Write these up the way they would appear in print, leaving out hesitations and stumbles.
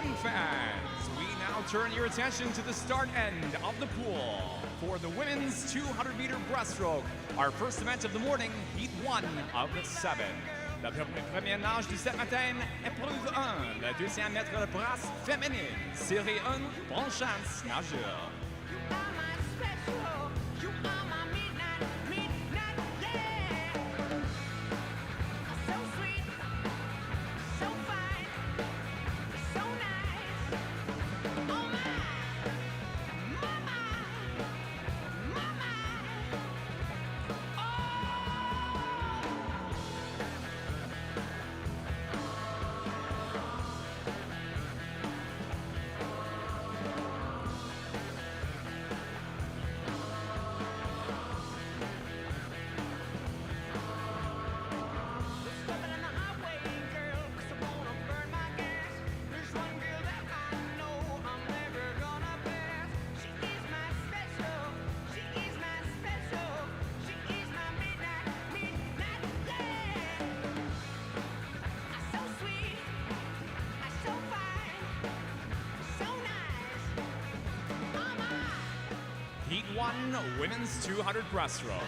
swim fans, we now turn your attention to the start end of the pool for the women's 200-meter breaststroke, our first event of the morning, heat 1 of 7. La première nage du 7 matin, épreuve 1, le deuxième mètre de brasse féminine, série 1, bonne chance, nageur. Heat 1, women's 200 breaststroke.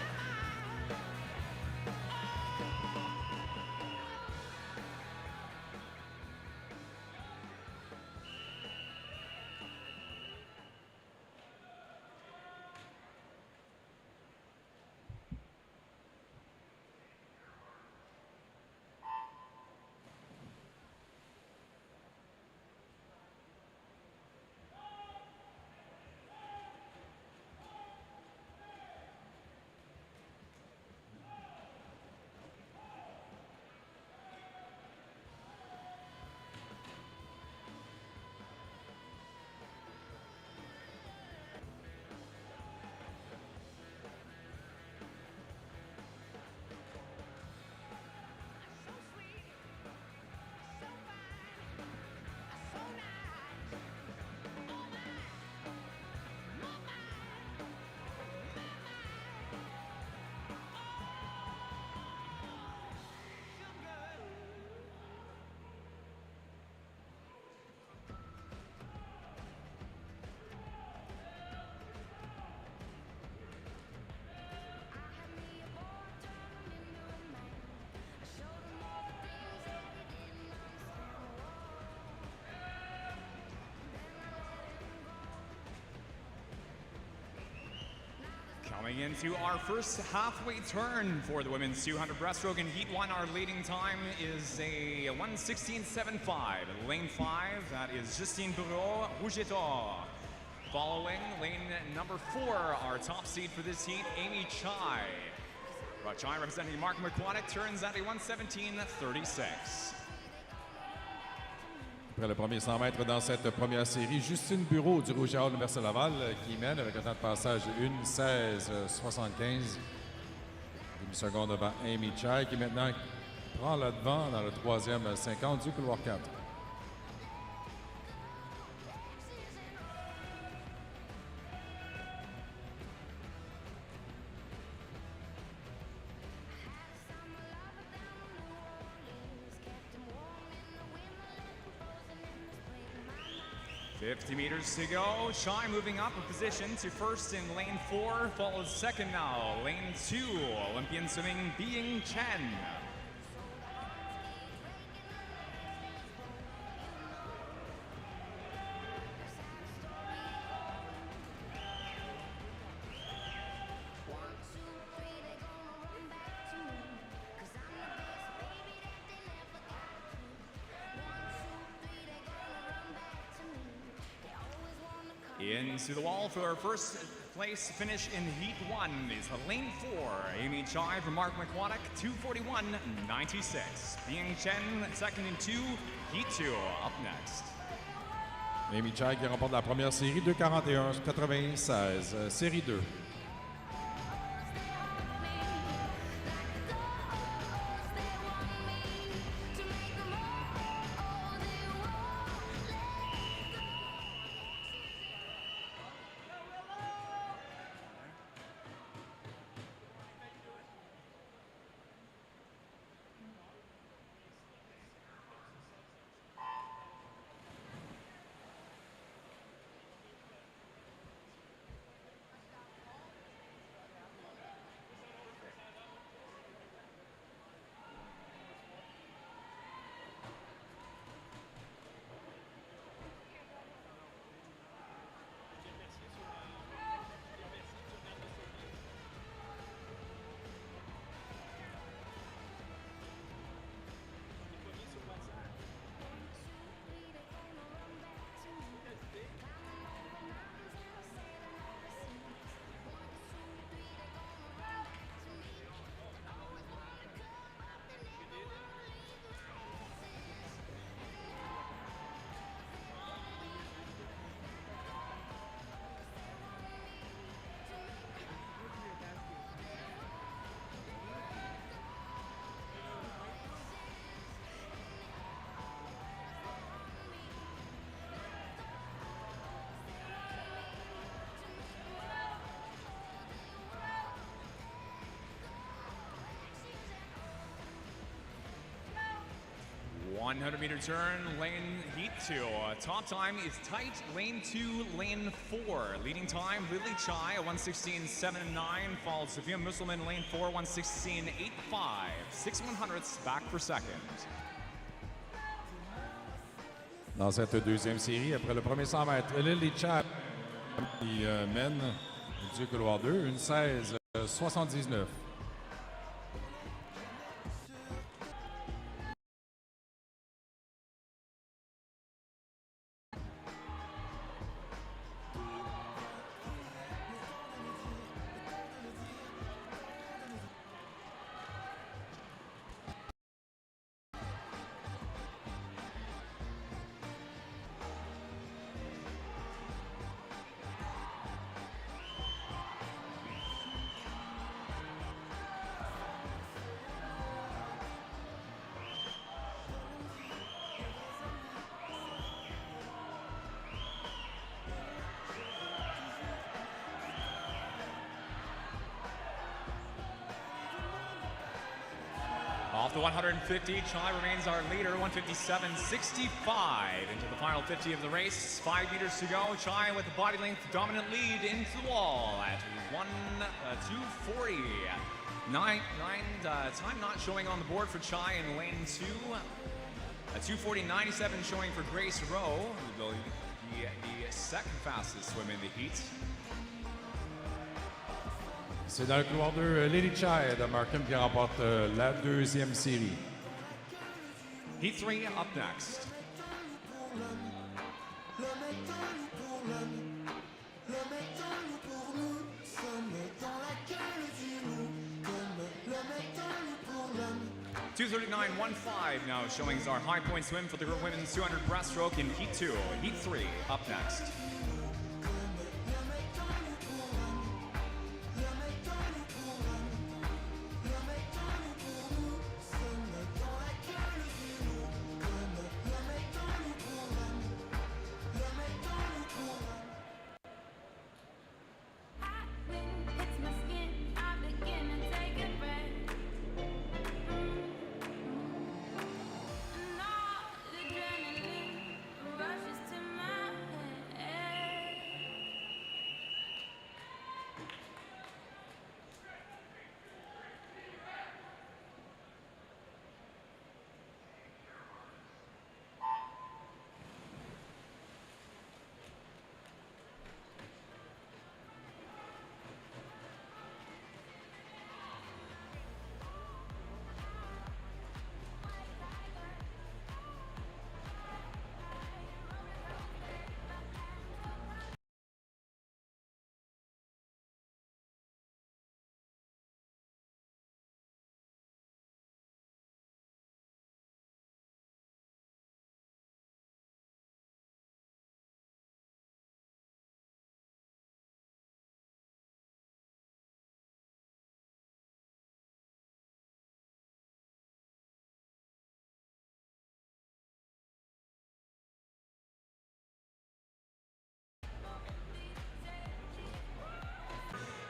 Coming into our first halfway turn for the women's 200 breaststroke in Heat 1, our leading time is a 1:16.75. Lane 5, that is Justine Bureau, Rouge et Or. Following lane number 4, our top seed for this heat, Amy Chai. Chai representing Mark McQuaddick turns at a 1:17.36. Après le premier 100 mètres dans cette première série, Justine Bureau du Rouge et Or de Mercer-Laval qui mène avec un temps de passage de 1:16.75. Demi-seconde devant Amy Chai qui maintenant prend le devant dans le troisième 50 du couloir 4. $50 meters to go. Chai moving up a position to first in lane 4, follows second now. Lane 2, Olympian swimming Bing Chen. Into the wall for our first place finish in Heat 1 is lane 4, Amy Chai from Mark McQuaddick, 2:41.96. Bing Chen, second in 2, Heat 2 up next. Amy Chai qui remporte la première série, 2:41.96, série 2. 100-meter turn, heat 2. Top time is tight, lane 2, lane 4. Leading time, Lily Chai, 1:16.79, followed Sophia Musselman, lane 4, 1:16.85. 6/100ths back per second. Dans cette deuxième série, après le premier 100 mètres, Lily Chap qui mène du couloir 2, une 16,79. Off the 150, Chai remains our leader, 157.65 into the final 50 of the race. 5 meters to go. Chai with the body length dominant lead into the wall at 2:40. Time not showing on the board for Chai in lane 2. 2:40.97 showing for Grace Rowe, who will be the second fastest swim in the heat. C'est dans le couloir 2, Lily Chai de Markham qui remporte la deuxième série. Heat 3 up next. $2:39.15 now showing our high point swim for the women's 200 breaststroke in Heat 2. Heat 3 up next.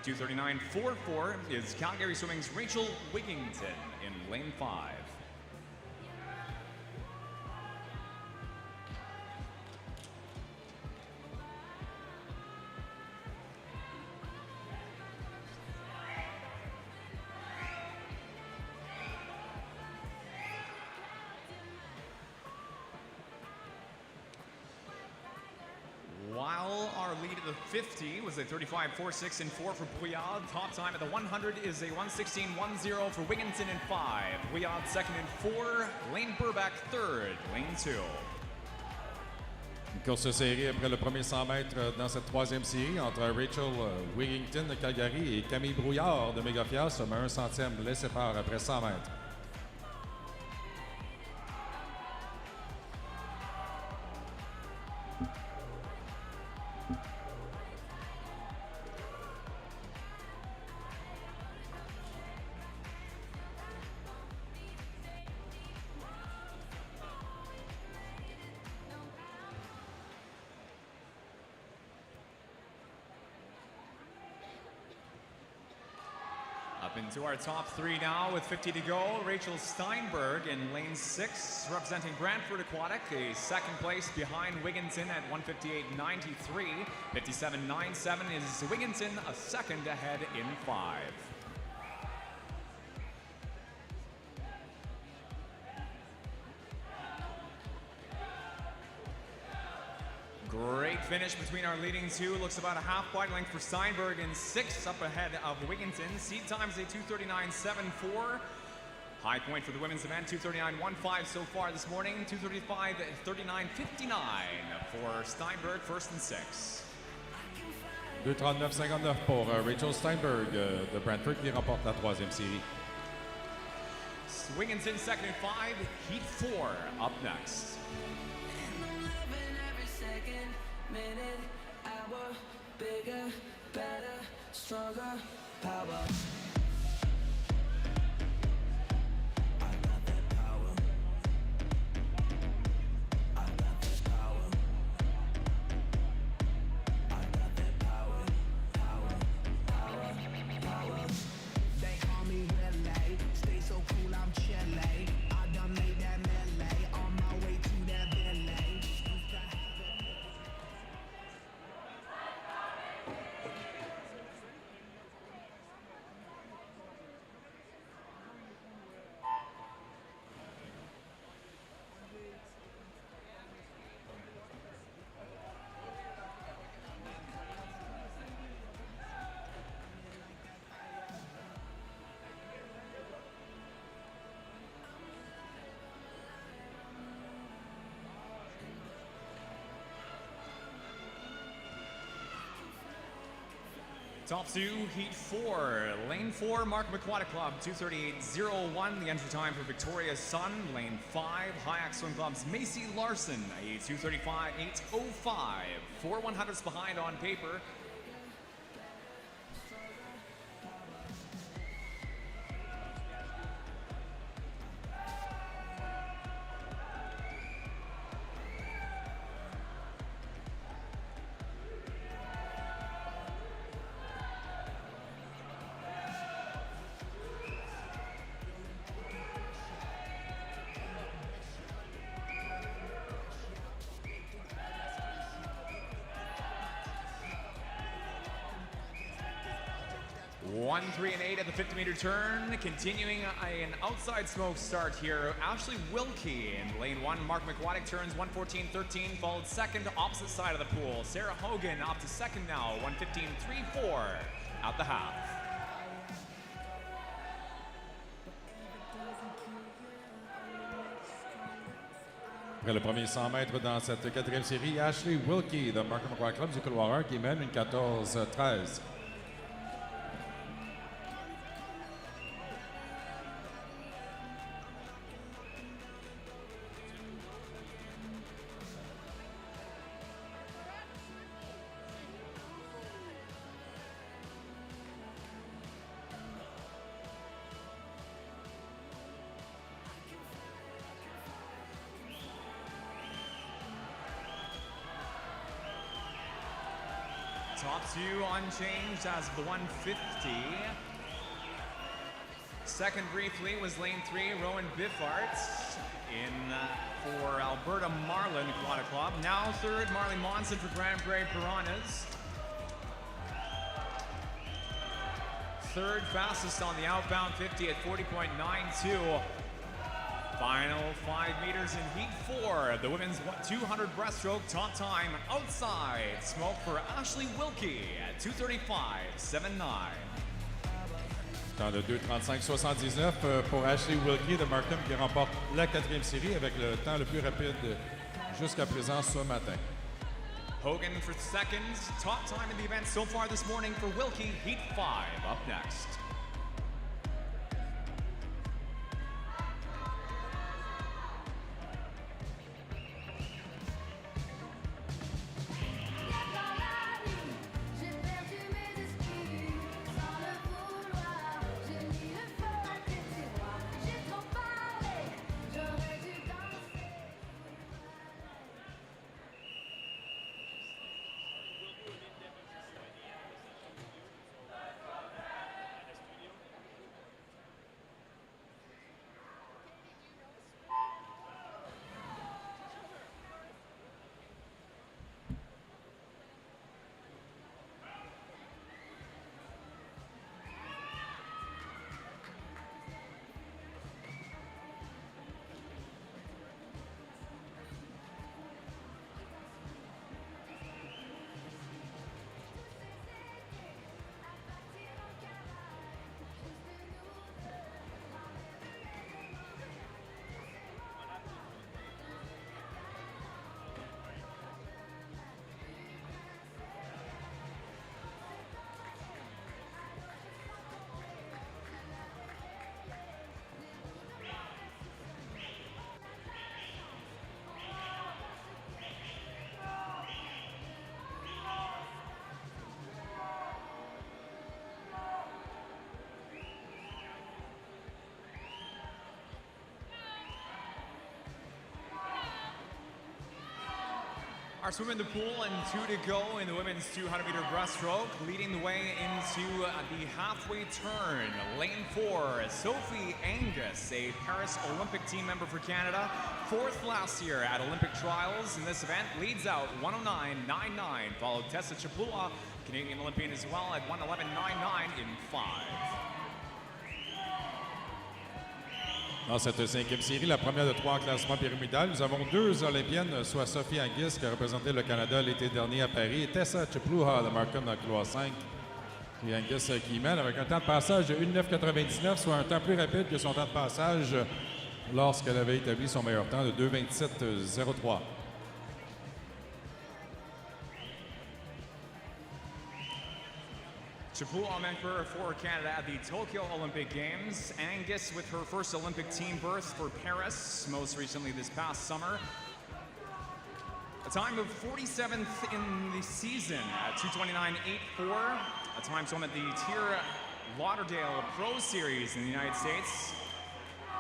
$2:39.44 is Calgary Swimming's Rachel Wigington in lane 5. While our lead at the 50 was a 35.46 and 4 for Brouillard, top time at the 100 is a 1:16.10 for Wigington in 5. Brouillard second and 4, Lane Burback third, lane 2. Une course serrée après le premier 100 mètres dans cette troisième série entre Rachel Wigington de Calgary et Camille Brouillard de Mégafias, mais 1 centième les sépare après 100 mètres. Up Up into our top three now with 50 to go. Rachel Steinberg in lane 6, representing Brantford Aquatic, a second place behind Wigginton at 158.93. 57.97 is Wigginton, a second ahead in 5. Great finish between our leading two. Looks about a half wide length for Steinberg in 6, up ahead of Wigginton. Seed times a 2:39.74. High point for the women's event, 2:39.15 so far this morning. 2:35.39.59 for Steinberg, first and 6. 2:39.59 pour Rachel Steinberg de Brantford qui remporte la 3e série. Wigginton second and 5, heat 4 up next. Minute, hour, bigger, better, stronger, power. I got that power. I got that power. I got that power. Power, power, power. They call me LA. Stay so cool, I'm Chile. I done made that melee on my way to that Bentley. Top 2, heat 4. Lane 4, Markham Aquatic Club, 2:38.01. The entry time for Victoria Sun. Lane 5, Hayak Swim Club's Macy Larson, a 2:35.805. 4 100ths behind on paper. One, 3, and 8 at the 50-meter turn. Continuing an outside smoke start here. Ashley Wilkie in lane 1. Mark McWaddick turns 1:14.13, followed second opposite side of the pool. Sarah Hogan off to second now, 1:15.34 at the half. Après le premier 100 mètres dans cette 4e série, Ashley Wilkie de Markham Aquatic Club du couloir 1 qui mène une 14:13. Top 2 unchanged as of the 150. Second briefly was lane 3, Rowan Biffart in for Alberta Marlin Aquatic Club. Now third, Marley Monson for Grand Prairie Piranhas. Third fastest on the outbound 50 at 40.92. Final 5 meters in heat 4. The women's 200 breaststroke top time outside. Smoke for Ashley Wilkie at 2:35.79. Dans le 2:35.79 pour Ashley Wilkie de Markham qui remporte la 4e série avec le temps le plus rapide jusqu'à présent ce matin. Hogan for second. Top time in the event so far this morning for Wilkie, heat 5 up next. Our swim in the pool and 2 to go in the women's 200-meter breaststroke. Leading the way into the halfway turn, lane 4, Sophie Angus, a Paris Olympic team member for Canada. 4th last year at Olympic trials in this event, leads out 109.99, followed Tessa Chapula, Canadian Olympian as well, at 111.99 in 5. Dans cette 5e série, la première de 3 en classement pyramidal, nous avons 2 Olympiennes, soit Sophie Anguis qui a représenté le Canada l'été dernier à Paris et Tessa Chapluha de Markham dans le couloir 5. Et Anguis qui mène avec un temps de passage de 1,999, soit un temps plus rapide que son temps de passage lorsqu'elle avait établi son meilleur temps de 2,27,03. Chapula member for Canada at the Tokyo Olympic Games. Angus with her first Olympic team berth for Paris, most recently this past summer. A time of 47th in the season at 2:29.84. A time swum at the Tier Lauderdale Pro Series in the United States.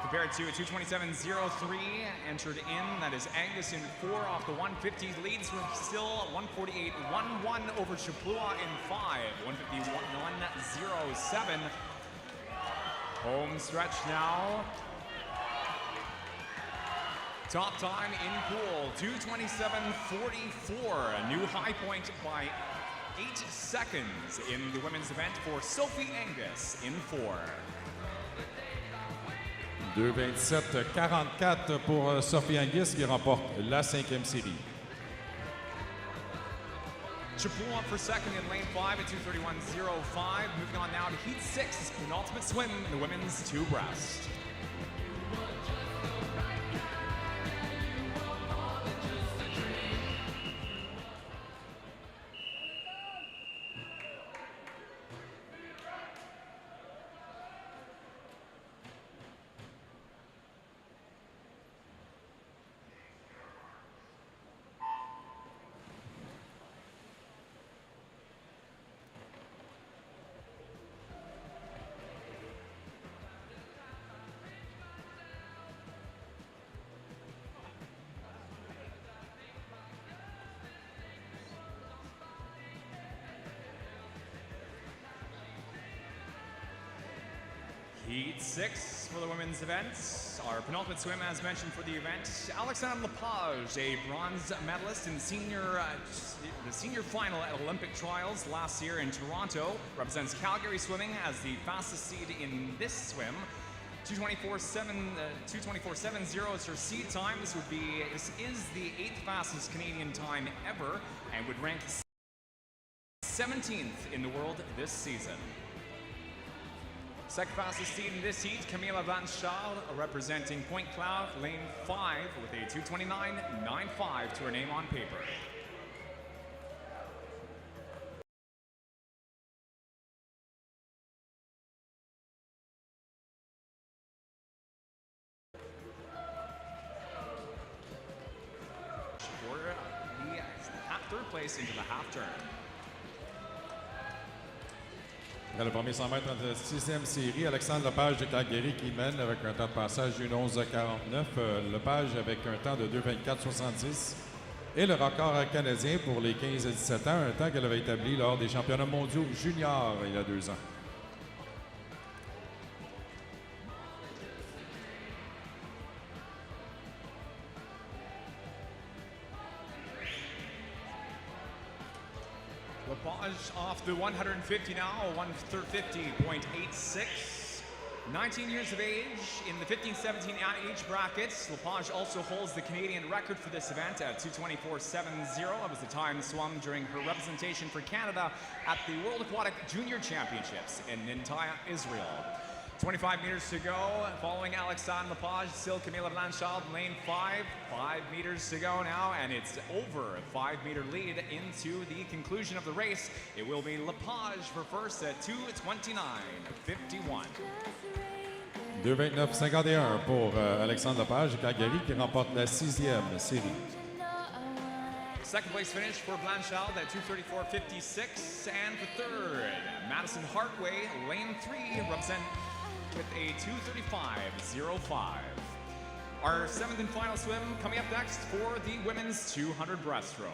Compared to a 2:27.03 entered in. That is Angus in 4 off the 150. Leads with still 148.11 over Chapua in 5. 151.07. Home stretch now. Top time in pool, 2:27.44. A new high point by 8 seconds in the women's event for Sophie Angus in 4. 2,27,44 pour Sophie Anguis qui remporte la 5e série. Chapula up for second in lane 5 at 2:31.05. Moving on now to heat 6, penultimate swim in the women's 2 breast. Heat 6 for the women's events. Our penultimate swim, as mentioned, for the event. Alexandre Lepage, a bronze medalist in the senior final at Olympic trials last year in Toronto, represents Calgary Swimming as the fastest seed in this swim. 2:24.70 is her seed time. This is the 8th fastest Canadian time ever, and would rank 17th in the world this season. Second fastest seed in this heat, Camilla Blanchard, representing Point Cloud, lane 5, with a 2:29.95 to her name on paper. For the third place into the half turn. Dans le premier 100 mètres de la 6e série, Alexandre Lepage de Calgary qui mène avec un temps de passage d'une 11:49. Lepage avec un temps de 2:24.70. Et le record canadien pour les 15 à 17 ans, un temps qu'elle avait établi lors des championnats mondiaux juniors il y a 2 ans. Lepage off the 150 now, 150.86. 19 years of age in the 15-17 age brackets. Lepage also holds the Canadian record for this event at 2:24.70. It was the time swum during her representation for Canada at the World Aquatic Junior Championships in Nintaya, Israel. 25 meters to go, following Alexandre Lepage, still Camilla Blanchard, lane 5. 5 meters to go now, and it's over a 5-meter lead into the conclusion of the race. It will be Lepage for first at 2:29.51. 2:29.51 pour Alexandre Lepage de Calgary qui remporte la 6e série. Second place finish for Blanchard at 2:34.56, and for third, Madison Hartway, lane 3, represent with a 2:35.05. Our seventh and final swim coming up next for the women's 200 breaststroke.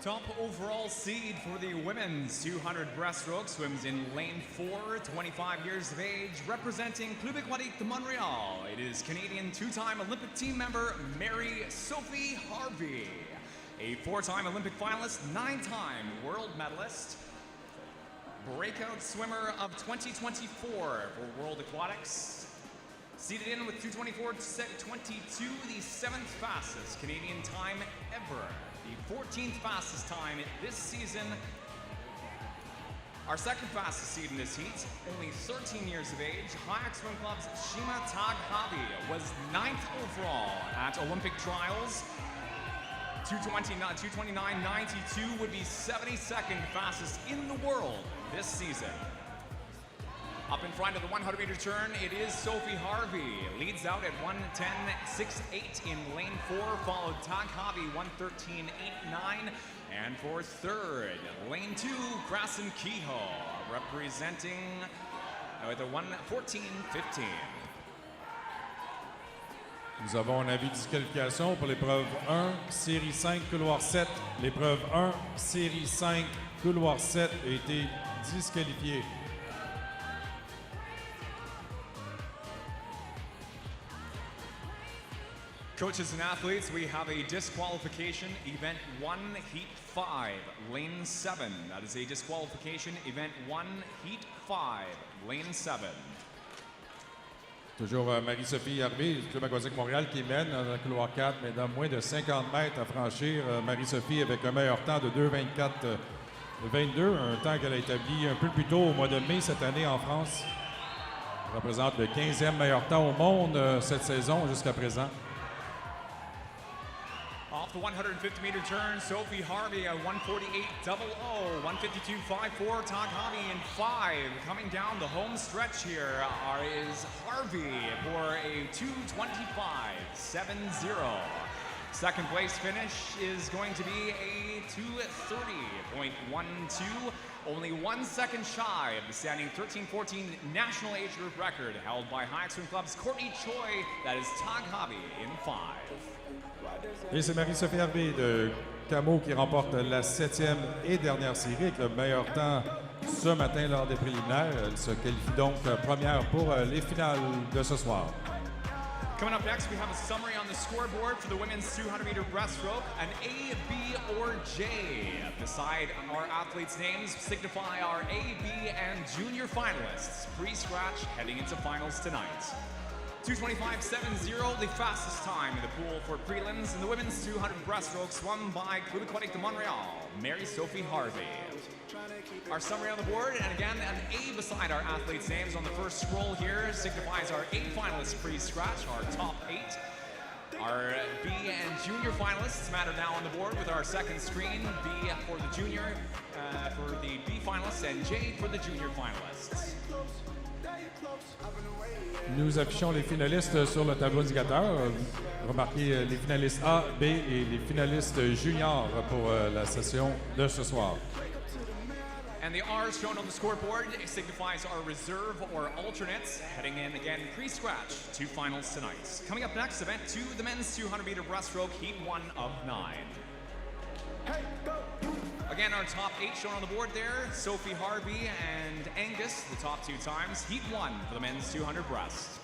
Top overall seed for the women's 200 breaststroke swims in lane 4, 25 years of age, representing Club Aquatique de Montreal. It is Canadian two-time Olympic team member Mary Sophie Harvey, a four-time Olympic finalist, nine-time world medalist, breakout swimmer of 2024 for World Aquatics. Seated in with 2:24.22, the seventh fastest Canadian time ever. The 14th fastest time this season. Our second fastest seed in this heat, only 13 years of age, Saanich Swim Club's Shima Taghavi was 9th overall at Olympic trials. 2:29.92 would be 72nd fastest in the world this season. Up in front of the 100-meter turn, it is Sophie Harvey. Leads out at 1:10.68 in lane 4, followed Taghavi 1:13.89. And for third, lane 2, Grasson Kehoe, representing with a 1:14.15. Nous avons un avis de disqualification pour l'épreuve 1, série 5, couloir 7. L'épreuve 1, série 5, couloir 7 a été disqualifiée. Coaches and athletes, we have a disqualification, event 1, heat 5, lane 7. That is a disqualification, event 1, heat 5, lane 7. Toujours Marie-Sophie Harvey, du Club Aquatique Montréal qui mène dans le couloir 4, mais dans moins de 50 mètres à franchir. Marie-Sophie avec un meilleur temps de 2:24.22, un temps qu'elle a établi un peu plus tôt au mois de mai cette année en France. Elle représente le 15e meilleur temps au monde cette saison jusqu'à présent. Off the 150-meter turn, Sophie Harvey at 1:48.00, 1:52.54, Taghavi in 5. Coming down the home stretch here is Harvey for a 2:25.70. Second place finish is going to be a 2:30.12, only 1 second shy of the standing 13-14 national age group record held by Saanich Swim Club's Courtney Choi. That is Taghavi in 5. Et c'est Marie-Sophie Harvey de Camo qui remporte la 7e et dernière série avec le meilleur temps ce matin lors des préliminaires. Elle se qualifie donc première pour les finales de ce soir. Coming up next, we have a summary on the scoreboard for the women's 200-meter breaststroke. An A, B, or J beside our athletes' names signify our A, B, and junior finalists. Pre-scratch heading into finals tonight. 2:25.70, the fastest time in the pool for prelims in the women's 200 breaststroke swum by Club Aquatique de Montreal, Mary Sophie Harvey. Our summary on the board, and again, an A beside our athletes' names on the first scroll here signifies our 8 finalists pre-scratch, our top 8. Our B and junior finalists matter now on the board with our second screen, B for the junior, for the B finalists, and J for the junior finalists. Nous affichons les finalistes sur le tableau indicateur. Remarquez les finalistes A, B et les finalistes juniors pour la session de ce soir. And the R shown on the scoreboard signifies our reserve or alternates heading in again pre-scratch to finals tonight. Coming up next, event 2, the men's 200 meter breaststroke, heat 1 of 9. Again, our top 8 shown on the board there, Sophie Harvey and Angus, the top 2 times, heat 1 for the men's 200 breast.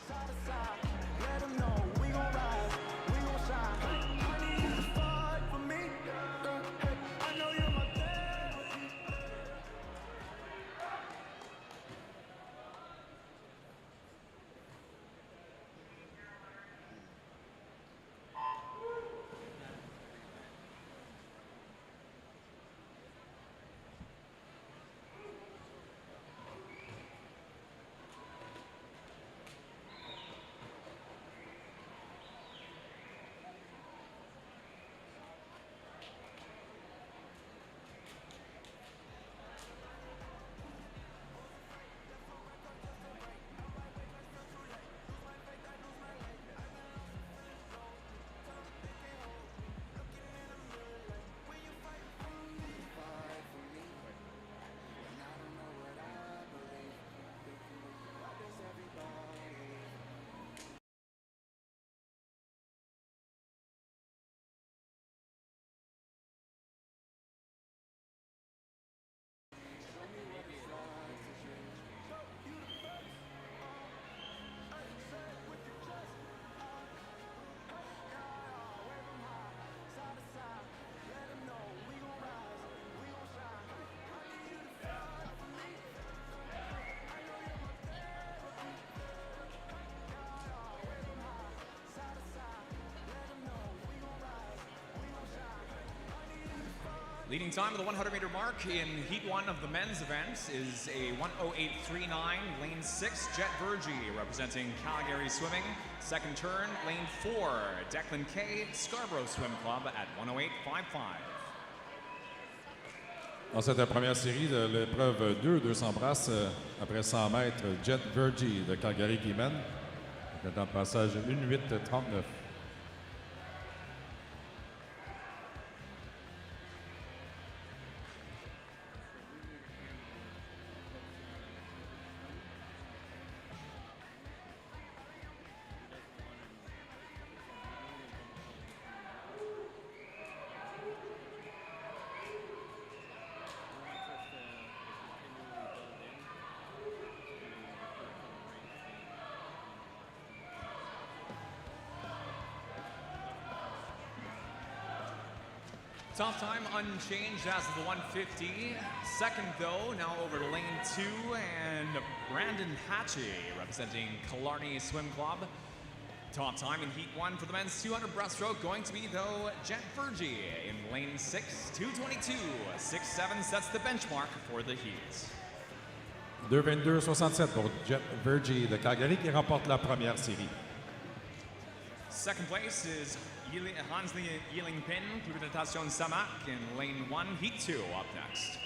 Leading time of the 100 meter mark in heat 1 of the men's event is a 1:08.39, lane 6, Jet Vergie representing Calgary Swimming. Second turn, lane 4, Declan Kay, Scarborough Swim Club at 1:08.55. Dans cette première série de l'épreuve 2, 200 brasses, après 100 mètres, Jet Vergie de Calgary qui mène. Le temps de passage 1:08.39. Top time unchanged as of the 150. Second though, now over to lane 2 and Brandon Hatchie representing Killarney Swim Club. Top time in heat 1 for the men's 200 breaststroke going to be though Jet Vergie in lane 6, 2:22. 6:7 sets the benchmark for the heat. 2:22.67 pour Jet Vergie de Calgary qui remporte la première série. Second place is Hansley Yilingpin, Club de Natation Samak in lane 1, heat 2 up next.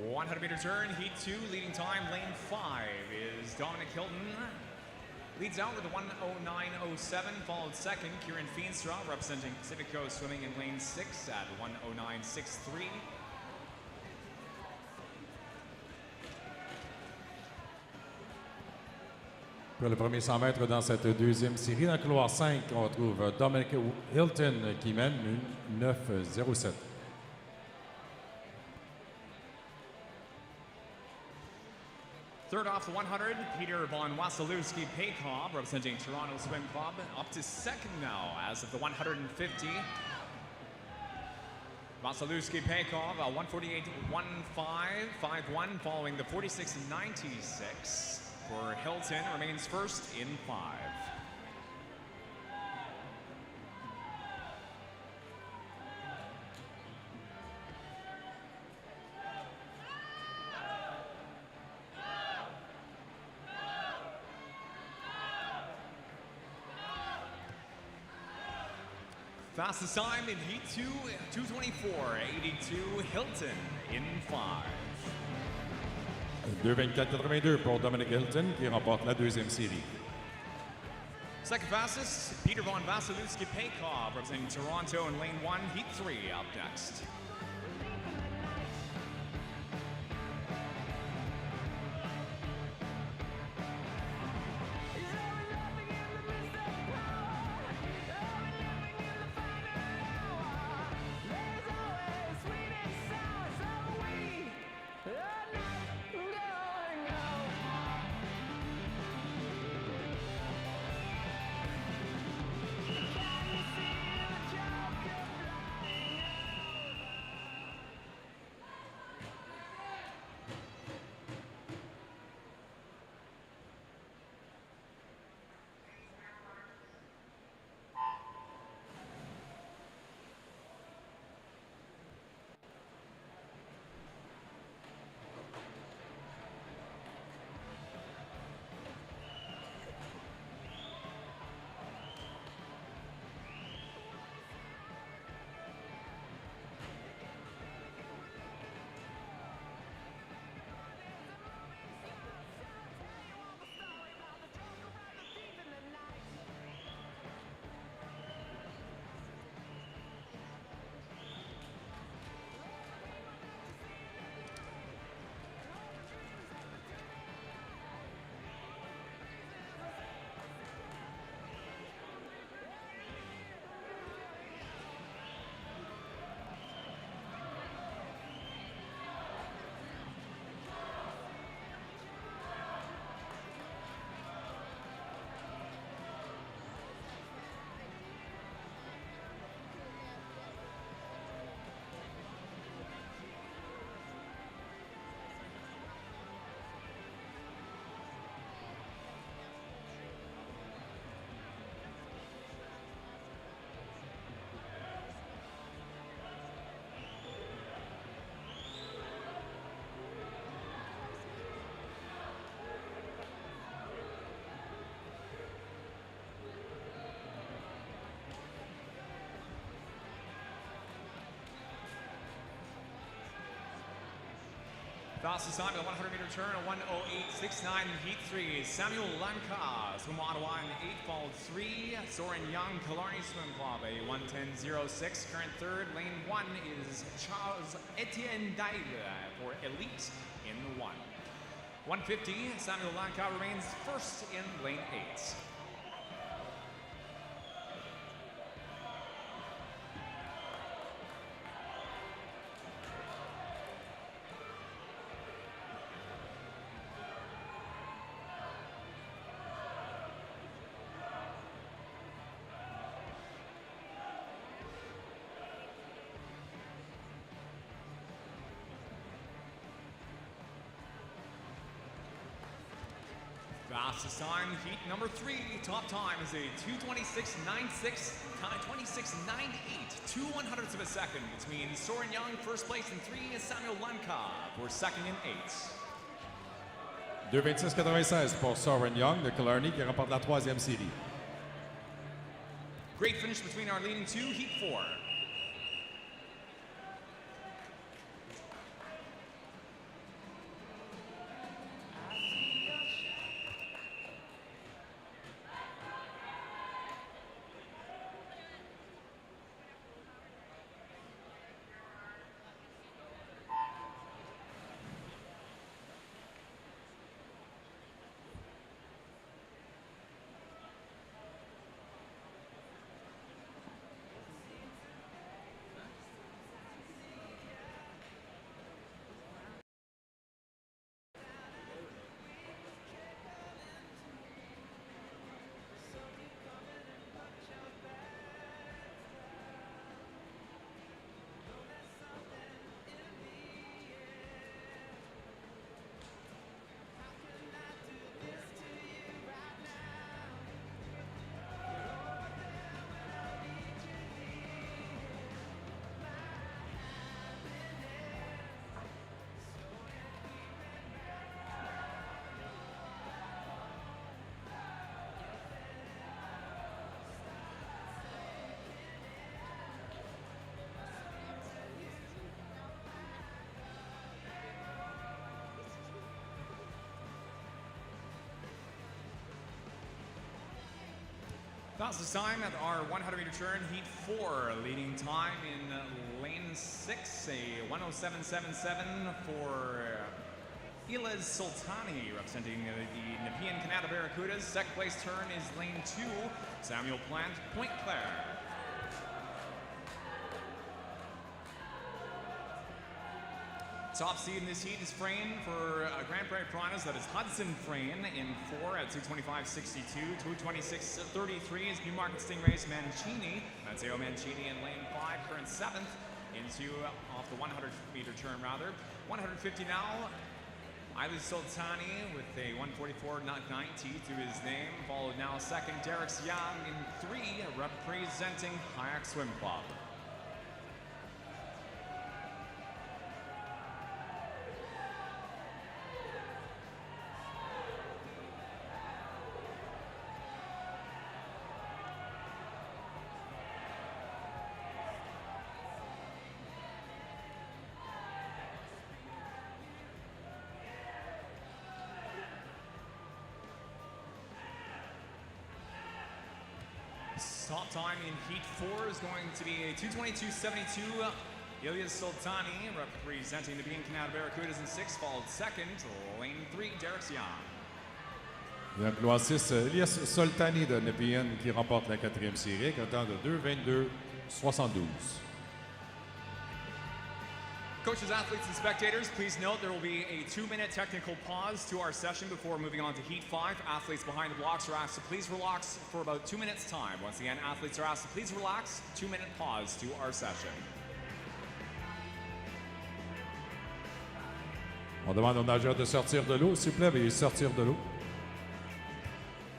100-meter turn, heat 2, leading time, lane 5 is Dominic Hilton. Leads out with a 1:09.07, followed second, Kieran Feenstra, representing Pacific Coast Swimming in lane 6 at 1:09.63. Pour le premier 100 mètres dans cette deuxième série, dans le couloir 5, on retrouve Dominic Hilton qui mène une 9:07. Third off the 100, Peter von Wasilewski-Peykov, representing Toronto Swim Club, up to second now as of the 150. Wasilewski-Peykov, 1:48.15.51, following the 46.96. For Hilton, remains first in 5. Fastest time in Heat 2, 2:24.82, Hilton in 5. 2:24.82 pour Dominic Hilton qui remporte la deuxième série. Second fastest, Peter von Wasilewski-Peykov, representing Toronto in lane 1, Heat 3 up next. Fastest time in the 100-meter turn, a 1:08.69 in Heat 3. Samuel Lanka, Swim Ottawa in 8, followed 3. Soren Young, Killarney Swim Club, a 1:10.06. Current third, lane 1 is Charles Etienne Daille for Elite in 1. 150, Samuel Lanka remains first in lane 8. Fastest time, heat number 3. Top time is a 2:26.96, 26.98, 2/100ths of a second between Soren Young, first place in 3, and Samuel Lanka for second in 8. 2:26.96 pour Soren Young de Killarney qui remporte la troisième série. Great finish between our leading 2, heat 4. Fastest time at our 100-meter turn, heat 4, leading time in lane 6, a 107.77 for Ilez Sultani, representing the Nepean Canada Barracudas. Second place turn is lane 2, Samuel Plant, Point Claire. Top seed in this heat is Frayne for Grand Prairie Piranhas. That is Hudson Frayne in 4 at 225.62. 226.33 is Newmarket Stingrays Mancini. Matteo Mancini in lane 5, current 7th into off the 100-meter turn rather. 150 now. Ilez Sultani with a 144.90 to his name. Followed now second, Derek Young in 3, representing Kayak Swim Club. Top time in heat 4 is going to be a 222.72. Ilez Sultani representing the Nepean Canada Barracudas in 6, followed second, lane 3, Derek Young. Le couloir 6, Ilez Sultani de Nepean qui remporte la 4e série, avec un temps de 2:22.72. Coaches, athletes, and spectators, please note there will be a 2-minute technical pause to our session before moving on to Heat 5. Athletes behind the blocks are asked to please relax for about 2 minutes' time. Once again, athletes are asked to please relax. 2-minute pause to our session. On demande aux nageurs de sortir de l'eau. S'il vous plaît, veuillez sortir de l'eau.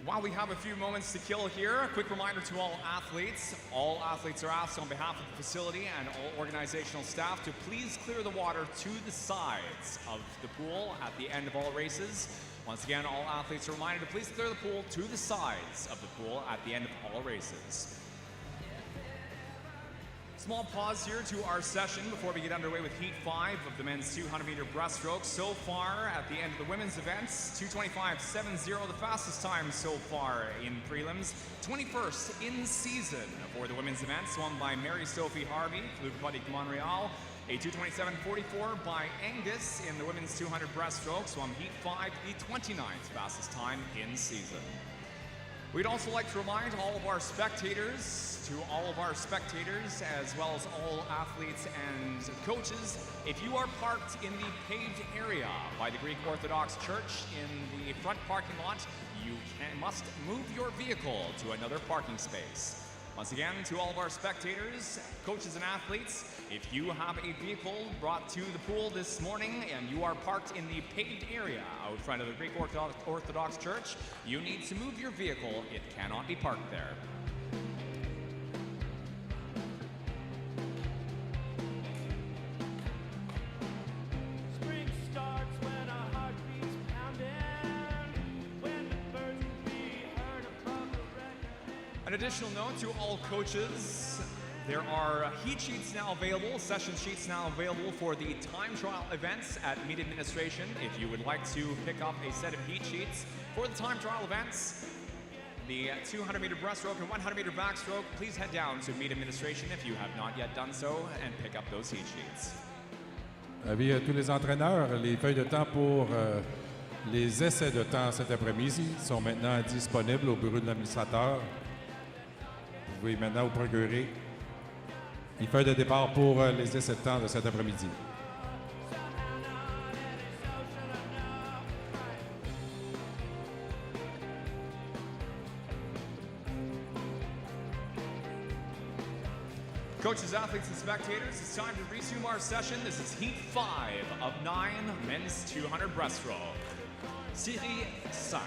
While we have a few moments to kill here, a quick reminder to all athletes. All athletes are asked on behalf of the facility and all organizational staff to please clear the water to the sides of the pool at the end of all races. Once again, all athletes are reminded to please clear the pool to the sides of the pool at the end of all races. Small pause here to our session before we get underway with Heat 5 of the men's 200-meter breaststroke. So far, at the end of the women's events, 225.70, the fastest time so far in prelims. 21st in season for the women's events, won by Mary Sophie Harvey, Club Aquatique Montreal. A 227.44 by Angus in the women's 200 breaststroke, swum Heat 5, the 29th fastest time in season. We'd also like to remind all of our spectators, as well as all athletes and coaches, if you are parked in the paved area by the Greek Orthodox Church in the front parking lot, you must move your vehicle to another parking space. Once again, to all of our spectators, coaches, and athletes, if you have a vehicle brought to the pool this morning and you are parked in the paved area out front of the Greek Orthodox Church, you need to move your vehicle. It cannot be parked there. An additional note to all coaches, there are heat sheets now available, session sheets now available for the time trial events at Meet Administration. If you would like to pick up a set of heat sheets for the time trial events, the 200-meter breaststroke and 100-meter backstroke, please head down to Meet Administration if you have not yet done so and pick up those heat sheets. Avis à tous les entraîneurs, les feuilles de temps pour les essais de temps cet après-midi sont maintenant disponibles au bureau de l'administrateur. Vous pouvez maintenant vous procurer les feuilles de départ pour les essais de temps de cet après-midi. Coaches, athletes, and spectators, it's time to resume our session. This is Heat 5 of 9 men's 200 breaststroke. Série 5.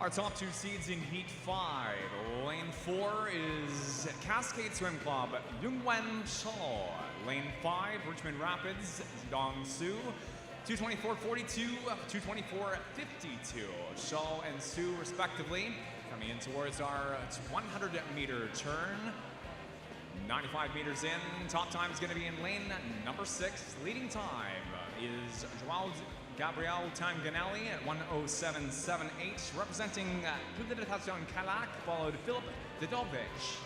Our top two seeds in Heat 5. Lane 4 is Cascade Swim Club, Yungwen Shaw. Lane 5, Richmond Rapids, Zidong Su. 224.42, 224.52. Shaw and Su, respectively, coming in towards our 100-meter turn. 95 meters in. Top time is going to be in lane number 6. Leading time is Joao Gabriel Tanganelli at 1:07.78, representing Preliminaries Kalak, followed Philip Dedovich,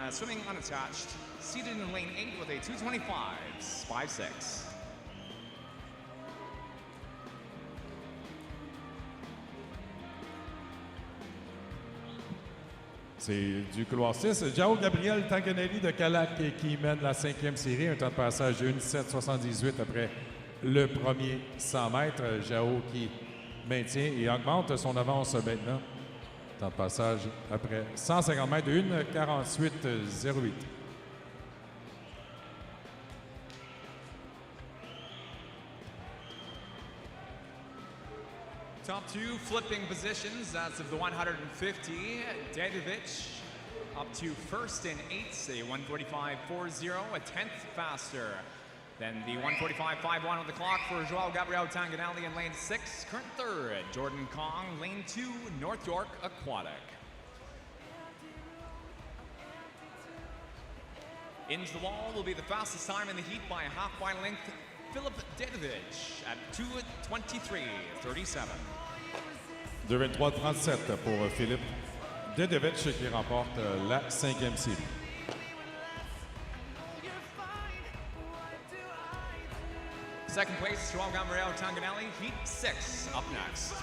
swimming unattached, seated in lane 8 with a 2:25.56. C'est du couloir 6. Joao Gabriel Tanganelli de Calac qui mène la 5e série. Un temps de passage de 1:07.78 après le premier 100 mètres. Joao qui maintient et augmente son avance maintenant. Temps de passage après 150 mètres de 1:48.08. Top two flipping positions, that's of the 150. Dedovich up to first in 8th, a 1:45.40, a 10th faster than the 1:45.51 on the clock for Joao Gabriel Tanganelli in lane 6. Current third, Jordan Kong, lane 2, North York Aquatic. Into the wall will be the fastest time in the heat by a half-by length. Philip Dedovich at 2:23.37. 2:23.37 pour Philippe Dedovich qui remporte la 5e série. Second place, Joao Gabriel Tanganelli, Heat 6, up next.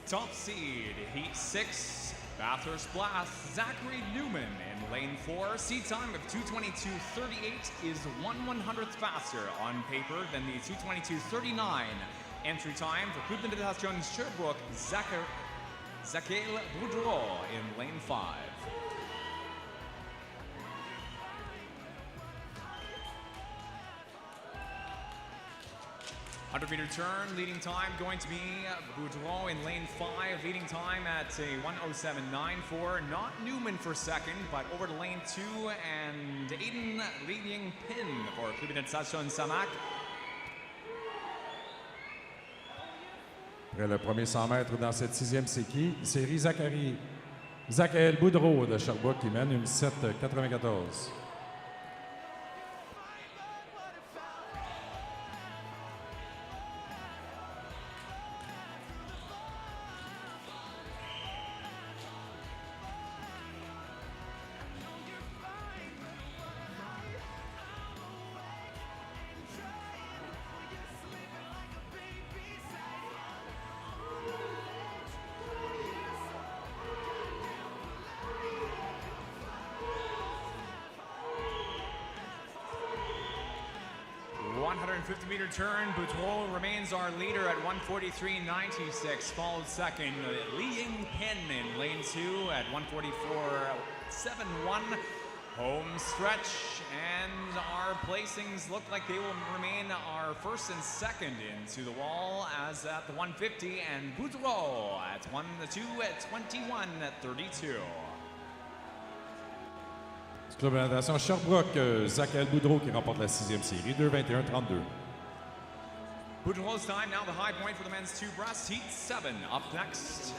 Top seed, Heat 6, Bathurst Blast, Zachary Newman in lane 4. Seed time of 2:22.38 is 1/100th faster on paper than the 2:22.39. Entry time for Preliminaries Sherbrooke, Zachael Boudreau in lane 5. 100-meter turn, leading time going to be Boudreau in lane 5, leading time at a 1:07.94. Not Newman for second, but over to lane 2 and Aiden leading pin for Preliminaires Saanich. Après le premier 100 mètres dans cette 6e série, Zachael Boudreau de Sherbrooke qui mène une 7:94. 150-meter turn, Boudreau remains our leader at 143.96, followed second Li Ying Pen in lane 2 at 144.71. Home stretch, and our placings look like they will remain our first and second into the wall as at the 150, and Boudreau at 1-2 at 21.32. Du club de natation Sherbrooke, Zachel Boudreau qui remporte la 6e série, 2:21.32. Boudreau's time, now the high point for the men's 2 breast, heat 7 up next.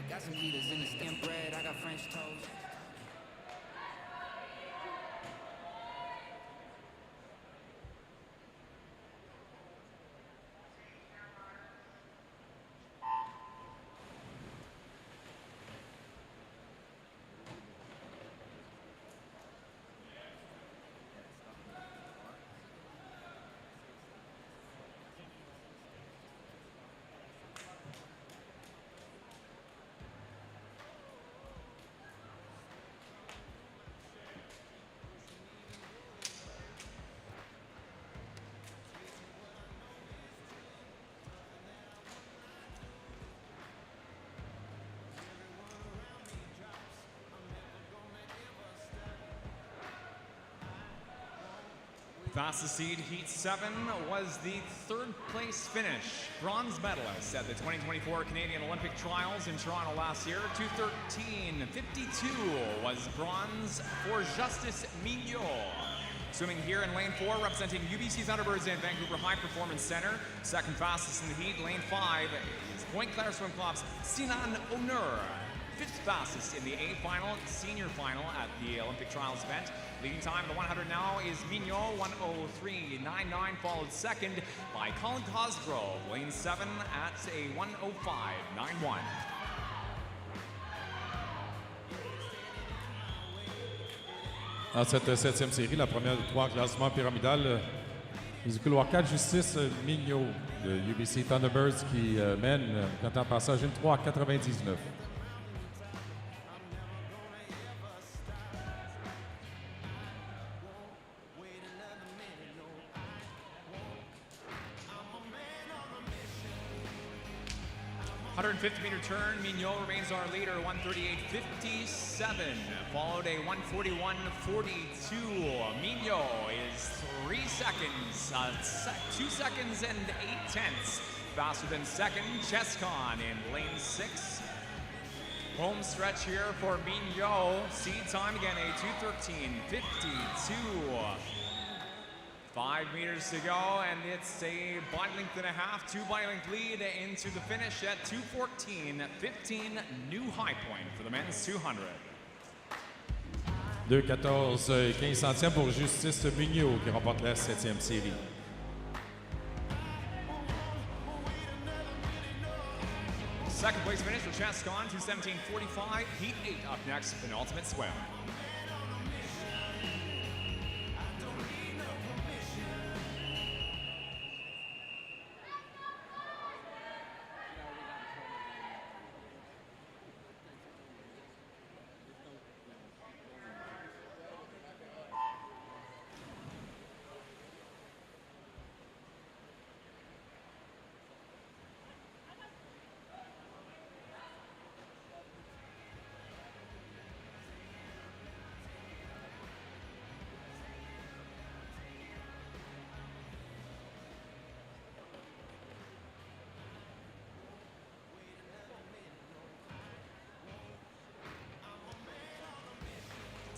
Got some heaters in the skin bread, I got French toast. Fastest seed, heat 7, was the 3rd place finish. Bronze medalist at the 2024 Canadian Olympic Trials in Toronto last year. 2:13.52 was bronze for Justice Mignot. Swimming here in lane 4, representing UBC Thunderbirds and Vancouver High Performance Center. Second fastest in the heat, lane 5, is Point Claire Swim Club's Sinan Onur. 5th fastest in the A final, senior final at the Olympic Trials event. Leading time of the 100 now is Mignot, 1:03.99, followed second by Colin Cosgrove, lane 7 at a 1:05.91. Dans cette 7e série, la première de 3 classements pyramidal, les couloir 4, Justice Mignot de UBC Thunderbirds qui mène, comptant passage 1:03.99. 150-meter turn, Mignot remains our leader, 138.57, followed a 141.42. Mignot is 3 seconds, 2 seconds and 8/10 faster than second. Chescon in lane 6. Home stretch here for Mignot. Seed time again, a 2:13.52. 5 meters to go, and it's a body length and a half, 2 body length lead into the finish at 2:14.15, new high point for the men's 200. 2:14.15 pour Justice Mignot qui remporte la 7e série. Second place finish for Chescon, 2:17.45, heat 8 up next, penultimate swim.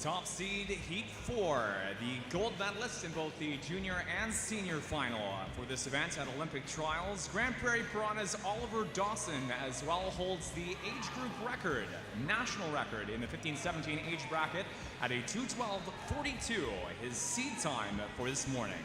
Top seed, heat 4, the gold medalist in both the junior and senior final for this event at Olympic Trials. Grand Prairie Piranha's Oliver Dawson as well holds the age group record, national record in the 15-17 age bracket at a 2:12.42, his seed time for this morning.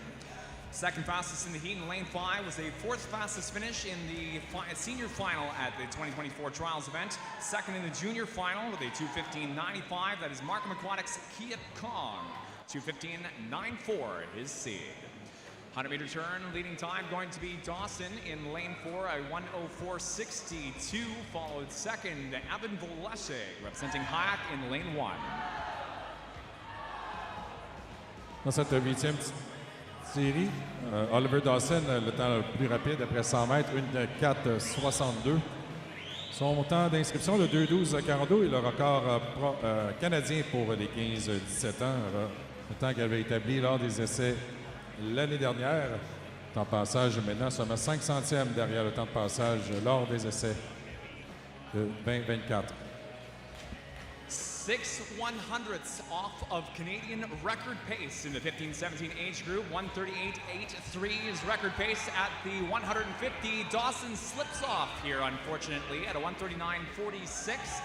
Second fastest in the heat in lane 5 was a 4th fastest finish in the senior final at the 2024 Trials event. Second in the junior final with a 2:15.95. That is Markham Aquatics' Kiat Kong. 2:15.94 his seed. 100-meter turn, leading time going to be Dawson in lane 4, a 1:04.62, followed second Evan Voleshe representing Hayek in lane 1. Dans cette 8e série, Oliver Dawson, le temps le plus rapide après 100 mètres, une 4,62. Son temps d'inscription, le 2,12,42, est le record canadien pour les 15-17 ans, le temps qu'il avait établi lors des essais l'année dernière. Le temps de passage maintenant seulement 5 centièmes derrière le temps de passage lors des essais de 2024. 6 100ths off of Canadian record pace in the 15-17 age group. 138.83 is record pace at the 150. Dawson slips off here, unfortunately, at a 139.46.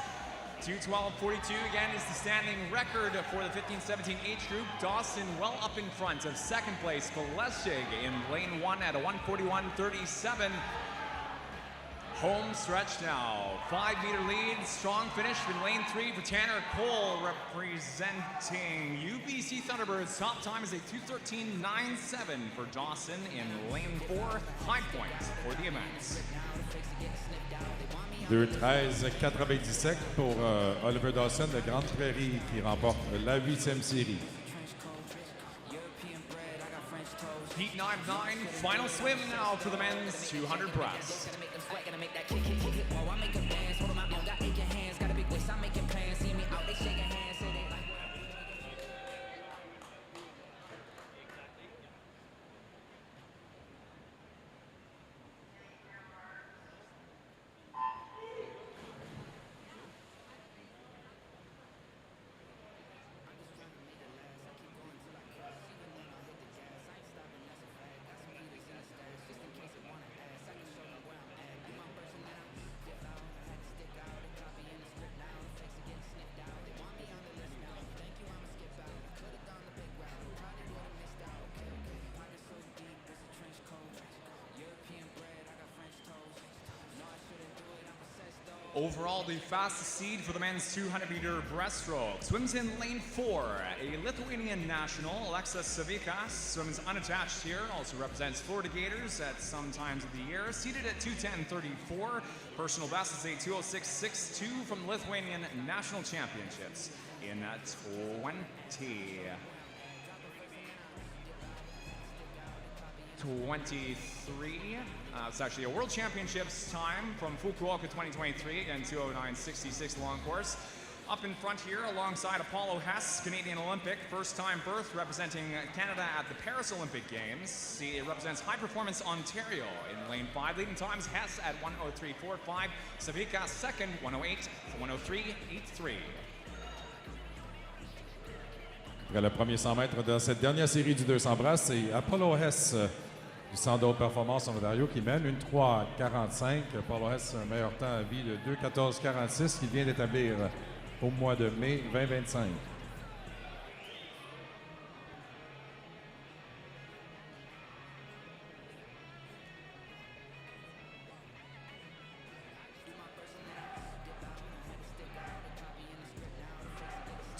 212.42 again is the standing record for the 15-17 age group. Dawson well up in front of second place Kolesig in lane 1 at a 141.37. Home stretch now. 5-meter lead. Strong finish in lane 3 for Tanner Cole, representing UBC Thunderbirds. Top time is a 2:13.97 for Dawson in lane 4. High point for the event. 2:13.97 pour Oliver Dawson de Grande Prairie qui remporte la 8e série. Heat 9-9, final swim now for the men's 200 breast. Overall, the fastest seed for the men's 200-meter breaststroke. Swims in lane 4, a Lithuanian national, Alexis Savikas, swims unattached here, also represents Florida Gators at some times of the year. Seated at 2:10.34, personal best is a 2:06.62 from the Lithuanian National Championships in 2023. It's actually a World Championships time from Fukuoka 2023, again 2:09.66 long course. Up in front here alongside Apollo Hess, Canadian Olympic, first time birth representing Canada at the Paris Olympic Games. It represents High Performance Ontario in lane 5. Leading times Hess at 1:03.45, Savikas second, 1:03.83. Après le premier 100 mètres de cette dernière série du 200 brasses, c'est Apollo Hess du Centre de performance en Ontario qui mène une 3:45. Apollo Hess, un meilleur temps à vie de 2:14.46 qu'il vient d'établir au mois de mai 2025.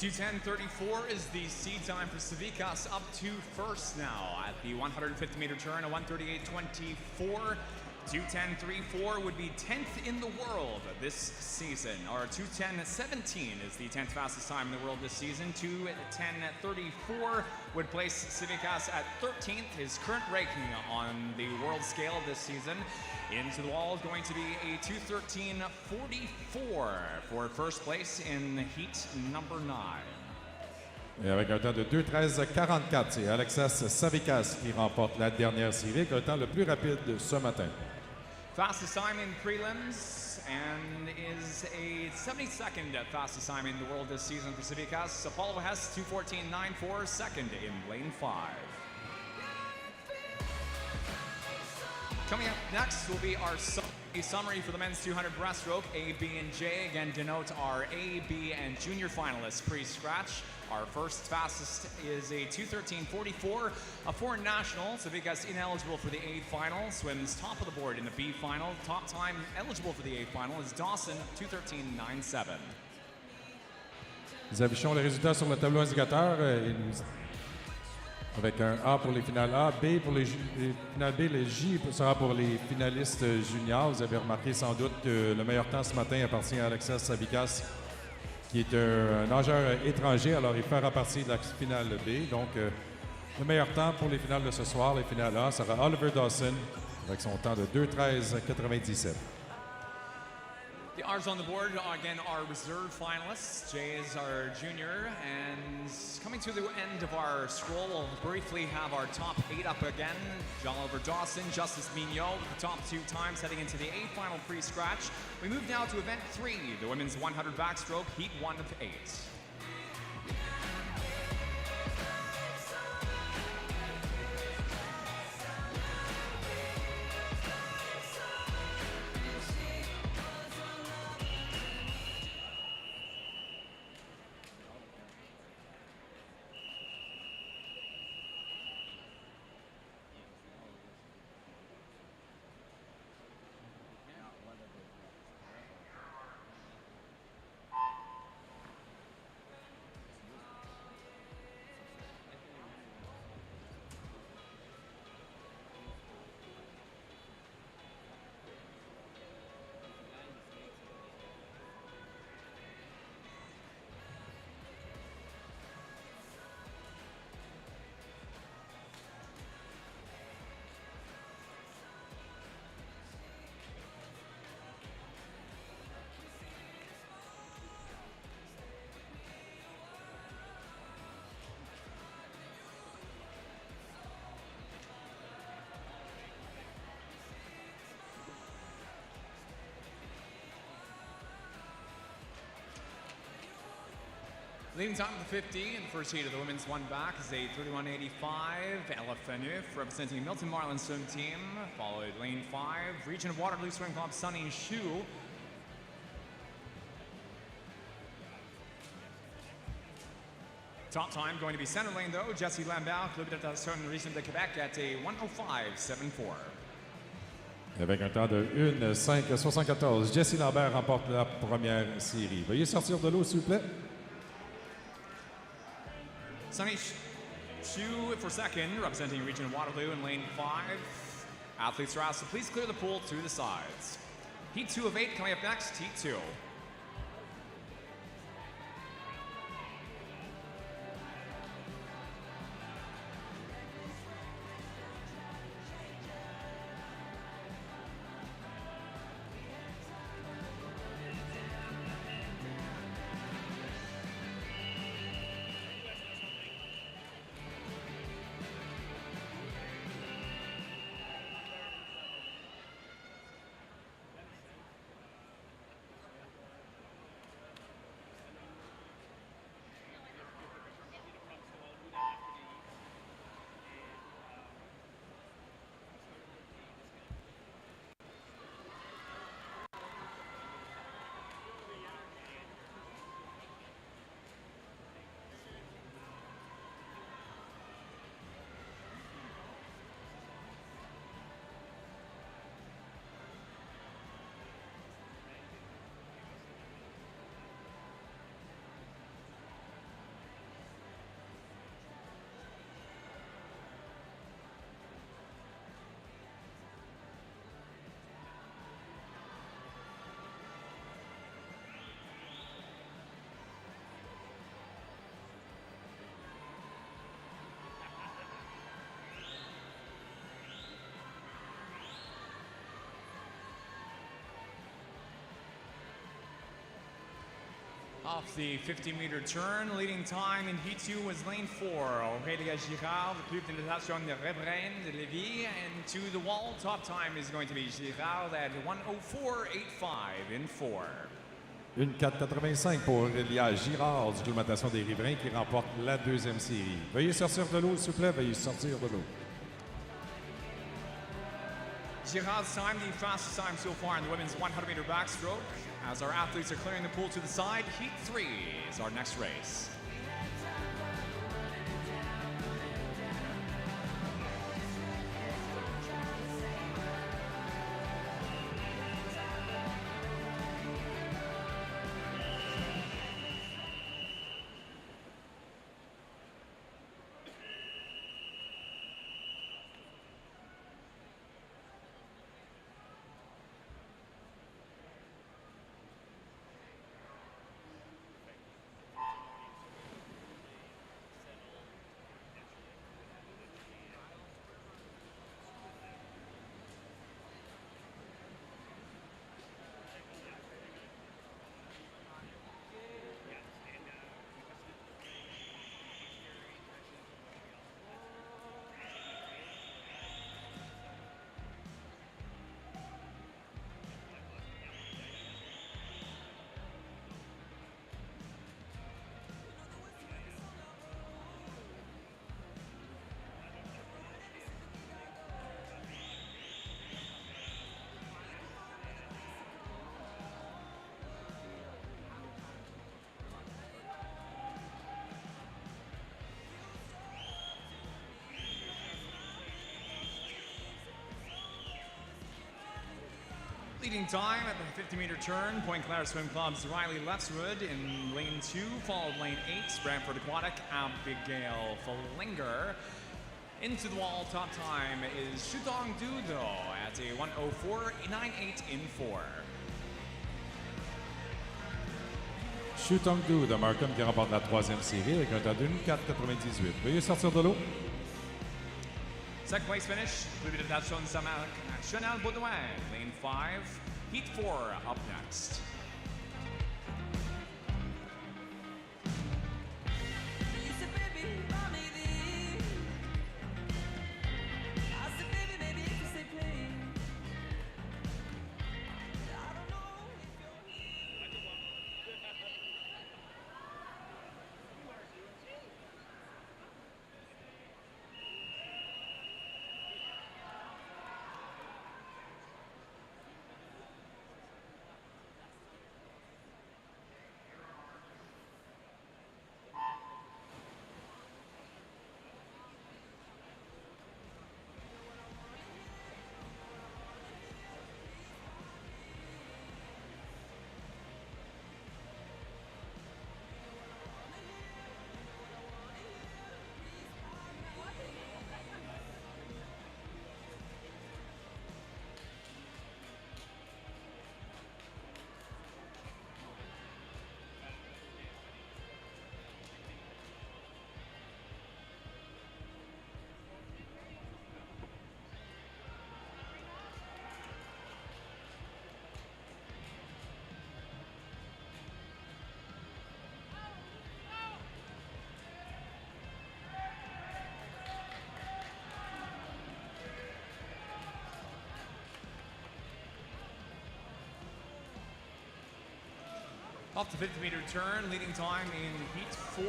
.2:10.34 is the seed time for Savikas, up to first now at the 150-meter turn, a 1:38.24. 2:10.34 would be 10th in the world this season. Or 2:10.17 is the 10th fastest time in the world this season. 2:10.34 would place Savikas at 13th, his current ranking on the world scale this season. Into the wall is going to be a 2:13.44 for first place in heat number 9. Et avec un temps de 2:13.44, c'est Alexis Savikas qui remporte la dernière série avec le temps le plus rapide ce matin. Fastest time in prelims and is a 72nd fastest time in the world this season for Savikas. Apollo Hess 2:14.94, second in lane 5. Coming up next will be our summary for the men's 200 breaststroke. A, B, and J again denote our A, B, and junior finalists pre-scratch. Our first fastest is a 2:13.44, a foreign national. Savikas ineligible for the A final, swims top of the board in the B final. Top time eligible for the A final is Dawson, 2:13.97. Nous affichons les résultats sur le tableau indicateur. Avec un A pour les finales A, B pour les finales B, le J sera pour les finalistes juniors. Vous avez remarqué sans doute que le meilleur temps ce matin appartient à Alexis Savikas, qui est un nageur étranger, alors il fera partie de la finale B. Donc, Le meilleur temps pour les finales de ce soir, les finales A, sera Oliver Dawson avec son temps de 2:13,97. The R's on the board, again, our reserve finalists. Jay is our junior, and coming to the end of our scroll, we'll briefly have our top 8 up again. John Oliver Dawson, Justice Mignot, with the top 2 times heading into the A final pre-scratch. We move now to event 3, the women's 100 backstroke, heat 1 of 8. Leading time of the 50 in the first heat of the women's one back is a 31.85. Ella Fenuf representing Milton Marlin swim team. Followed lane 5, Region of Waterloo Swim Club Saanich Commonwealth. Top time going to be center lane though. Jessie Lambert, Club d'Attaché Region de Québec at a 1:05.74. Avec un temps de 1:05.74, Jessie Lambert remporte la première série. Veuillez sortir de l'eau, s'il vous plaît. Saanich Commonwealth for second, representing Region of Waterloo in lane 5. Athletes are asked to please clear the pool to the sides. Heat 2 of 8 coming up next, Heat 2. Off the 50-meter turn, leading time in Heat 2 was lane 4. Aurélia Girard, the Club de Natation de Rebrain de Lévis, and to the wall, top time is going to be Girard at 1:04.85 in 4. 1:4.85 pour Aurélia Girard du Club de Natation des Riverains qui remporte la deuxième série. Veuillez sortir de l'eau, s'il vous plaît, veuillez sortir de l'eau. Girard's time, the fastest time so far in the women's 100-meter backstroke. As our athletes are clearing the pool to the side, Heat 3 is our next race. Leading time at the 50-meter turn, Point Claire Swim Club's Riley Lefswood in lane 2, followed lane 8, Brantford Aquatic, Abigail Fallinger. Into the wall, top time is Shutong Dudo at a 1:04.98 in 4. Shutong de Markham qui remporte la 3e série avec un temps d'une 4,98. Veuillez sortir de l'eau. Second place finish, Preliminaries Saanich Chanel Baudouin, lane 5, heat 4 up next. Off the 50-meter turn, leading time in heat 4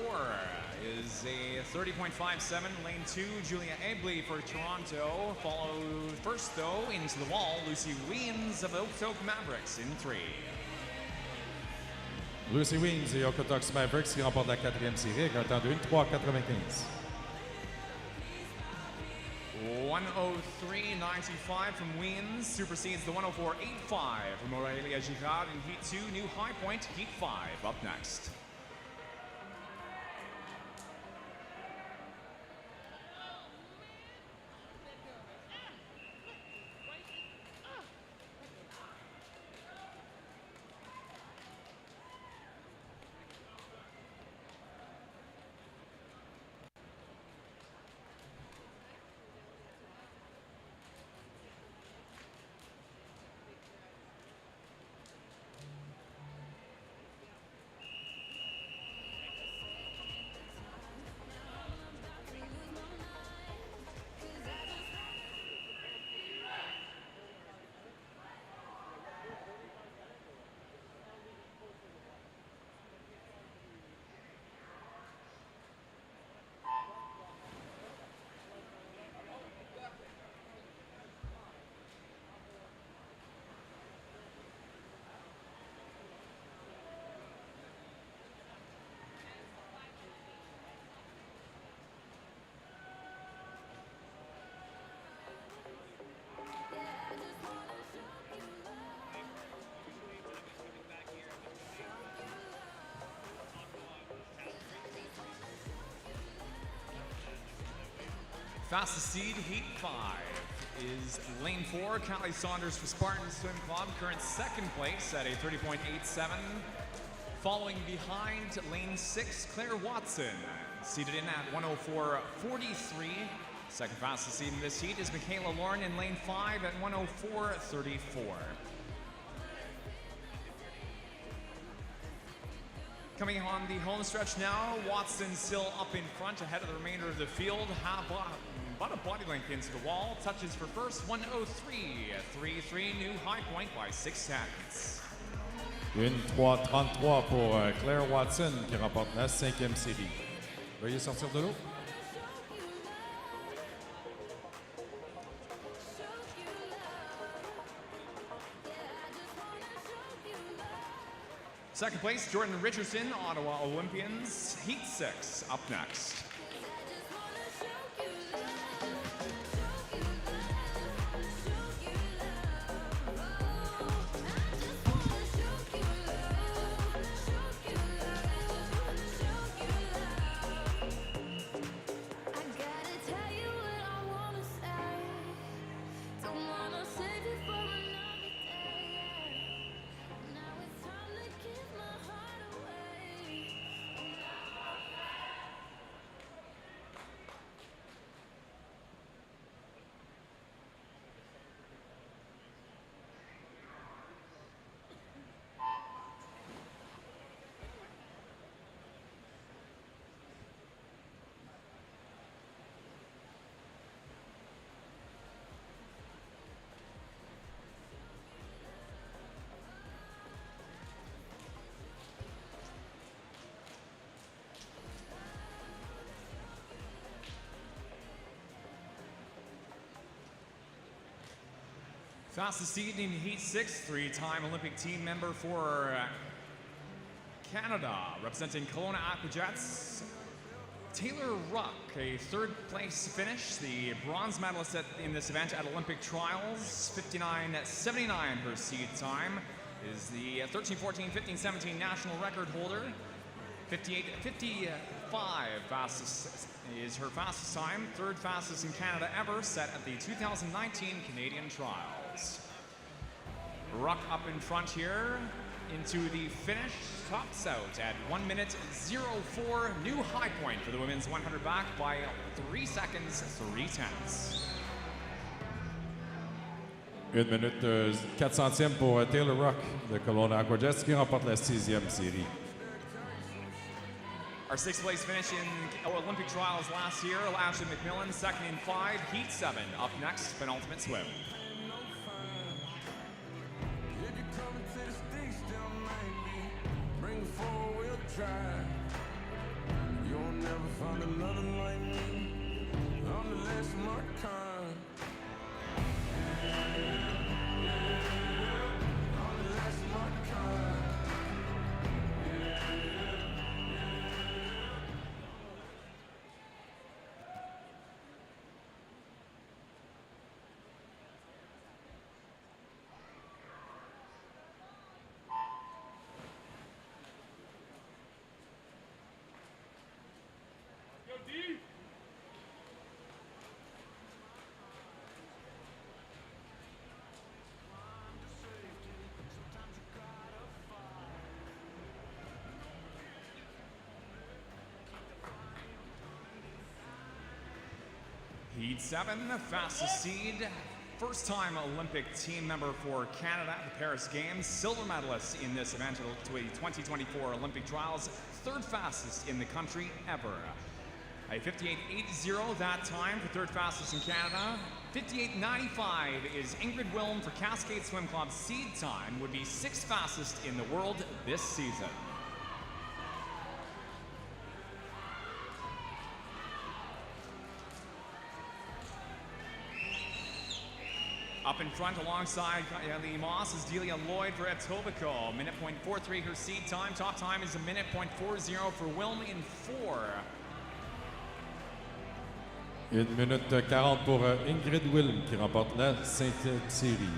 is a 30.57. Lane 2, Julia Abley for Toronto. Followed first, though, into the wall, Lucy Weems of Okotoks Mavericks in 3. Lucy Weems et Okotoks Mavericks qui remportent la 4e série avec un temps de 1:03.95. 1:03.95 from Weems supersedes the 1:04.85 from Aurelia Girard in heat 2. New high point, heat 5 up next. Fastest seed, heat 5, is lane 4, Callie Saunders for Spartan Swim Club, current second place at a 30.87. Following behind, lane 6, Claire Watson, seated in at 1:04.43. Second fastest seed in this heat is Michaela Lauren in lane 5 at 1:04.34. Coming on the home stretch now, Watson still up in front ahead of the remainder of the field. About a body length into the wall. Touches for first, 1:03.33. New high point by 6 tenths. 1:03.33 pour Claire Watson qui remporte la 5e série. Veuillez sortir de l'eau. Second place, Jordan Richardson, Ottawa Olympians, heat 6 up next. Fastest seed in Heat 6, three-time Olympic team member for Canada, representing Kelowna Aquajets. Taylor Ruck, a third-place finish, the bronze medalist in this event at Olympic trials, 59.79 her seed time, is the 13, 14, 15, 17 national record holder. 58.55 fastest is her fastest time, third fastest in Canada ever, set at the 2019 Canadian trials. Ruck up in front here into the finish, tops out at 1 minute 04, new high point for the women's 100 back by 3 seconds 3/10. 1 minute 4 centièmes pour Taylor Ruck de Kelowna Aquajets qui remporte la 6e série. Our sixth place finish in Olympic trials last year, Ashley McMillan, second in 5, Heat 7. Up next, penultimate swim. You'll never find another like me. I'm the last of my kind. I'm the last of my kind. Heat 7, fastest seed, first time Olympic team member for Canada at the Paris Games, silver medalist in this event at the 2024 Olympic trials, third fastest in the country ever. A 58.80 that time for third fastest in Canada. 58.95 is Ingrid Wilm for Cascade Swim Club. Seed time would be sixth fastest in the world this season. Up in front alongside Kylie Moss is Delia Lloyd for Etobicoke. Minute .43 her seed time. Top time is a minute .40 for Wilm in 4. 1 minute 40 pour Ingrid Wilm qui remporte la 5e série.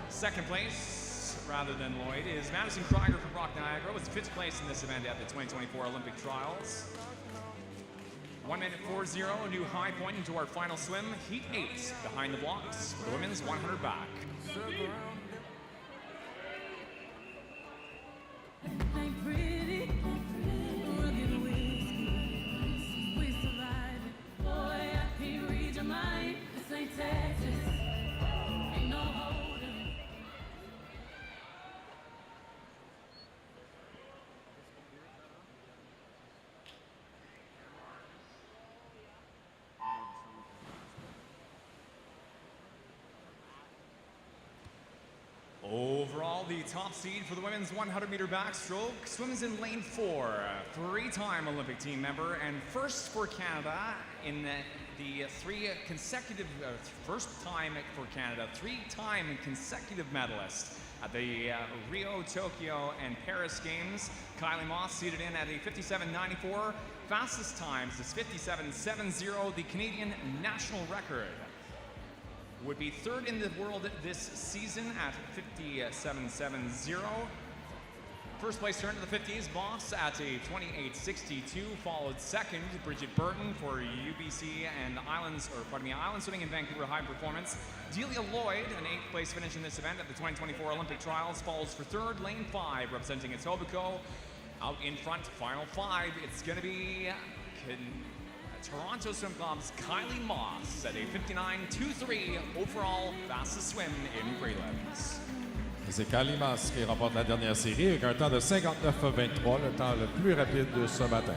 Second place, rather than Lloyd, is Madison Krieger from Rock Niagara. Was fifth place in this event at the 2024 Olympic trials. 1 minute 40, a new high point into our final swim. Heat 8, behind the blocks for the women's 100 back. Overall, the top seed for the women's 100-meter backstroke swims in lane 4. Three-time Olympic team member and first for Canada in the first time for Canada, three-time consecutive medalist at the Rio, Tokyo, and Paris Games. Kylie Moss seated in at a 57.94. Fastest times is 57.70, the Canadian national record. Would be third in the world this season at 57.70. First place turn to the 50s, Moss at a 28.62, followed second, Bridget Burton for UBC and Island Swimming in Vancouver High Performance. Delia Lloyd, an 8th place finish in this event at the 2024 Olympic trials, follows for third, lane 5, representing Etobicoke. Out in front, final 5, it's going to be Toronto Swim Club's Kylie Moss at a 59.23 overall fastest swim in prelims. C'est Kylie Moss qui remporte la dernière série avec un temps de 59.23, le temps le plus rapide de ce matin.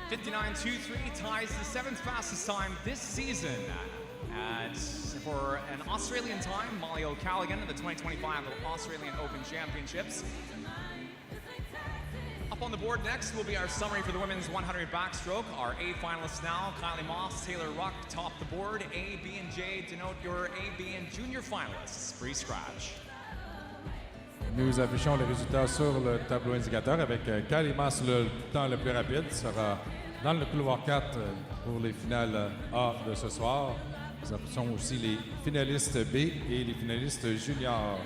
.59.23 ties the 7th fastest time this season. For an Australian time, Molly O'Callaghan at the 2025 Australian Open Championships. Up Up on the board next will be our summary for the women's 100 backstroke. Our A finalists now, Kylie Moss, Taylor Ruck, top the board. A, B, and J denote your A, B, and junior finalists. Pre-scratch. Nous affichons les résultats sur le tableau indicateur avec Kylie Moss le temps le plus rapide. Sera dans le couloir 4 pour les finales A de ce soir. Nous affichons aussi les finalistes B et les finalistes juniors.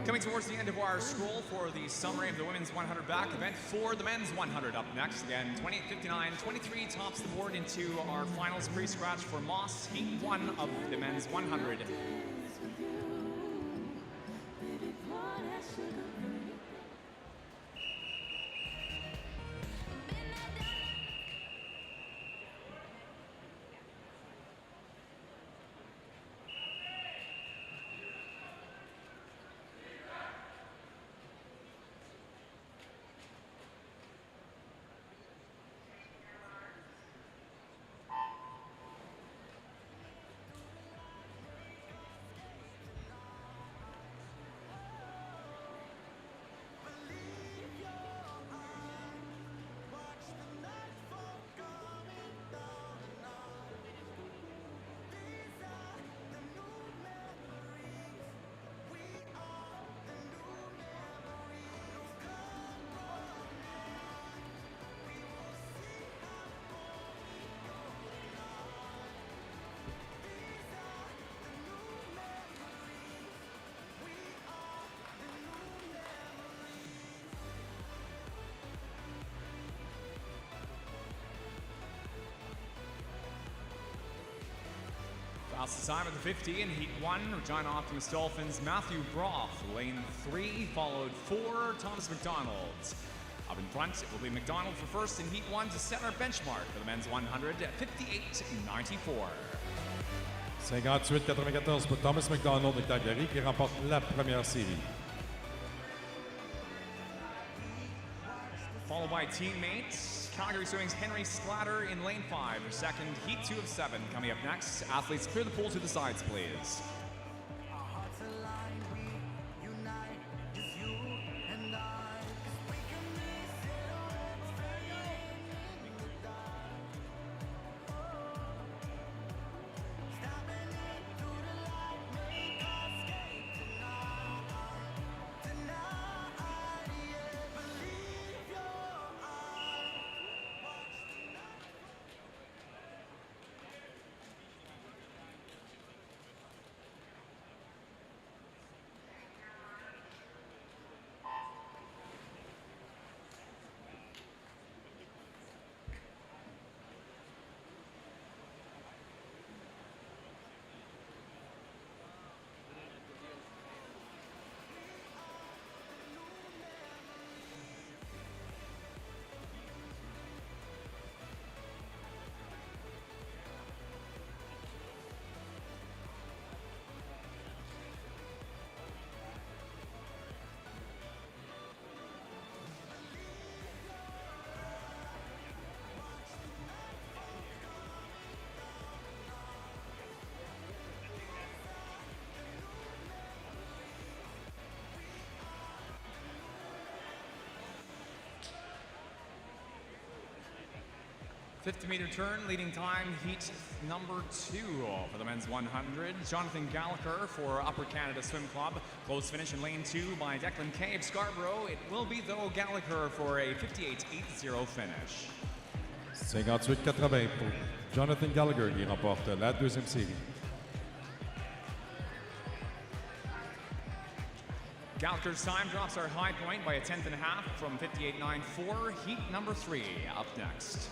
Coming towards the end of our scroll for the summary of the women's 100 back event for the men's 100 up next. Again, 28:59, 23 tops the board into our finals pre-scratch for Moss, heat 1 of the men's 100. Fastest time of the 50 in Heat 1, Regina Optimus Dolphins, Matthew Broth, lane 3, followed 4, Thomas McDonald. Up in front, it will be McDonald for first in Heat 1 to set our benchmark for the men's 100 at 58.94. 58-94 pour Thomas McDonald de Calgary qui remporte la première série. Followed by teammates, Calgary Swimming's Henry Slatter in lane 5 for second, Heat 2 of 7 coming up next. Athletes clear the pool to the sides, please. .50-meter turn, leading time, heat number 2 for the men's 100. Jonathan Gallagher for Upper Canada Swim Club. Close finish in lane 2 by Declan Kay of Scarborough. It will be, though, Gallagher for a 58.80 finish. 58-80 pour Jonathan Gallagher qui remporte la deuxième série. Gallagher's time drops our high point by a 1/10 and a half from 58.94. Heat number 3 up next.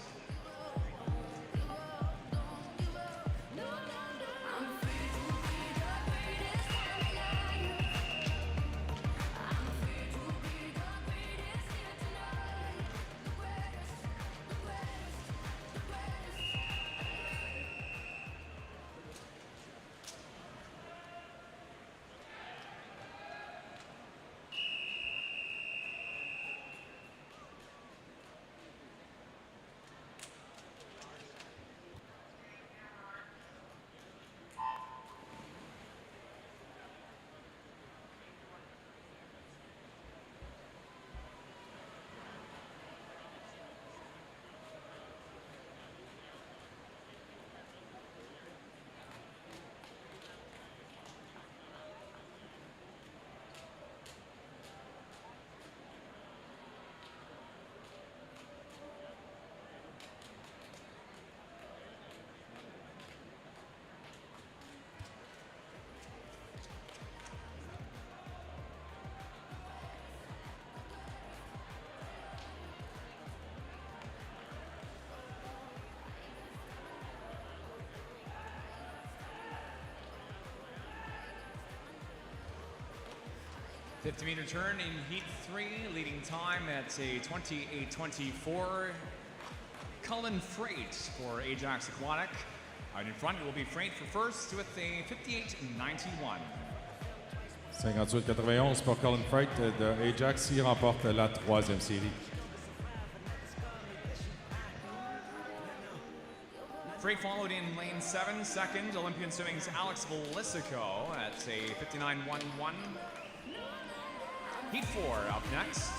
50-meter turn in heat 3, leading time at a 28:24. Cullen Freight for Ajax Aquatic. Out in front, it will be Freight for first with a 58:91. 58-91 pour Colin Freight de Ajax qui remporte la 3e série. Freight followed in lane 7, second, Olympian Swimming's Alex Velicico at a 59:11. Heat 4 up next.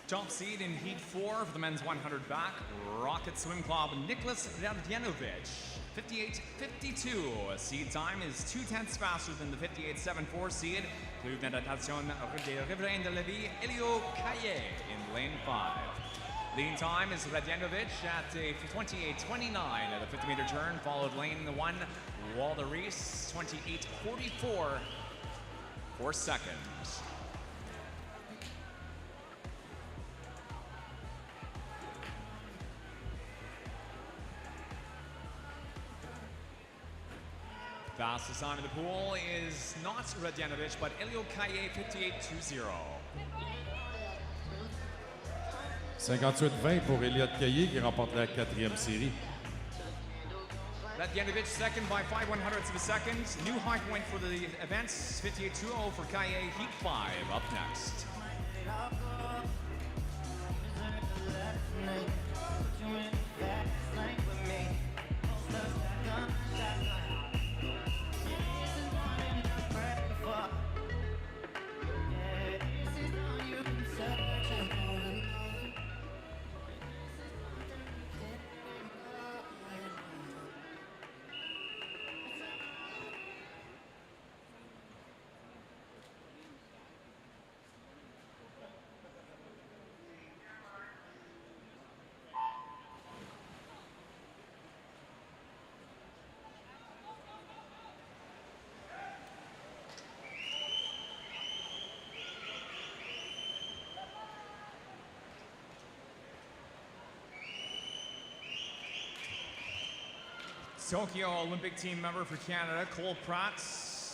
Top seed in Heat 4 for the men's 100 back, Rocket Swim Club, Nicholas Radjanovic, 58:52. Seed time is 2/10 faster than the 58:74 seed. Club de natation de Riverain de la Vie, Elio Caillet in lane 5. Leading time is Radjanovic at a 28:29 at the 50-meter turn, followed lane 1, Walter Reese, 28:44 for second. Fastest time in the pool is not Radjanovic, but Elio Caillet, 58:20. 58-20 pour Elliott Caillet qui remporte la 4e série. Radjanovic second by 5/100ths of a second. New high point for the event, 58:20 for Caillet, Heat 5 up next. Tokyo Olympic team member for Canada, Cole Pratt,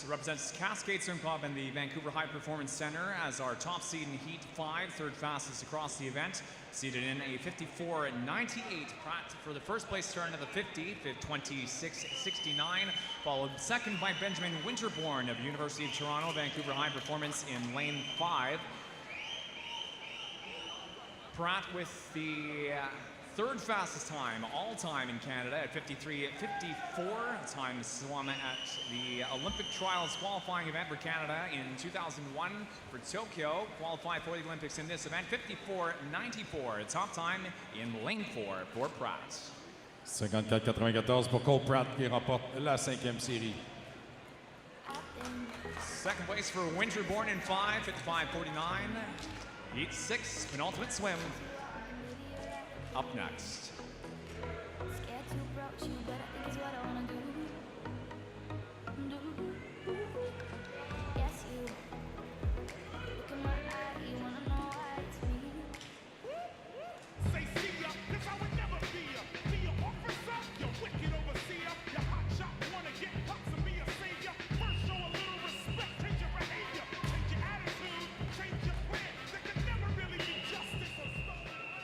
represents Cascade Swim Club and the Vancouver High Performance Center as our top seed in Heat 5, third fastest across the event. Seated in a 54:98. Pratt for the first place turn of the 50, 26:69. Followed second by Benjamin Winterbourne of University of Toronto, Vancouver High Performance in lane 5. Pratt with the third fastest time all time in Canada at 53:54. Time swum at the Olympic Trials qualifying event for Canada in 2001 for Tokyo. Qualified for the Olympics in this event, 54:94. Top time in lane 4 for Pratt. 54-94 pour Cole Pratt qui remporte la 5e série. Second place for Winterbourne in 5, 55:49. Heat 6, penultimate swim. Up next. Scared to approach you, but I think it's what I wanna do. Yes, you. Look in my eye, you wanna know why it's me. Say see ya, 'cause I would never be ya. Be ya officer, you wicked overseer. You hot shot wanna get pops and be a savior. First show a little respect, change your behavior, change your attitude, change your plan. There could never really be justice or stolen land.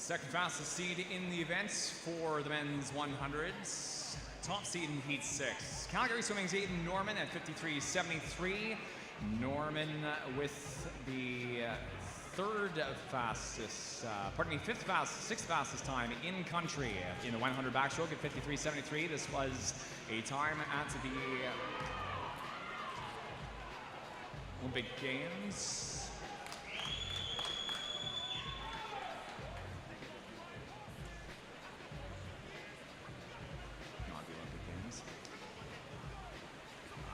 Second fastest seed in the event for the men's 100s. Top seed in Heat 6. Calgary Swimming's Aidan Norman at 53.73. Norman with the sixth fastest time in country in the 100 backstroke at 53.73. This was a time at the Olympic Games.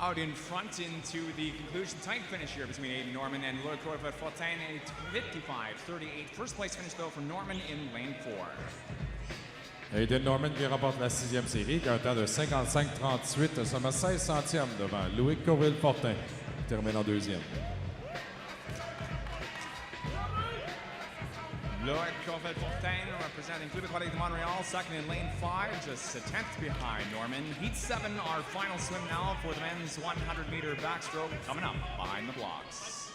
Out in front into the conclusion, tight finish here between Aidan Norman and Le Corvette Fortin at 55.38. First place finish though for Norman in lane 4. Aidan Norman qui remporte la 6e série, qui a un temps de 55-38, seulement 16 centièmes devant Louis Corville-Fortin, qui termine en 2e. Loic Corvette-Fortin representing Club Aquatique de Montreal, second in lane 5, just a tenth behind Norman. Heat 7, our final swim now for the men's 100-meter backstroke, coming up behind the blocks.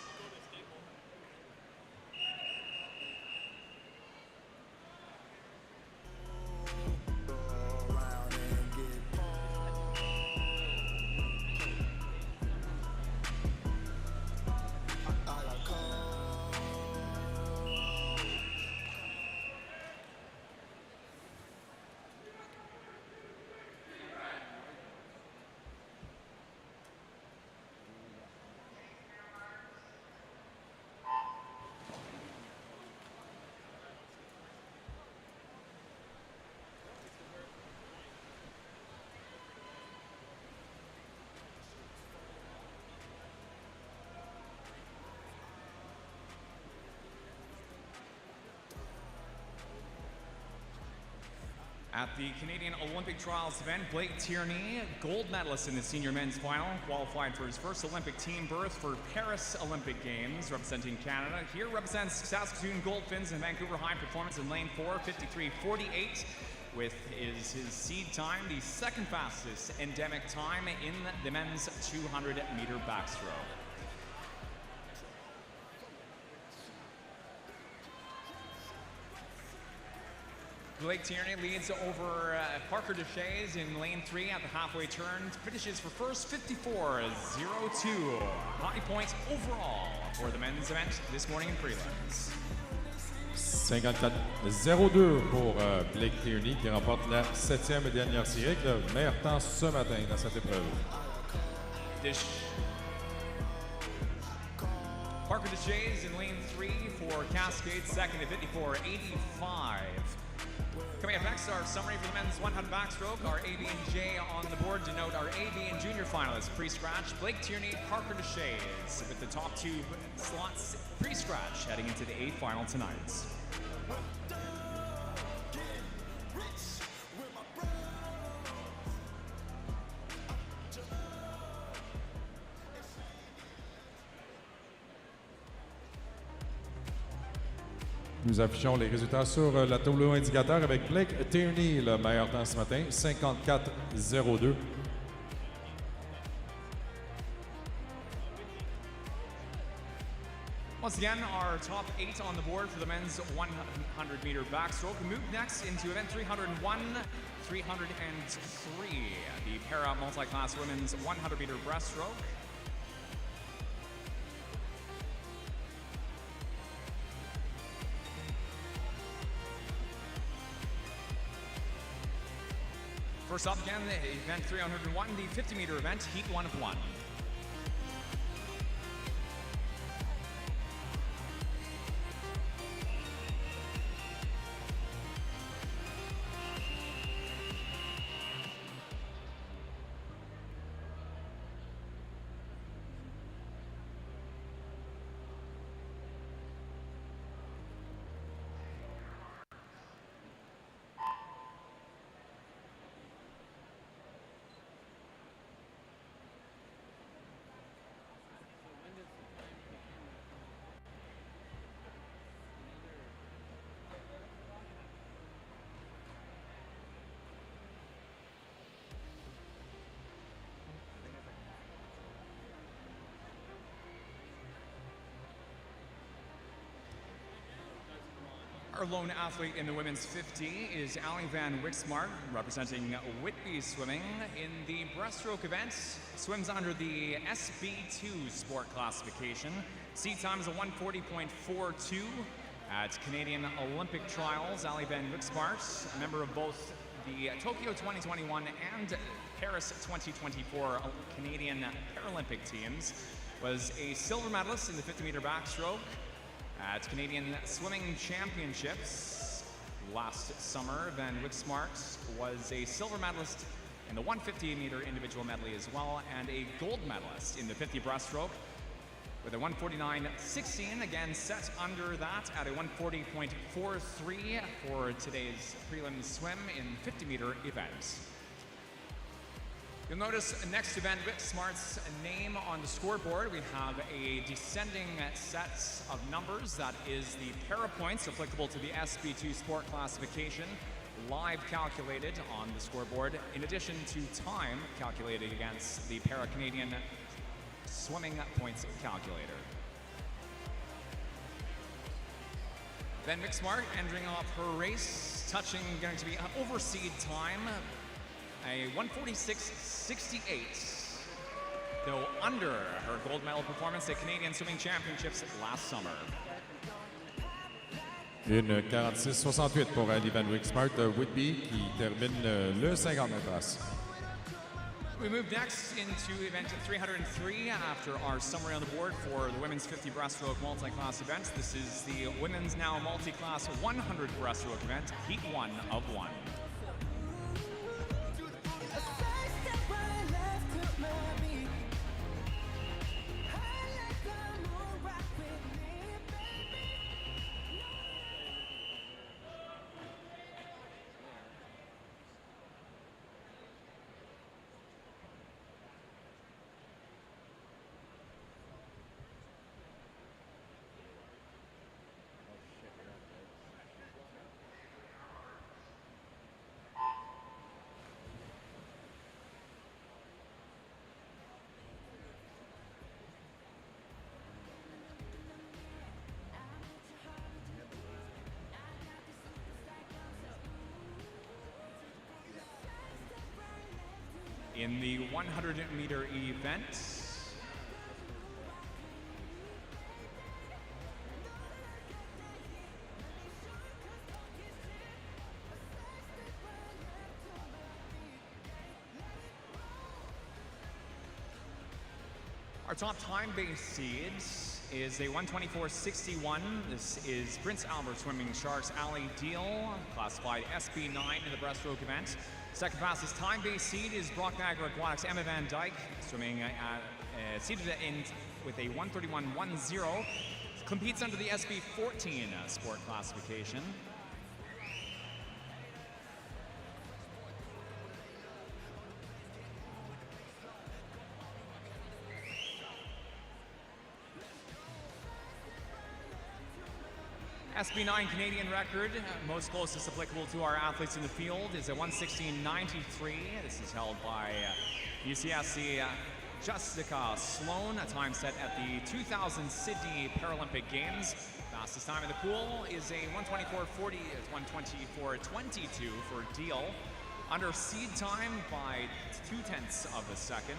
At the Canadian Olympic Trials event, Blake Tierney, gold medalist in the senior men's final, qualified for his first Olympic team berth for Paris Olympic Games, representing Canada. Here represents Saskatoon Goldfinns and Vancouver High Performance in lane 4, 53.48, with his seed time, the second fastest endemic time in the men's 200-meter backstroke. Blake Tierney leads over Parker Deshays in lane 3 at the halfway turn. Finishes for first, 54.02. High points overall for the men's event this morning in prelims. 54.02 pour Blake Tierney qui remporte la 7e et dernière série avec le meilleur temps ce matin dans cette épreuve. Parker Deshays in lane 3 for Cascade, second at 54.85. Coming up next, our summary for the men's 100 backstroke. Our A, B, and J on the board denote our A, B, and junior finalists pre-scratch. Blake Tierney, Parker Deshays with the top 2 slots pre-scratch heading into the 8th final tonight. Nous affichons les résultats sur la tableau indicateur avec Blake Tierney, le meilleur temps ce matin, 54.02. Once again, our top 8 on the board for the men's 100-meter backstroke. We move next into event 301, 303, the para multi-class women's 100-meter breaststroke. First up again, the event 301, the 50-meter event, heat 1 of 1. Our lone athlete in the women's 50 is Ali Van Wixmart, representing Whitby Swimming. In the breaststroke event, swims under the SB2 sport classification. Seat time is a 140.42. At Canadian Olympic Trials, Ali Van Wixmart, a member of both the Tokyo 2021 and Paris 2024 Canadian Paralympic teams, was a silver medalist in the 50-meter backstroke at Canadian Swimming Championships last summer. Van Wixmart was a silver medalist in the 150-meter individual medley as well, and a gold medalist in the 50 breaststroke with a 149.16, again set under that at a 140.43 for today's prelims swim in 50-meter event. You'll notice next to Van Wixmart's name on the scoreboard, we have a descending set of numbers. That is the para points applicable to the SB2 sport classification, live calculated on the scoreboard, in addition to time calculated against the para-Canadian swimming points calculator. Van Wixmart entering off her race, touching going to be an overseed time, a 146.68, though under her gold medal performance at Canadian Swimming Championships last summer. Une 46.68 pour Ali Van Wixmart de Whitby qui termine le 50e place. We move next into event 303 after our summary on the board for the women's 50 breaststroke multi-class event. This is the women's now multi-class 100 breaststroke event, heat 1 of 1. In the 100-meter event, our top time-based seeds is a 124.61. This is Prince Albert Swimming Sharks' Ali Deal, classified SB9 in the breaststroke event. Second fastest time-based seed is Brock Niagara Aquatics' Emma Van Dyke, swimming seated in with a 131.10. Competes under the SB14 sport classification. SB9 Canadian record, most closest applicable to our athletes in the field, is a 116.93. This is held by UCSC Jessica Sloan, a time set at the 2000 Sydney Paralympic Games. Fastest time in the pool is a 124.40, 124.22 for Deal. Under seed time by 0.2 of a second.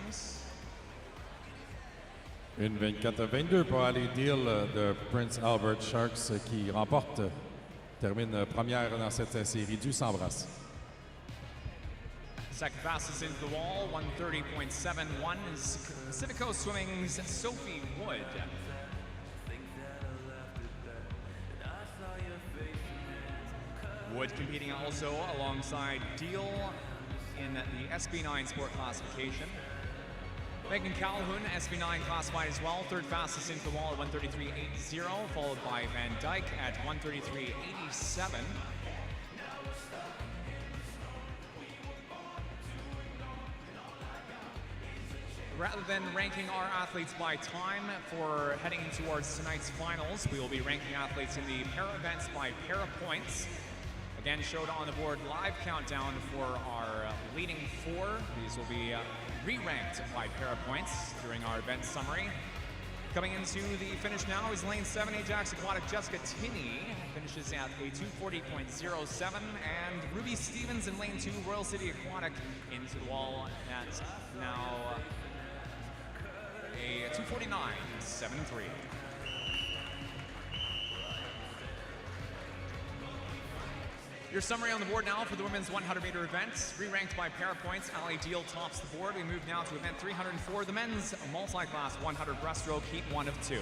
Une 24-22 pour Ali Deal de Prince Albert Sharks qui remporte, termine première dans cette série du 100 brasses. Second fastest into the wall, 130.71 is Pacific Coast Swimming's Sophie Wood. Wood competing also alongside Deal in the SB9 sport classification. Megan Calhoun, SB9 classified as well, third fastest into the wall at 133.80, followed by Van Dyke at 133.87. Rather than ranking our athletes by time for heading towards tonight's finals, we will be ranking athletes in the para events by para points. Again, showed on the board live countdown for our leading four. These will be re-ranked by para points during our event summary. Coming into the finish now is lane 7, Ajax Aquatic Jessica Tinney. Finishes at a 240.07. And Ruby Stevens in lane 2, Royal City Aquatic into the wall at now a 249.73. Your summary on the board now for the women's 100-meter event. Re-ranked by para points, Ali Deal tops the board. We move now to event 304, the men's multi-class 100 breaststroke, heat 1 of 2.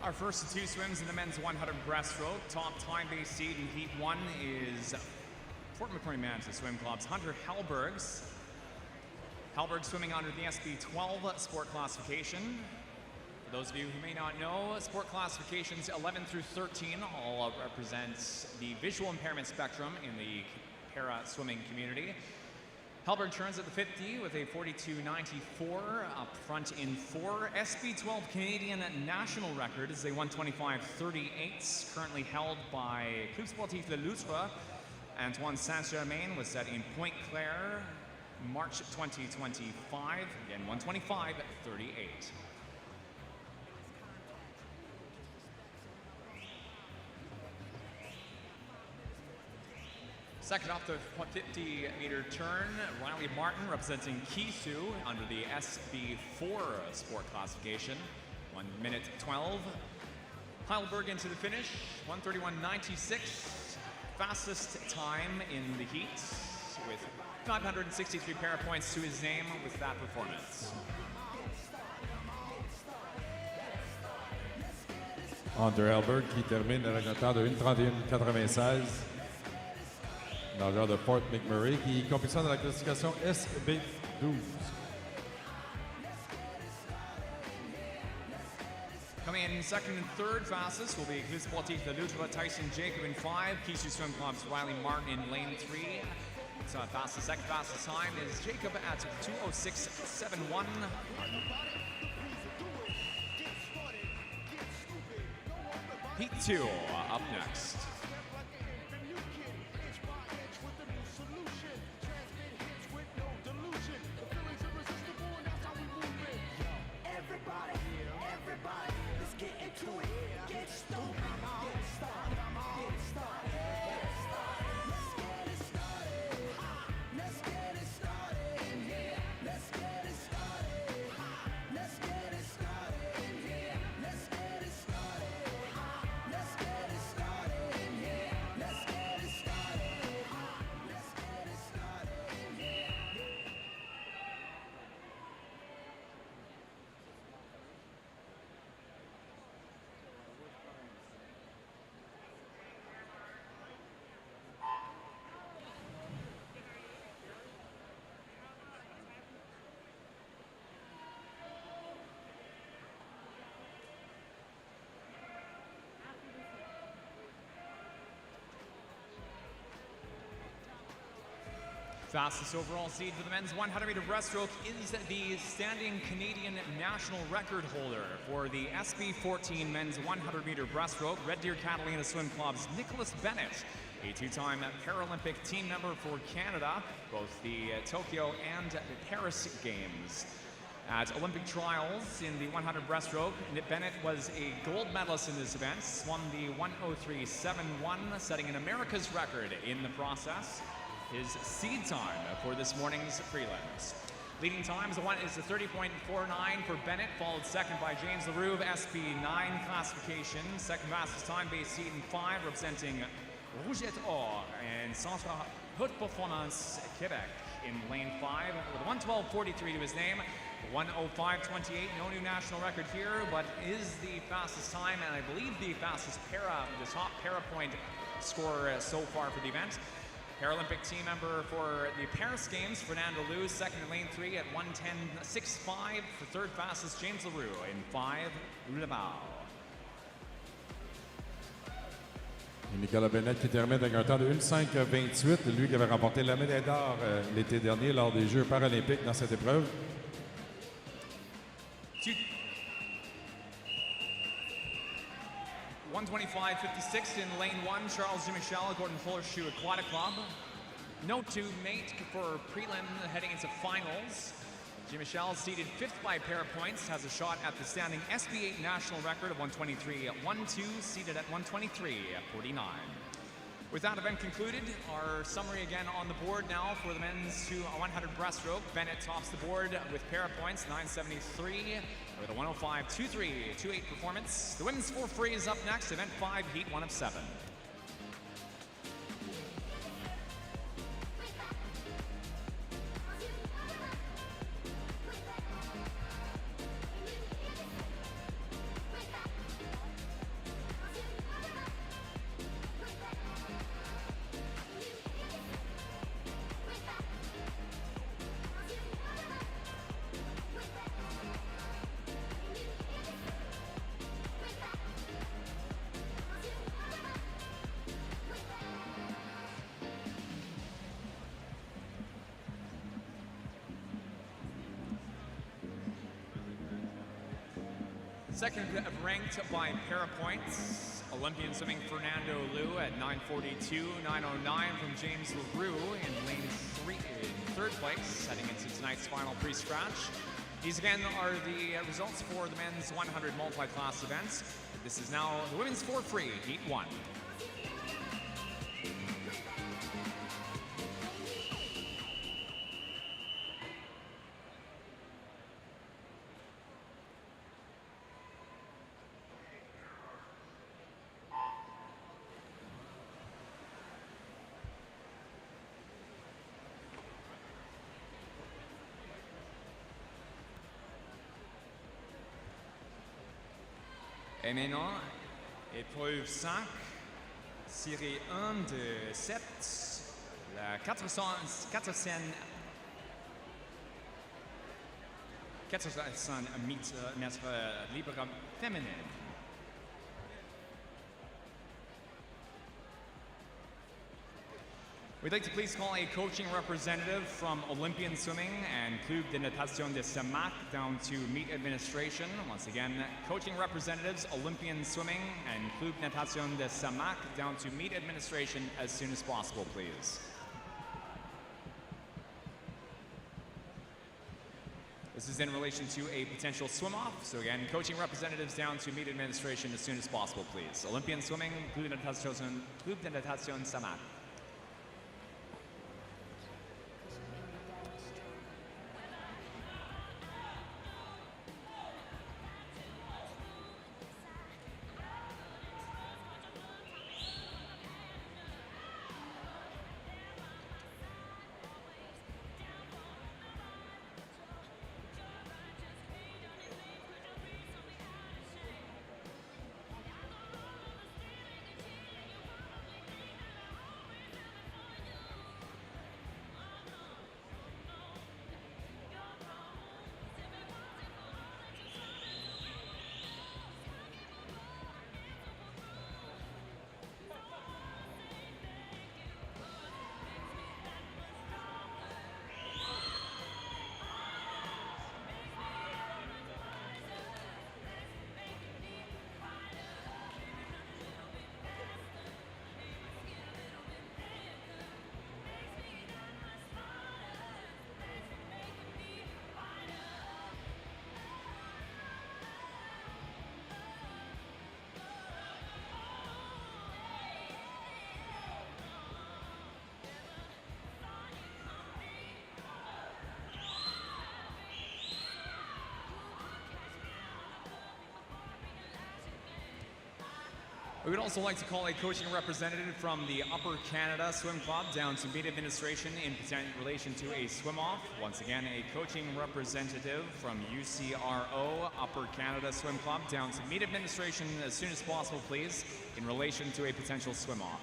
Our first two swims in the men's 100 breaststroke. Top time-based seed in heat 1 is Fort McMurray Manchester Swim Club's Hunter Hellbergs. Hellberg swimming under the SB12 sport classification. For those of you who may not know, sport classifications 11 through 13 all represent the visual impairment spectrum in the para swimming community. Hellberg turns at the 50 with a 42.94 up front in 4. SB12 Canadian national record is a 125.38, currently held by Club Sportif Le Loutre. Antoine Saint-Germain was set in Pointe Claire, March 2025, again 125.38. Second off the 50-meter turn, Riley Martin representing Kisu under the SB4 sport classification. 1 minute 12. Heidelberg into the finish, 131.96. Fastest time in the heat with 563 para points to his name with that performance. Hunter Hellberg qui termine avec un temps de 1:31.96. Nageur de Fort McMurray qui compétitionne dans la classification SB12. Coming in second and third fastest will be Club Sportif Le Loutre, Tyson Jacob in 5. Kisu Swim Club's Riley Martin in lane 3. So fastest, second fastest time is Jacob at 2:06.71. Heat 2 up next. Fastest overall seed for the men's 100-meter breaststroke is the standing Canadian national record holder for the SB14 men's 100-meter breaststroke, Red Deer Catalina Swim Club's Nicholas Bennett, a two-time Paralympic team member for Canada, both the Tokyo and the Paris Games. At Olympic trials in the 100 breaststroke, Bennett was a gold medalist in this event, won the 1:03.71, setting an America's record in the process. His seed time for this morning's prelims. Leading times, the one is the 30.49 for Bennett, followed second by James LaRue of SB9 classification. Second fastest time, base seed in 5, representing Rouge et Or and Centre Haute Performance Quebec in lane 5 with 1:12.43 to his name. 1:05.28, no new national record here, but is the fastest time and I believe the fastest the top para point scorer so far for the event. Paralympic team member for the Paris Games, Fernando Liu, second in lane 3 at 1:10.65. For third fastest, James LaRue in 5, Roulabao. Et Nicolas Bennett qui termine avec un temps de 1:05.28, lui qui avait remporté la médaille d'or l'été dernier lors des Jeux paralympiques dans cette épreuve. 1:25.56 in lane 1, Charles Dumichel, Gordon Horseshoe Aquatic Club. Note to mate for prelim heading into finals. Dumichel, seeded 5th by para points, has a shot at the standing SB8 national record of 1:23.12, seated at 1:23.49. With that event concluded, our summary again on the board now for the men's 100 breaststroke. Bennett tops the board with para points, 973 with a 1:05.23.28 performance. The women's 4 free is up next, event 5, heat 1 of 7. Second ranked by para points, Olympian swimming Fernando Liu at 9:42, 9:09 from James LaRue in lane 3 in third place, heading into tonight's final pre-scratch. These again are the results for the men's 100 multi-class events. This is now the women's 4 free, heat 1. Et maintenant, épreuve 5, série 1 de 7, la 400 mètres libre féminine. We'd like to please call a coaching representative from Olympian Swimming and Club de Natation de Saanich down to meet administration. Once again, coaching representatives, Olympian Swimming and Club Natation de Saanich down to meet administration as soon as possible, please. This is in relation to a potential swim-off. So again, coaching representatives down to meet administration as soon as possible, please. Olympian Swimming, Club de Natation Saanich. We would also like to call a coaching representative from the Upper Canada Swim Club down to meet administration in relation to a swim-off. Once again, a coaching representative from UCRO Upper Canada Swim Club down to meet administration as soon as possible, please, in relation to a potential swim-off.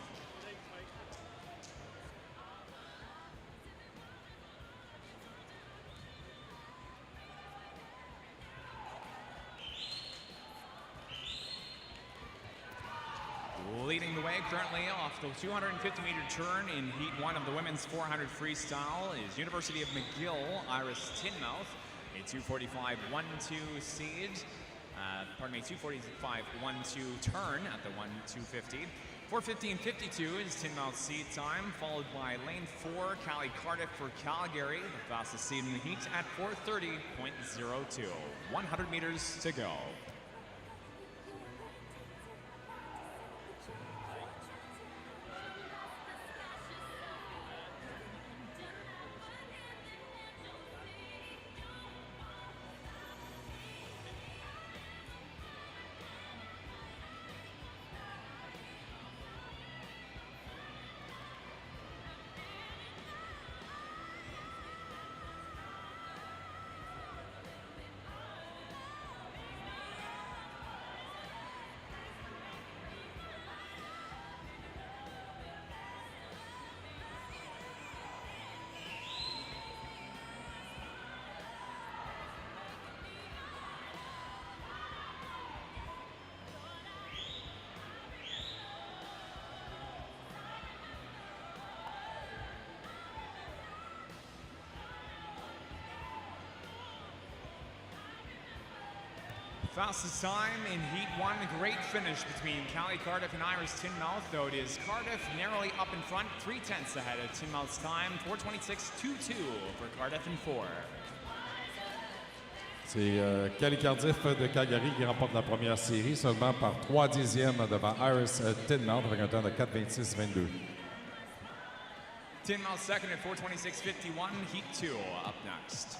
Leading the way currently off the 250-meter turn in Heat 1 of the women's 400 freestyle is University of McGill, Iris Tinmouth, a 2:45.12 seed. 2:45.12 turn at the 1:250. 4:15.52 is Tinmouth's seed time, followed by lane 4, Callie Cardiff for Calgary, the fastest seed in the heat at 4:30.02. 100 meters to go. Fastest time in Heat 1, great finish between Callie Cardiff and Iris Tinmouth, though it is Cardiff narrowly up in front, 3/10 ahead of Tinmouth's time, 4:26.22 for Cardiff in 4. C'est Callie Cardiff de Calgary qui remporte la première série seulement par 3 dixièmes devant Iris Tinmouth avec un temps de 4:26.22. Tinmouth second at 4:26.51, Heat 2 up next.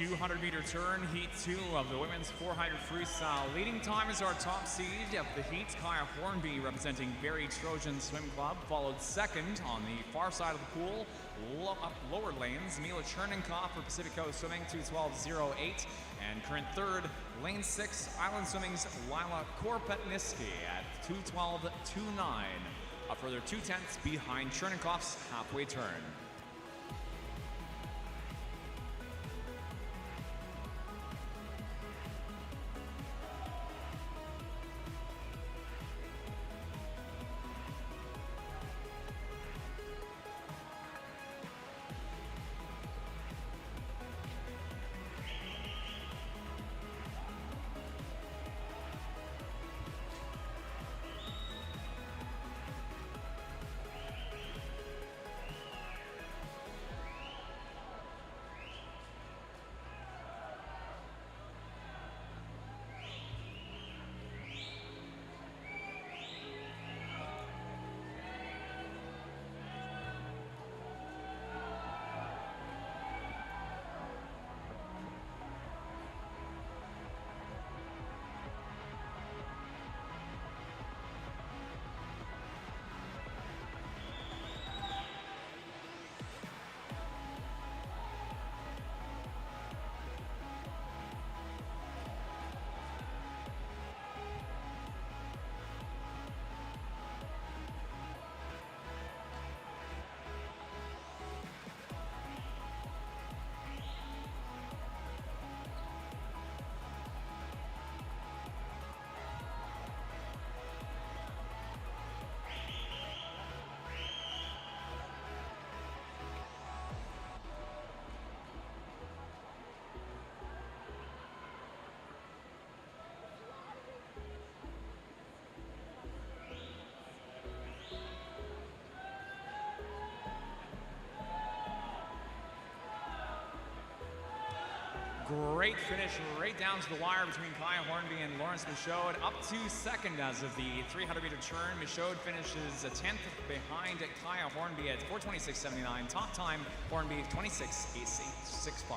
200-meter turn, heat 2 of the women's 400 freestyle. Leading time is our top seed of the heat, Kaya Hornby, representing Barrie Trojan Swim Club, followed second on the far side of the pool, up lower lanes, Mila Cherninkoff for Pacific Coast Swimming, 2:12.08, and current third, lane 6, Island Swimming's Lila Korpetniski at 2:12.29, a further 2/10 behind Cherninkoff's halfway turn. Great finish right down to the wire between Kaya Hornby and Lawrence Michaud. Up to second as of the 300-meter turn. Michaud finishes a 10th behind Kaya Hornby at 4:26.79. Top time, Hornby 26.65.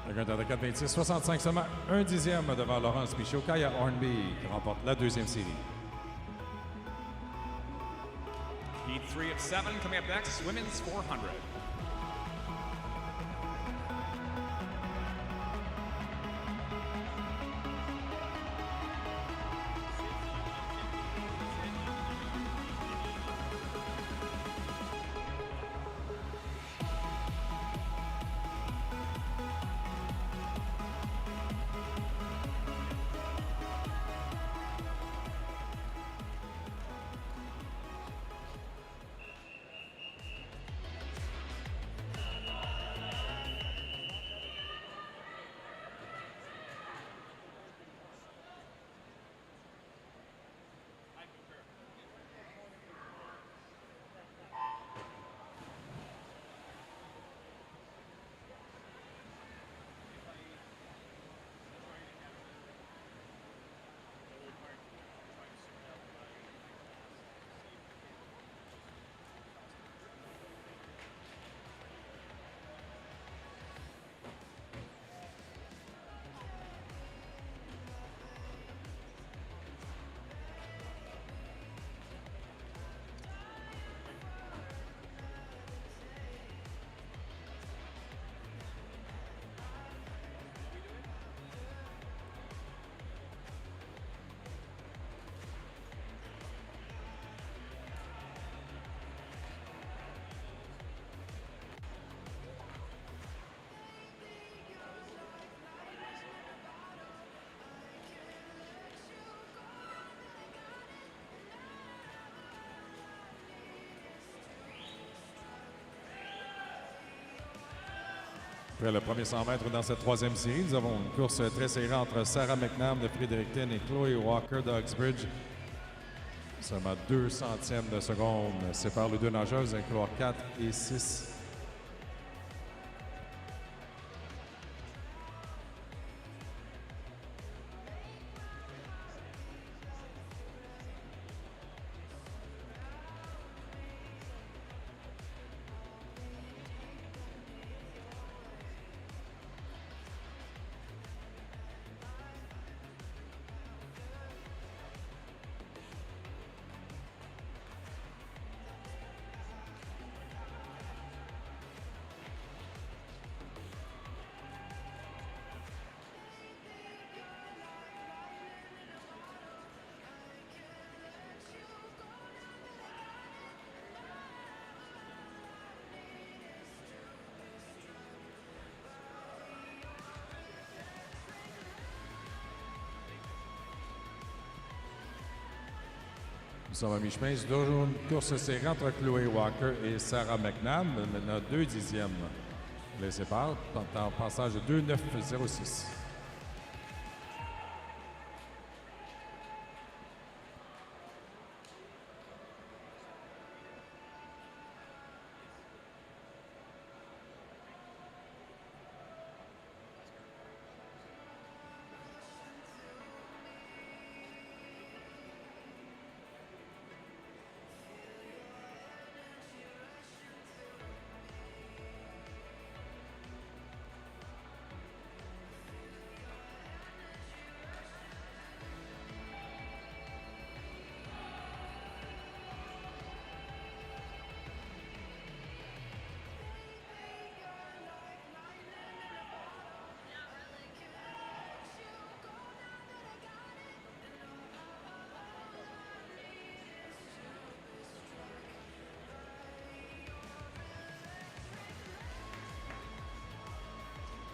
Avec un temps de 4:26.65, seulement un dixième devant Laurence Michaud. Kaya Hornby qui remporte la deuxième série. Heat 3 of 7 coming up next, women's 400. Après le premier 100 mètres dans cette troisième série, nous avons une course très serrée entre Sarah McNabb de Fredericton et Chloé Walker d'Oxbridge. Seulement 2 centièmes de seconde séparent les deux nageuses, incluant 4 et 6. sommes à mi-chemin. C'est toujours une course serrée entre Chloé Walker et Sarah McNabb. Maintenant, 2 dixièmes les séparent, en passage de 2,906.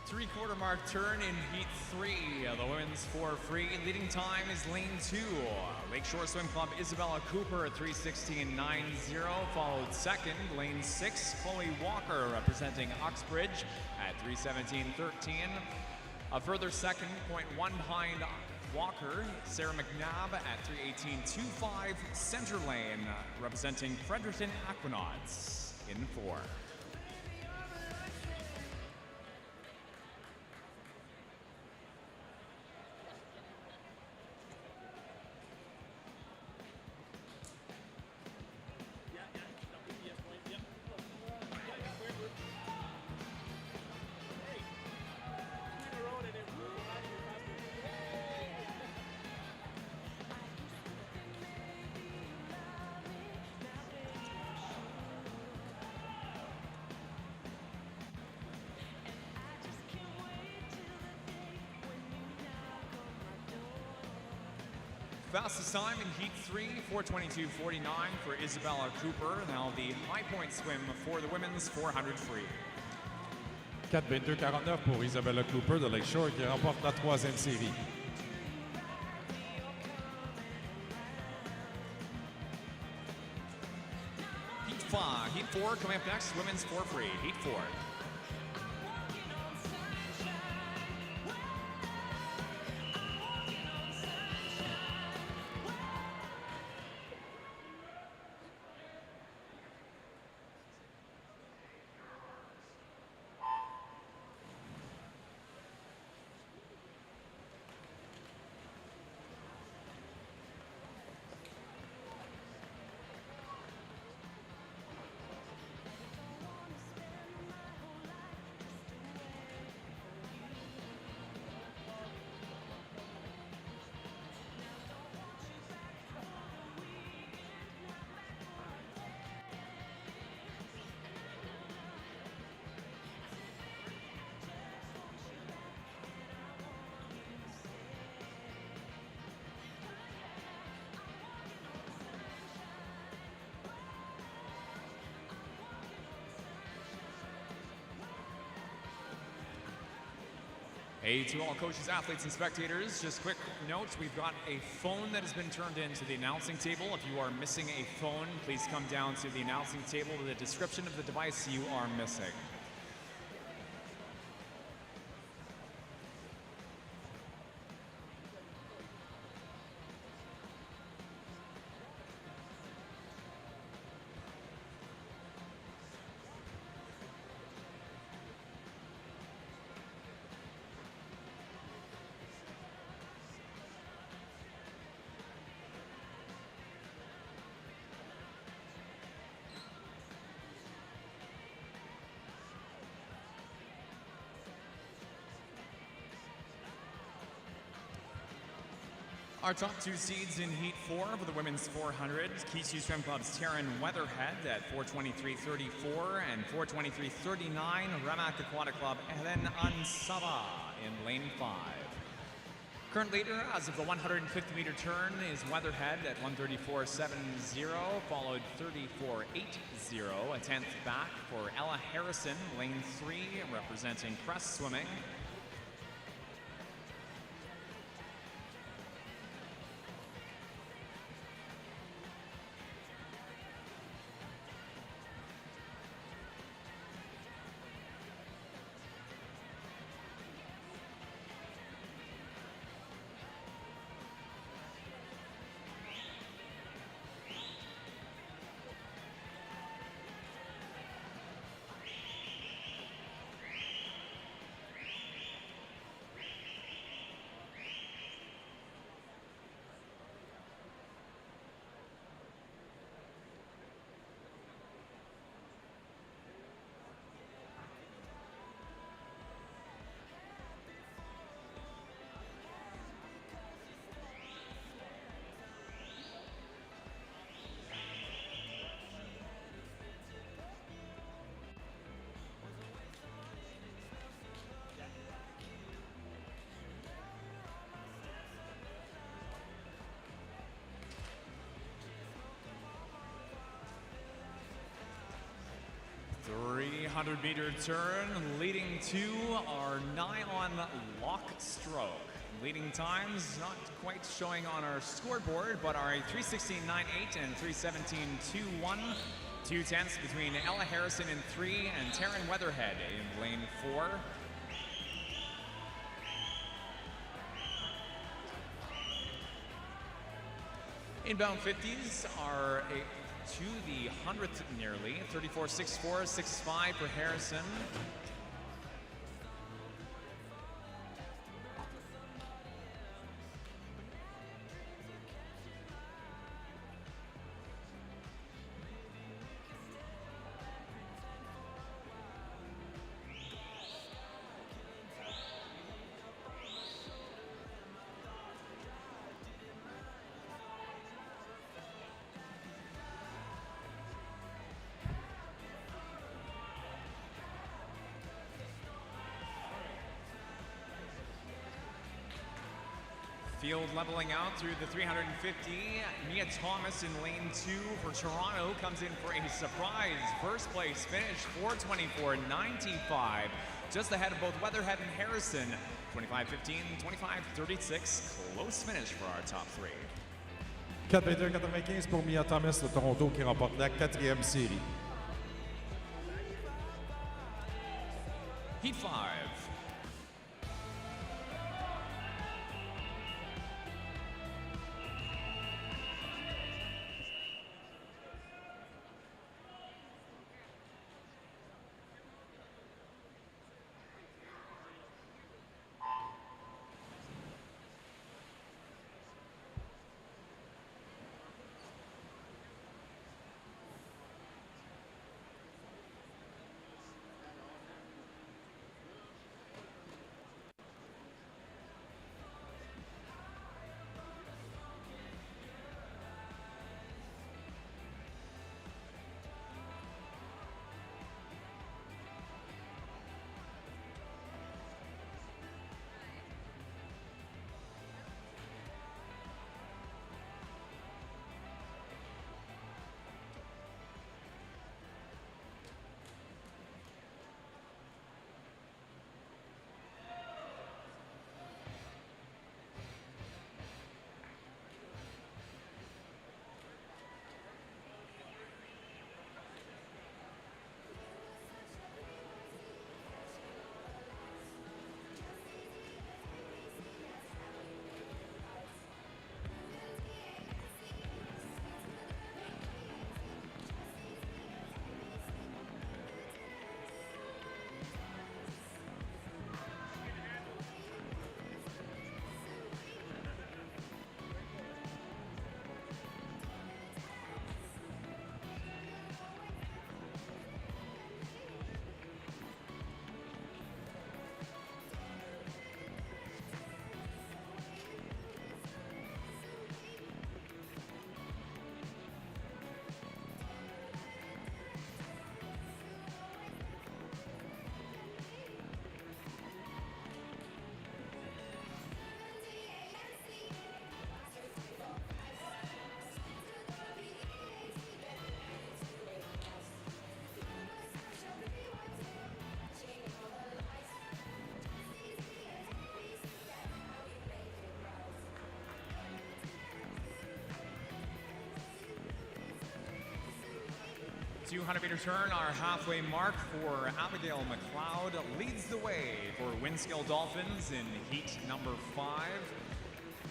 Three-quarter mark turn in heat 3. The women's 4 free. Leading time is lane 2. Lakeshore Swim Club Isabella Cooper at 3:16.90. Followed second, lane 6. Chloe Walker representing Uxbridge at 3:17.13. A further second, 0.1 behind Walker, Sarah McNabb at 3:18.25. Center lane representing Fredericton Aquanauts in 4. Fastest time in heat 3, 4:22.49 for Isabella Cooper. Now the high point swim for the women's 400 free. 4:22.49 pour Isabella Cooper de Lakeshore qui remporte la 3e série. Heat 4 coming up next, women's 4 free. Heat 4. Hey to all coaches, athletes, and spectators. Just quick note, we've got a phone that has been turned into the announcing table. If you are missing a phone, please come down to the announcing table with a description of the device you are missing. Our top 2 seeds in Heat 4 for the women's 400. Keesu Swim Club's Taryn Weatherhead at 4:23.34 and 4:23.39. Ramak Aquatic Club Helen Ansaba in lane 5. Current leader as of the 150-meter turn is Weatherhead at 1:34.70, followed 34.80. A tenth back for Ella Harrison, lane 3, representing Crest Swimming. 100-meter turn, leading to our nylon lock stroke. Leading times not quite showing on our scoreboard, but are a 3:16.98 and 3:17.21. 2/10 between Ella Harrison in 3 and Taryn Weatherhead in lane 4. Inbound 50s are to the 100th nearly, 34.64, 65 for Harrison. Field leveling out through the 350. Mia Thomas in lane 2 for Toronto comes in for a surprise first place finish, 4:24.95. Just ahead of both Weatherhead and Harrison, 25:15, 25:36. Close finish for our top 3. 4:22.95 pour Mia Thomas de Toronto qui remporte la 4e série. Heat 5. The 200-meter turn, our halfway mark for Abigail McLeod, leads the way for Winskill Dolphins in heat number 5.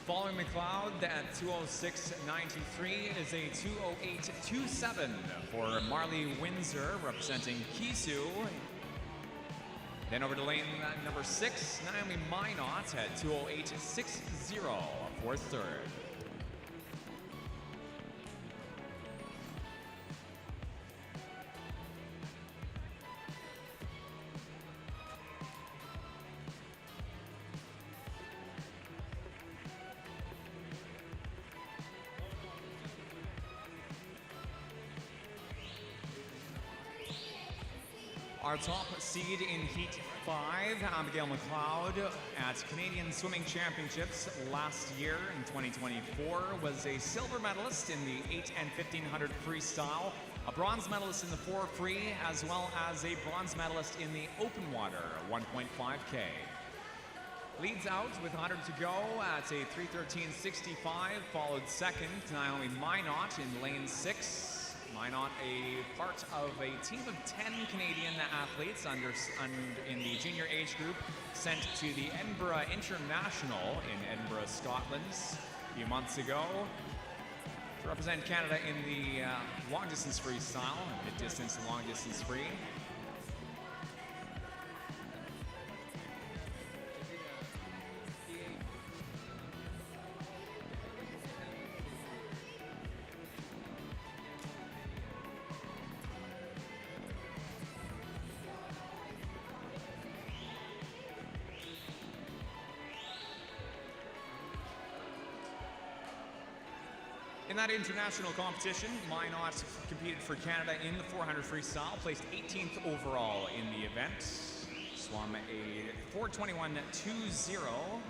Following McLeod at 2:06.93 is a 2:08.27 for Marley Windsor representing Kisu. Then over to lane number 6, Naomi Minot at 2:08.60 for third. Our top seed in Heat 5, Abigail McLeod, at Canadian Swimming Championships last year in 2024, was a silver medalist in the 8 and 1500 freestyle. a bronze medalist in the 4 free, as well as a bronze medalist in the open water 1.5K. Leads out with 100 to go at a 3:13.65, followed second Naomi Minot in lane 6. Minot, a part of a team of 10 Canadian athletes in the junior age group sent to the Edinburgh International in Edinburgh, Scotland a few months ago to represent Canada in the long distance freestyle, mid-distance and long distance free. In that international competition, Minot competed for Canada in the 400 freestyle, placed 18th overall in the event, swam a 4:21.20,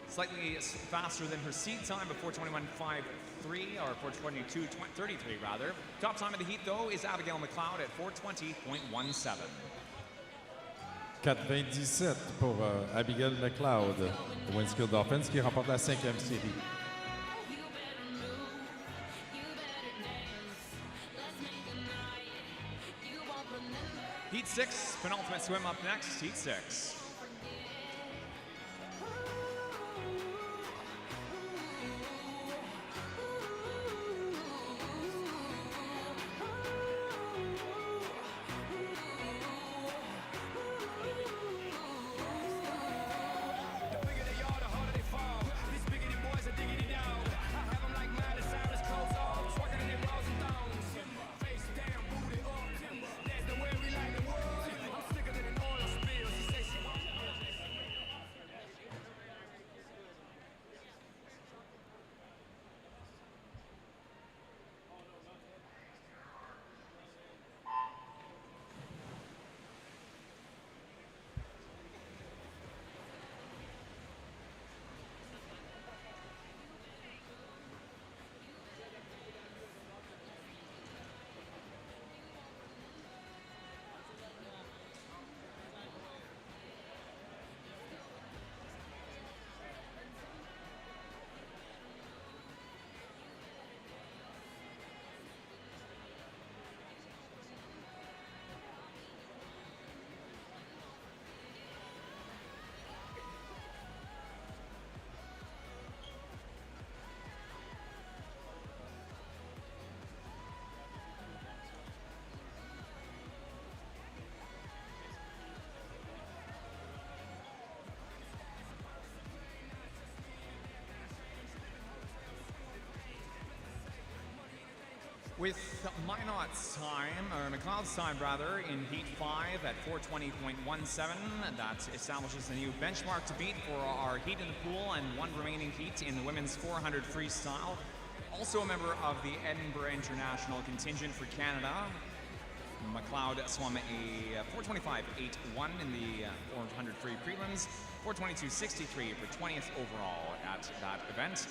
slightly faster than her seed time of 4:21.53 or 4:22.33 rather. Top time of the heat though is Abigail McLeod at 4:20.17. 4:27 pour Abigail McLeod, Windscale Dolphins, qui remporte la 5e série. Heat 6, penultimate swim up next, Heat 6. With Minot's time, or McLeod's time rather, in Heat 5 at 4:20.17, that establishes a new benchmark to beat for our heat in the pool and one remaining heat in the women's 400 freestyle. Also a member of the Edinburgh International contingent for Canada. McLeod swam a 4:25.81 in the 400 free prelims, 4:22.63 for 20th overall at that event.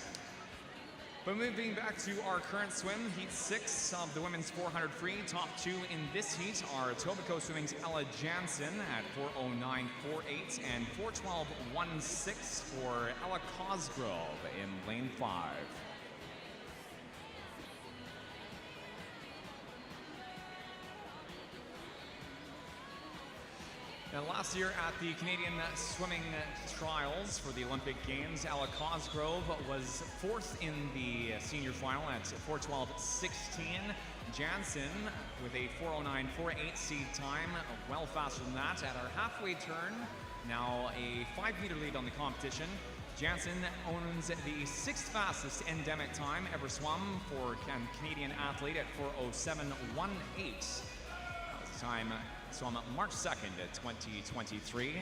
But moving back to our current swim, Heat 6 of the women's 400 free. Top 2 in this heat are Etobicoke Swimming's Ella Jansen at 4:09.48 and 4:12.16 for Ella Cosgrove in lane 5. Now, last year at the Canadian Swimming Trials for the Olympic Games, Ella Cosgrove was 4th in the senior final at 4:12.16. Jansen with a 4:09.48 seed time, well faster than that at our halfway turn. Now a 5-meter lead on the competition. Jansen owns the 6th fastest endemic time ever swum for a Canadian athlete at 4:07.18. Time swum March 2nd, 2023.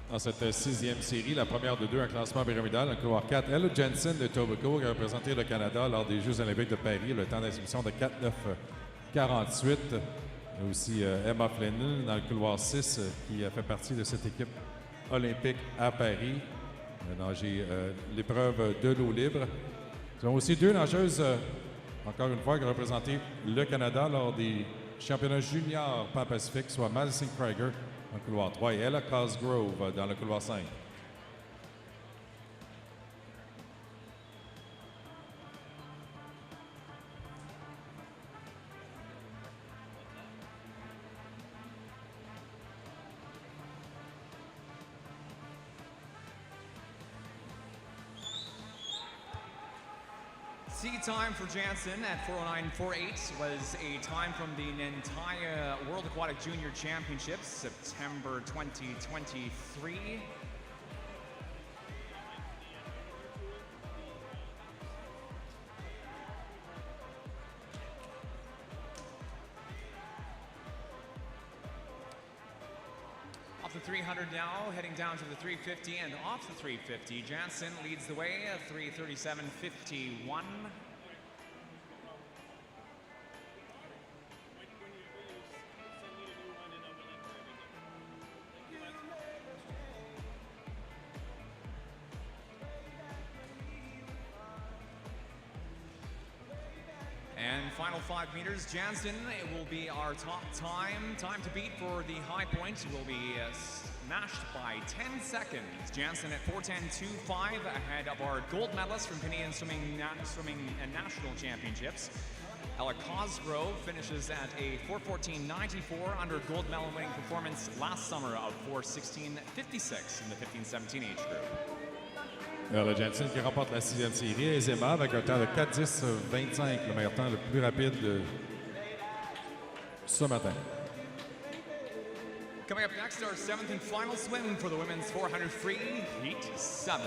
Dans cette 6e série, la première de deux en classement pyramidal, en couloir 4, Ella Jansen de Etobicoke a représenté le Canada lors des Jeux olympiques de Paris, le temps d'inscription de 4:09.48. Il y a aussi Emma Flynn dans le couloir 6 qui a fait partie de cette équipe olympiques à Paris, nager l'épreuve de l'eau libre. Nous avons aussi deux nageuses, encore une fois, qui ont représenté le Canada lors des championnats juniors Pan-Pacifique, soit Madison Krieger dans le couloir 3 et Ella Cosgrove dans le couloir 5. Sea time for Jansen at 409.48 was a time from the Nantaya World Aquatic Junior Championships, September 2023. Off the 300 now, heading down to the 350 and off the 350. Jansen leads the way at 3:37.51. And final 5 meters, Jansen, it will be our top time. Time to beat for the high point will be smashed by 10 seconds. Jansen at 4:10.25 ahead of our gold medalist from Canadian Swimming and National Championships. Ella Cosgrove finishes at a 4:14.94 under gold medal winning performance last summer of 4:16.56 in the 15-17 age group. Le Jansen qui remporte la 6e série aisément avec un temps de 4:10.25, le meilleur temps le plus rapide ce matin. Coming up next, our 7th and final swim for the women's 400 free, heat 7.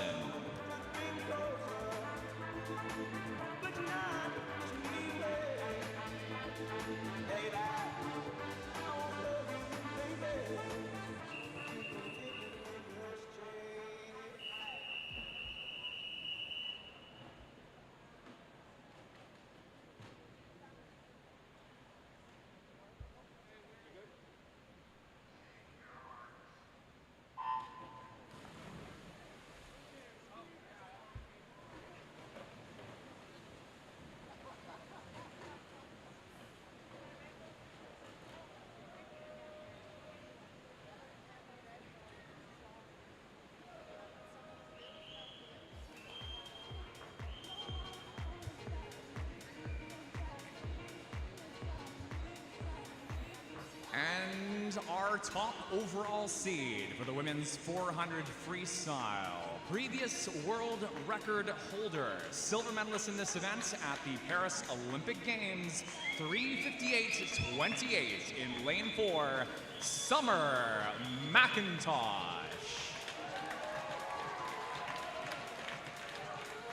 And our top overall seed for the women's 400 freestyle. Previous world record holder, silver medalist in this event at the Paris Olympic Games, 3:58.28 in lane 4, Summer McIntosh.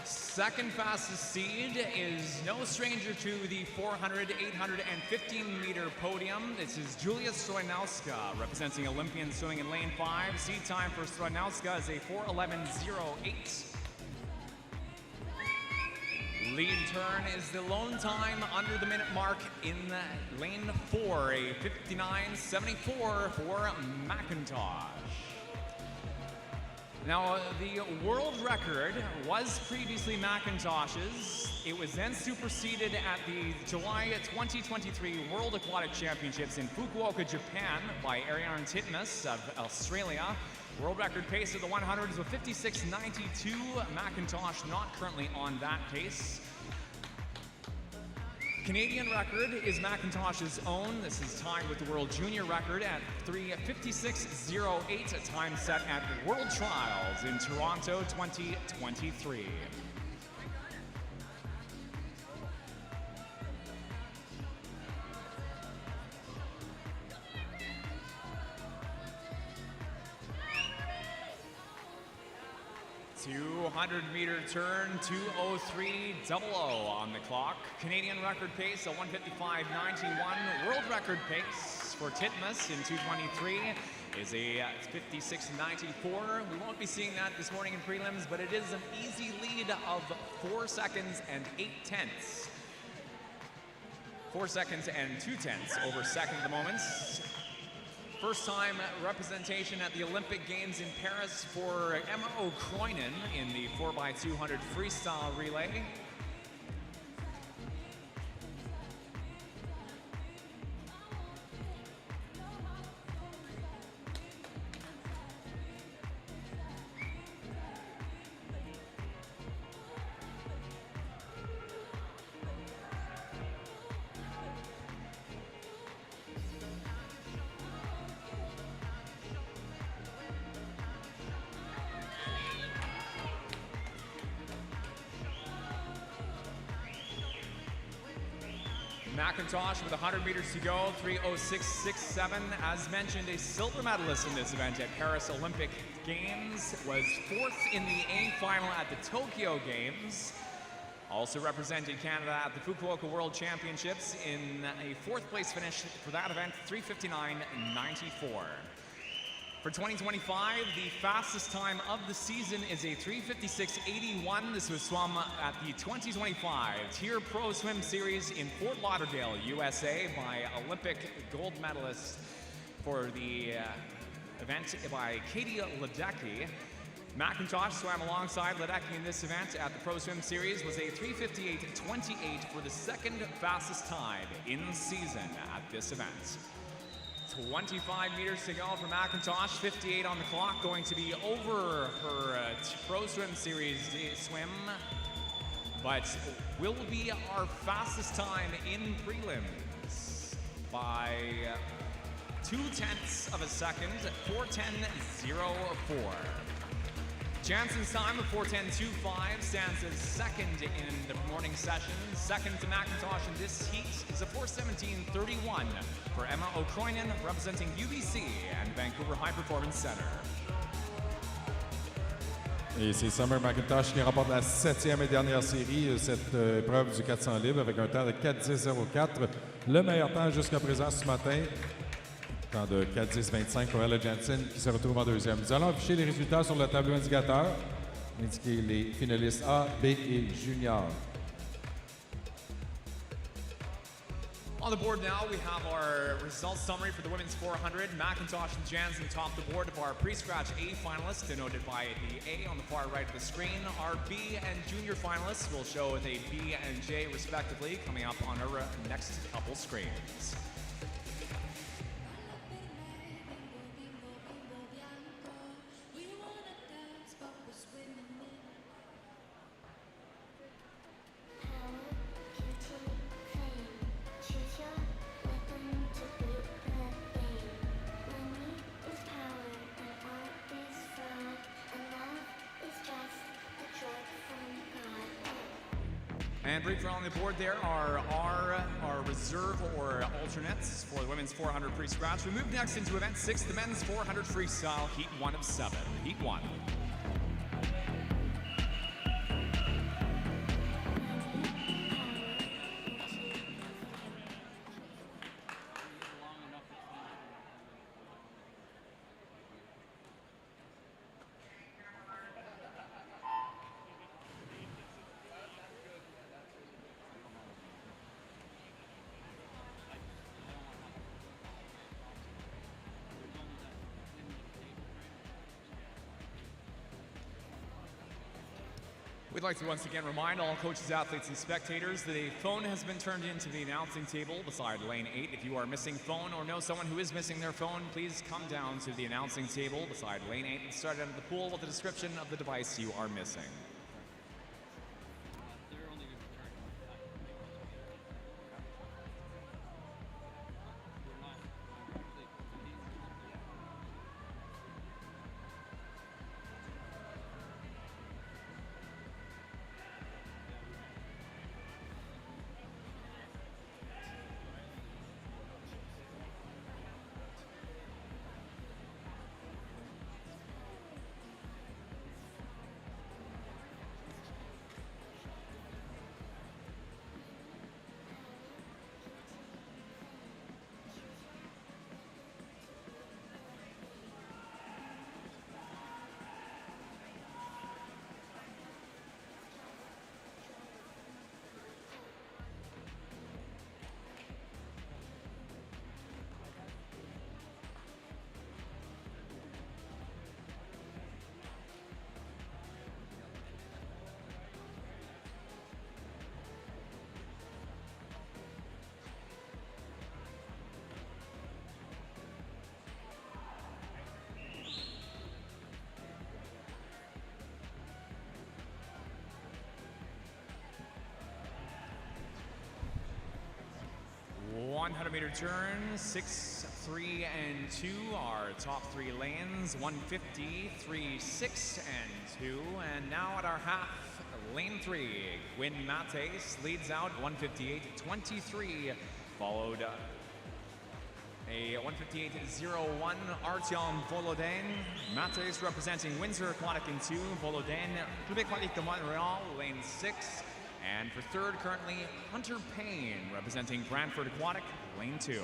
Second fastest seed is no stranger to the 400, 800, and 15-meter podium. This is Julia Strojanowska, representing Olympian swimming in lane 5. Seed time for Strojanowska is a 4:11.08. Lead turn is the lone time under the minute mark in lane 4, a 59.74 for McIntosh. Now, the world record was previously McIntosh's. It was then superseded at the July 2023 World Aquatic Championships in Fukuoka, Japan by Ariarne Titmus of Australia. World record pace of the 100 is a 56.92. McIntosh not currently on that pace. Canadian record is McIntosh's own. This is tied with the world junior record at 3:56.08, a time set at World Trials in Toronto 2023. Meter turn, 2:03.00 on the clock. Canadian record pace, a 1:55.91. World record pace for Titmus in 2:23 is a 56.94. We won't be seeing that this morning in prelims, but it is an easy lead of 4 seconds and 8/10. 4 seconds and 2/10 over second at the moment. First time representation at the Olympic Games in Paris for Emma O'Croynan in the 4x200 freestyle relay. McIntosh with 100 meters to go, 3:06.67. As mentioned, a silver medalist in this event at Paris Olympic Games, was fourth in the A final at the Tokyo Games. Also represented Canada at the Fukuoka World Championships in a fourth place finish for that event, 3:59.94. For 2025, the fastest time of the season is a 3:56.81. This was swum at the 2025 Tier Pro Swim Series in Fort Lauderdale, USA by Olympic gold medalist for the event by Katie Ledecky. McIntosh swam alongside Ledecky in this event at the Pro Swim Series, was a 3:58.28 for the second fastest time in season at this event. 25 meters to go for McIntosh, 58 on the clock, going to be over her Pro Swim Series swim, but will be our fastest time in prelims by 0.2 of a second, 4:10.04. Jansen's time of 4:10.25 stands as second in the morning session. Second to McIntosh in this heat is a 4:17.31 for Emma O'Croynan, representing UBC and Vancouver High Performance Center. Et c'est Summer McIntosh qui remporte la 7e et dernière série, cette épreuve du 400 libre avec un temps de 4:10.04. Le meilleur temps jusqu'à présent ce matin. Temps de 4:10.25 pour Ella Jansen qui se retrouve en deuxième. Nous allons afficher les résultats sur le tableau indicateur, indiquer les finalistes A, B et junior. On the board now, we have our results summary for the women's 400. McIntosh and Jansen top the board of our pre-scratch A finalists, denoted by the A on the far right of the screen. Our B and junior finalists will show with a B and J respectively, coming up on our next couple screens. And briefly on the board there are our reserve or alternates for the women's 400 pre-scratch. We move next into event 6, the men's 400 freestyle, heat 1 of 7. Heat 1. We'd like to once again remind all coaches, athletes, and spectators that a phone has been turned into the announcing table beside lane 8. If you are missing phone or know someone who is missing their phone, please come down to the announcing table beside lane 8 and start out of the pool with a description of the device you are missing. 100-meter turn, 6, 3, and 2 are top 3 lanes. 150, 3, 6, and 2. And now at our half, lane 3, Quinn Mates leads out 158.23, followed a 158.01 Artyom Volodin. Mates representing Windsor Aquatic in 2, Volodin, Club Aquatique de Montreal, lane 6. And for third, currently, Hunter Payne, representing Brantford Aquatic, lane 2.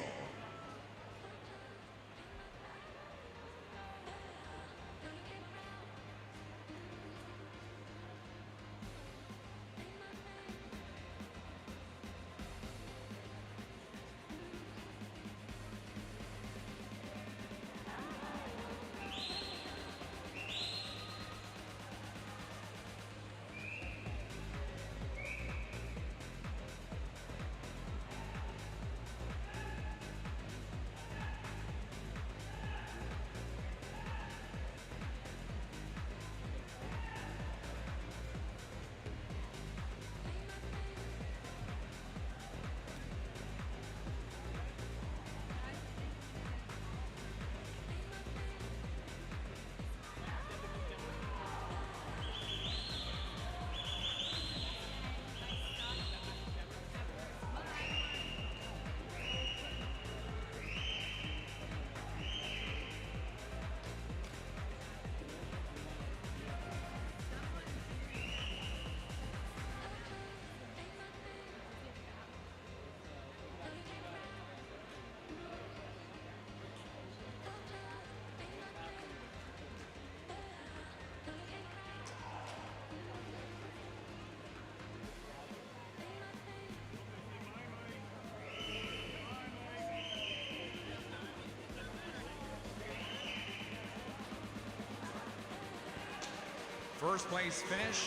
First place finish,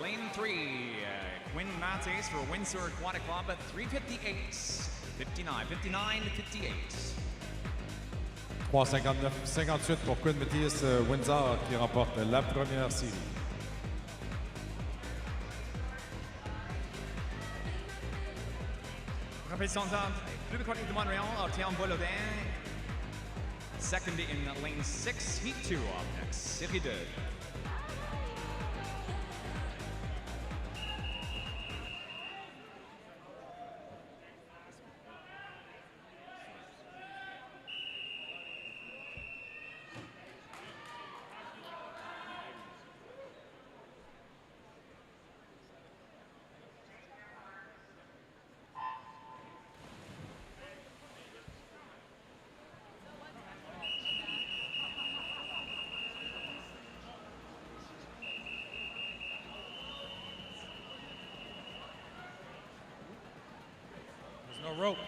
lane 3, Quinn Mates for Windsor Aquatic Club at 3:58.59, 59:58. 3:59.58 pour Quinn Mates Windsor qui remporte la première série. Représentant Club Aquatique de Montréal, Artyom Volodin. Second in lane 6, heat 2 up next, série 2. There's no rope.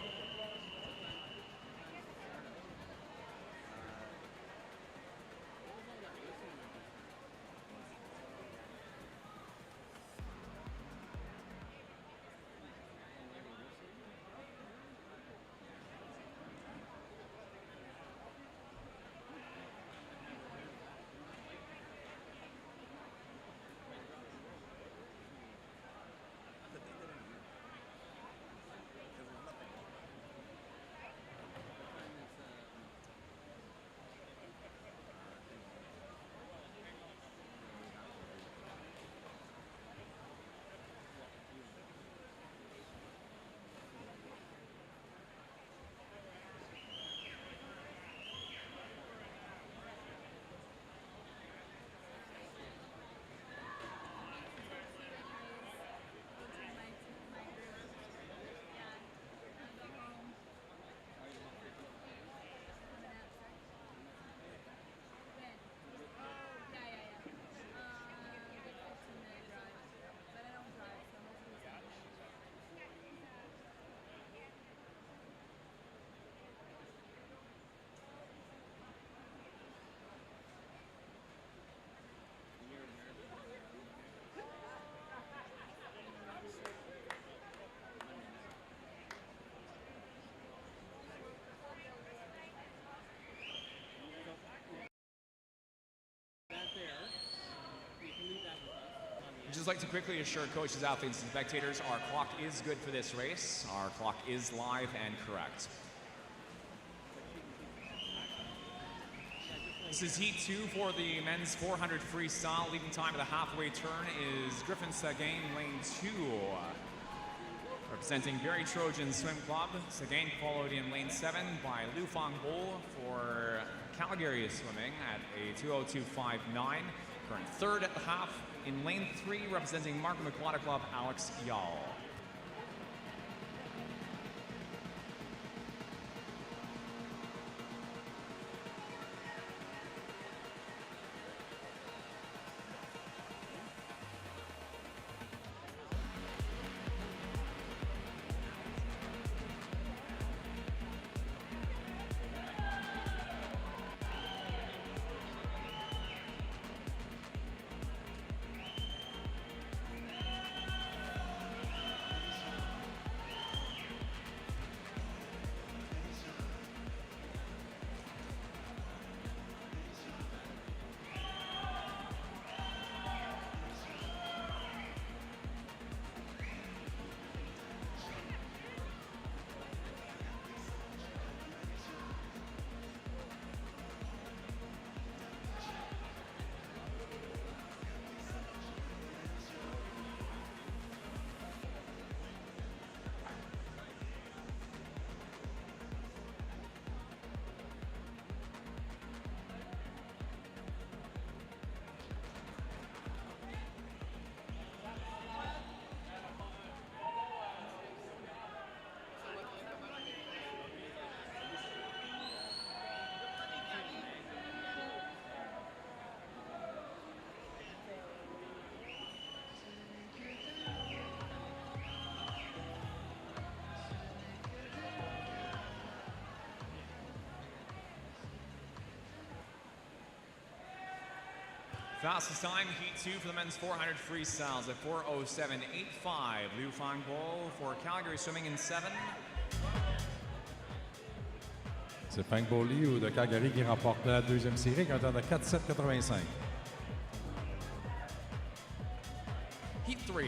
just like to quickly assure coaches, athletes, and spectators, our clock is good for this race. Our clock is live and correct. This is heat 2 for the men's 400 freestyle. Leading time of the halfway turn is Griffin Seguin, lane 2. Representing Barrie Trojan Swim Club, Seguin followed in lane 7 by Lu Fang Bo for Calgary Swimming at a 2:02.59. Current third at the half. In lane 3, representing Markham Aquatic Club, Alex Yall. Fastest time, heat 2 for the men's 400 freestyles at 4:07.85. Lu Fang Bo for Calgary Swimming in 7. C'est Fang Bo Liu de Calgary qui remporte la deuxième série avec un temps de 4:07.85. Heat 3.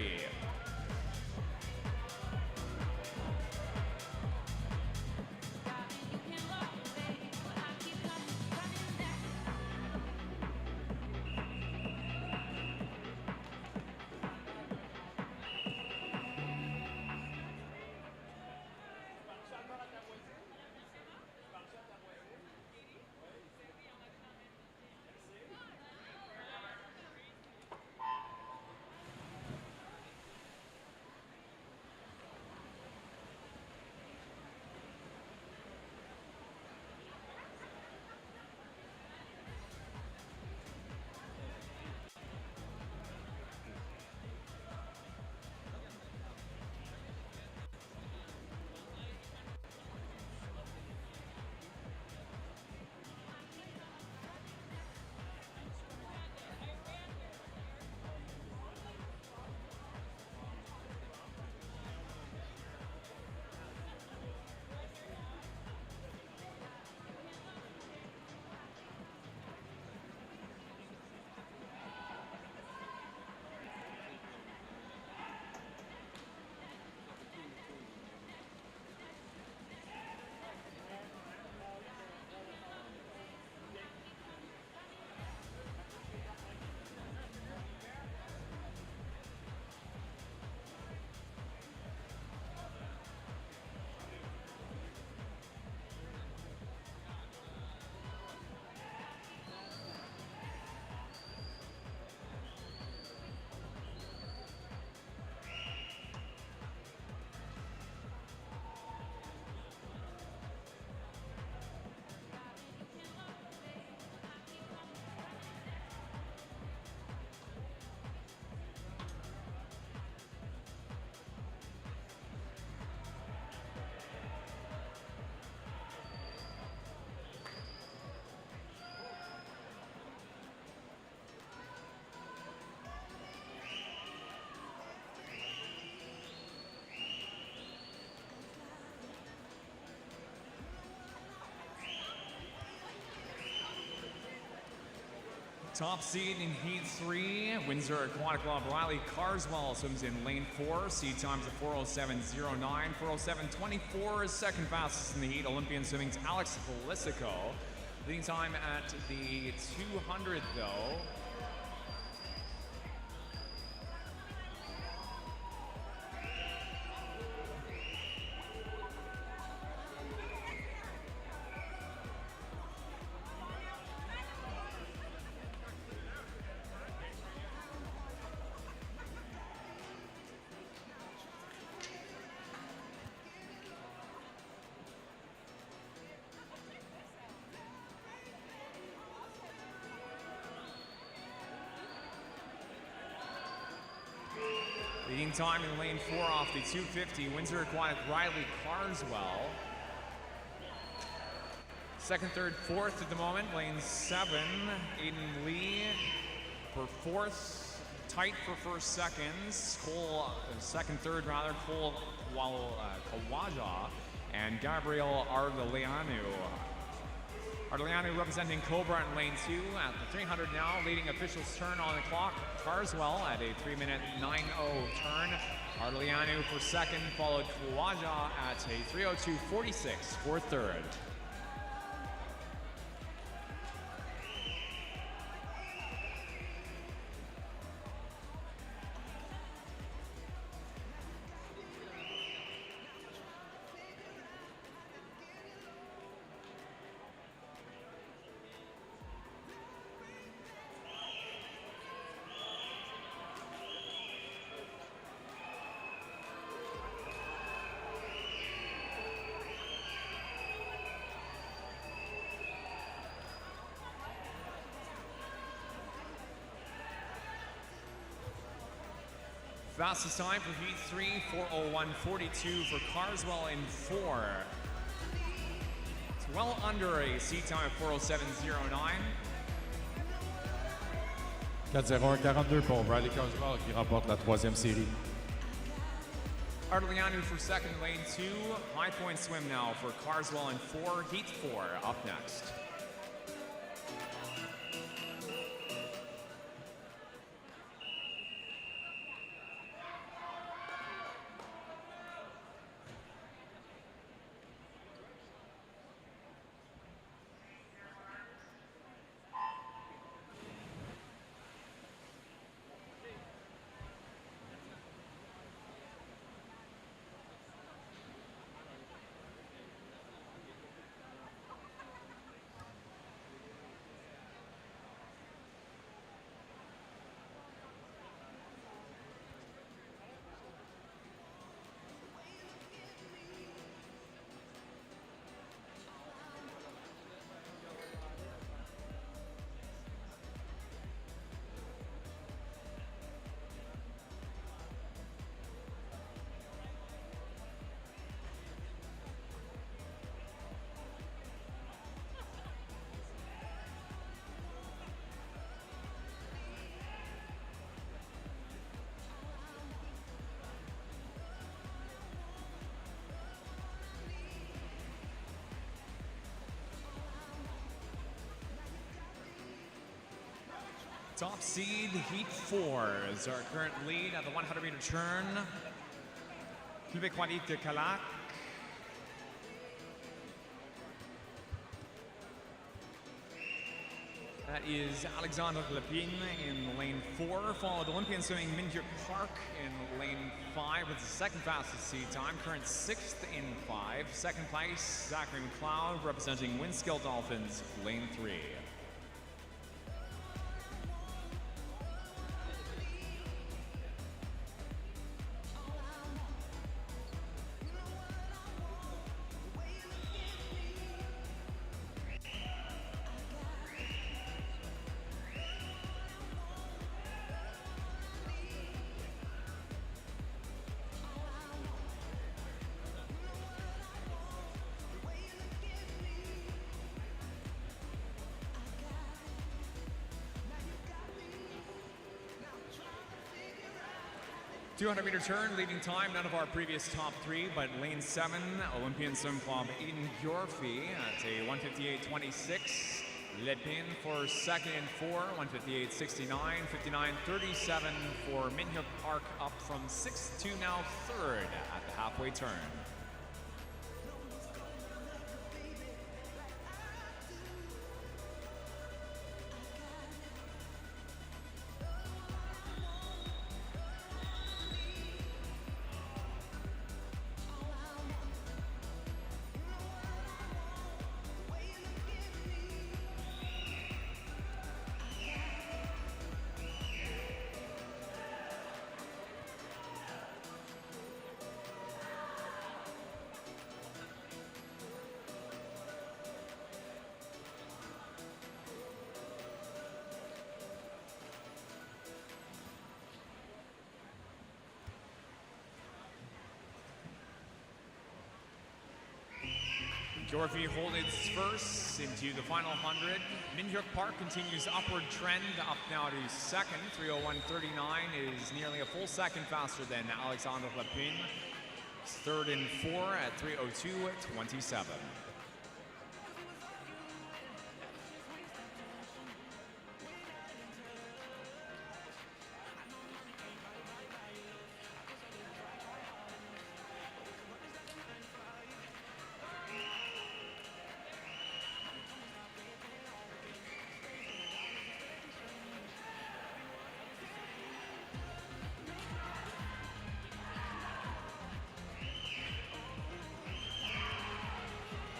Top seed in Heat 3, Windsor Aquatic Club Riley Carswell swims in lane 4. Seed times of 4:07.09, 4:07.24 is second fastest in the heat. Olympian Swimming's Alex Felicico. Leading time at the 200 though. Leading time in lane 4 off the 250, Windsor Aquatic Riley Carswell. Second, third, fourth at the moment, lane 7, Aiden Lee for fourth, tight for first, seconds. Cole, second, third rather, Cole Kawaja and Gabriel Ardeleanu. Ardeleanu representing Cobra in lane 2 at the 300 now, leading officials turn on the clock. Carswell at a 3-minute 9:0 turn. Ardeleanu for second, followed Kawaja at a 3:02.46 for third. Fastest time for Heat 3, 4:01.42 for Carswell in 4. It's well under a seat time of 4:07.09. 4:01.42 pour Riley Carswell qui remporte la troisième série. Ardeleanu for second, lane 2. High point swim now for Carswell in 4. Heat 4 up next. Top seed, Heat 4 is our current lead at the 100-meter turn. Québécois de Calac. That is Alexandre Lepine in lane 4, followed Olympian Swimming Minhyuk Park in lane 5 with the second fastest seed time, current 6th in 5. Second place, Zachary McLeod representing Winskill Dolphins, lane 3. .200-meter turn, leading time, none of our previous top 3, but lane 7, Olympian Swim Club Eden Yorfie at a 1:58.26. Lepin for second and 4, 158.69, 59.37 for Minhyuk Park, up from 6th to now 3rd at the halfway turn. Dorothy holds its first into the final 100. Minhyuk Park continues upward trend, up now to second. 3:01.39 is nearly a full second faster than Alexander Lepin. Third and 4 at 3:02.27.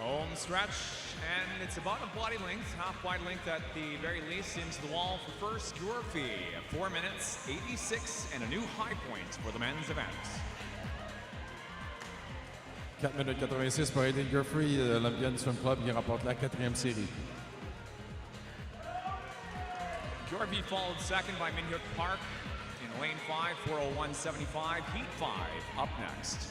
Home stretch, and it's about a body length, half wide length at the very least, into the wall for first. Dorothy, 4 minutes, 86, and a new high point for the men's event. 4 minutes 86 pour Aiden Guerfrey, l'Olympian Swim Club, qui remporte la 4e série. Dorothy followed second by Minhyuk Park in lane 5, 4:01.75. Heat 5 up next.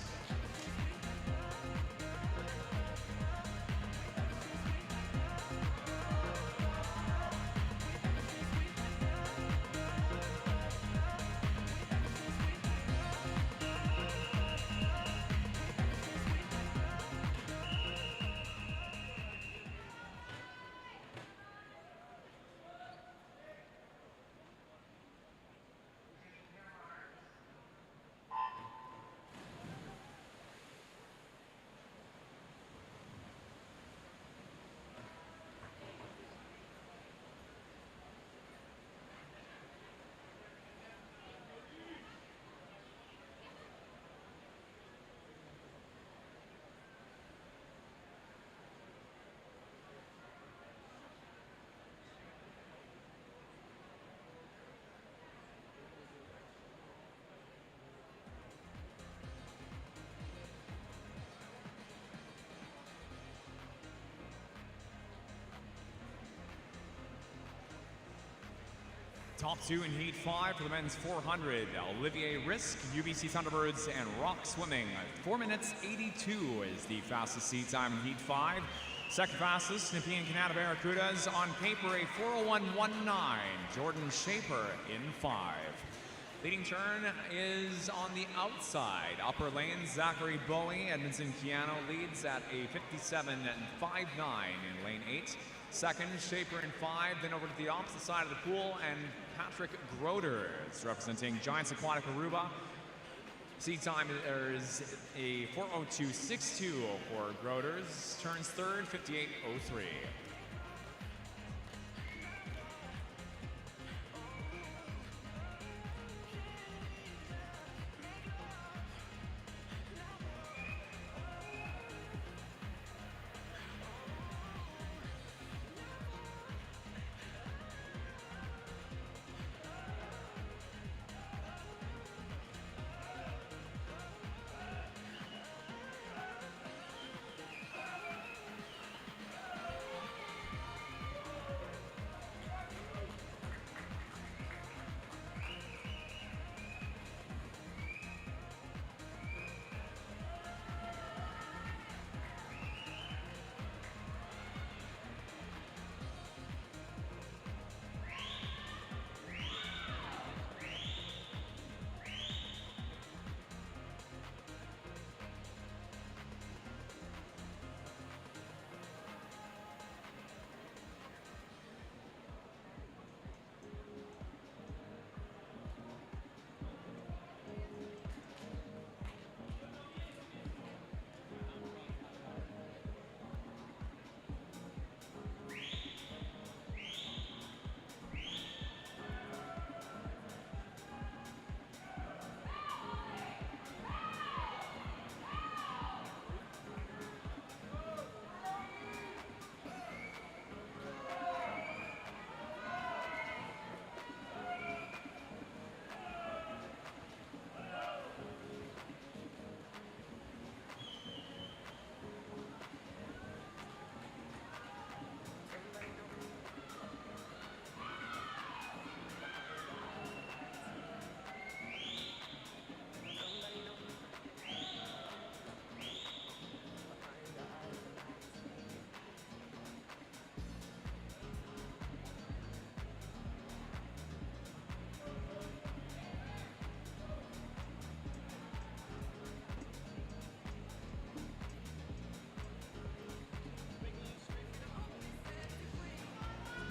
Top two in Heat 5 for the men's 400. Olivier Risk, UBC Thunderbirds, and Rock Swimming. 4 minutes 82 is the fastest seat time in Heat 5. Second fastest, Nepean Canada Barracudas on paper, a 4:01.19. Jordan Shaper in 5. Leading turn is on the outside. Upper lane, Zachary Bowie, Edmondson Keanu leads at a 57.59 in lane 8. Second, Shaper in 5, then over to the opposite side of the pool, and Patrick Groders representing Giants Aquatic Aruba. Seat time is a 4:02.62 for Groders. Turns third, 58.03.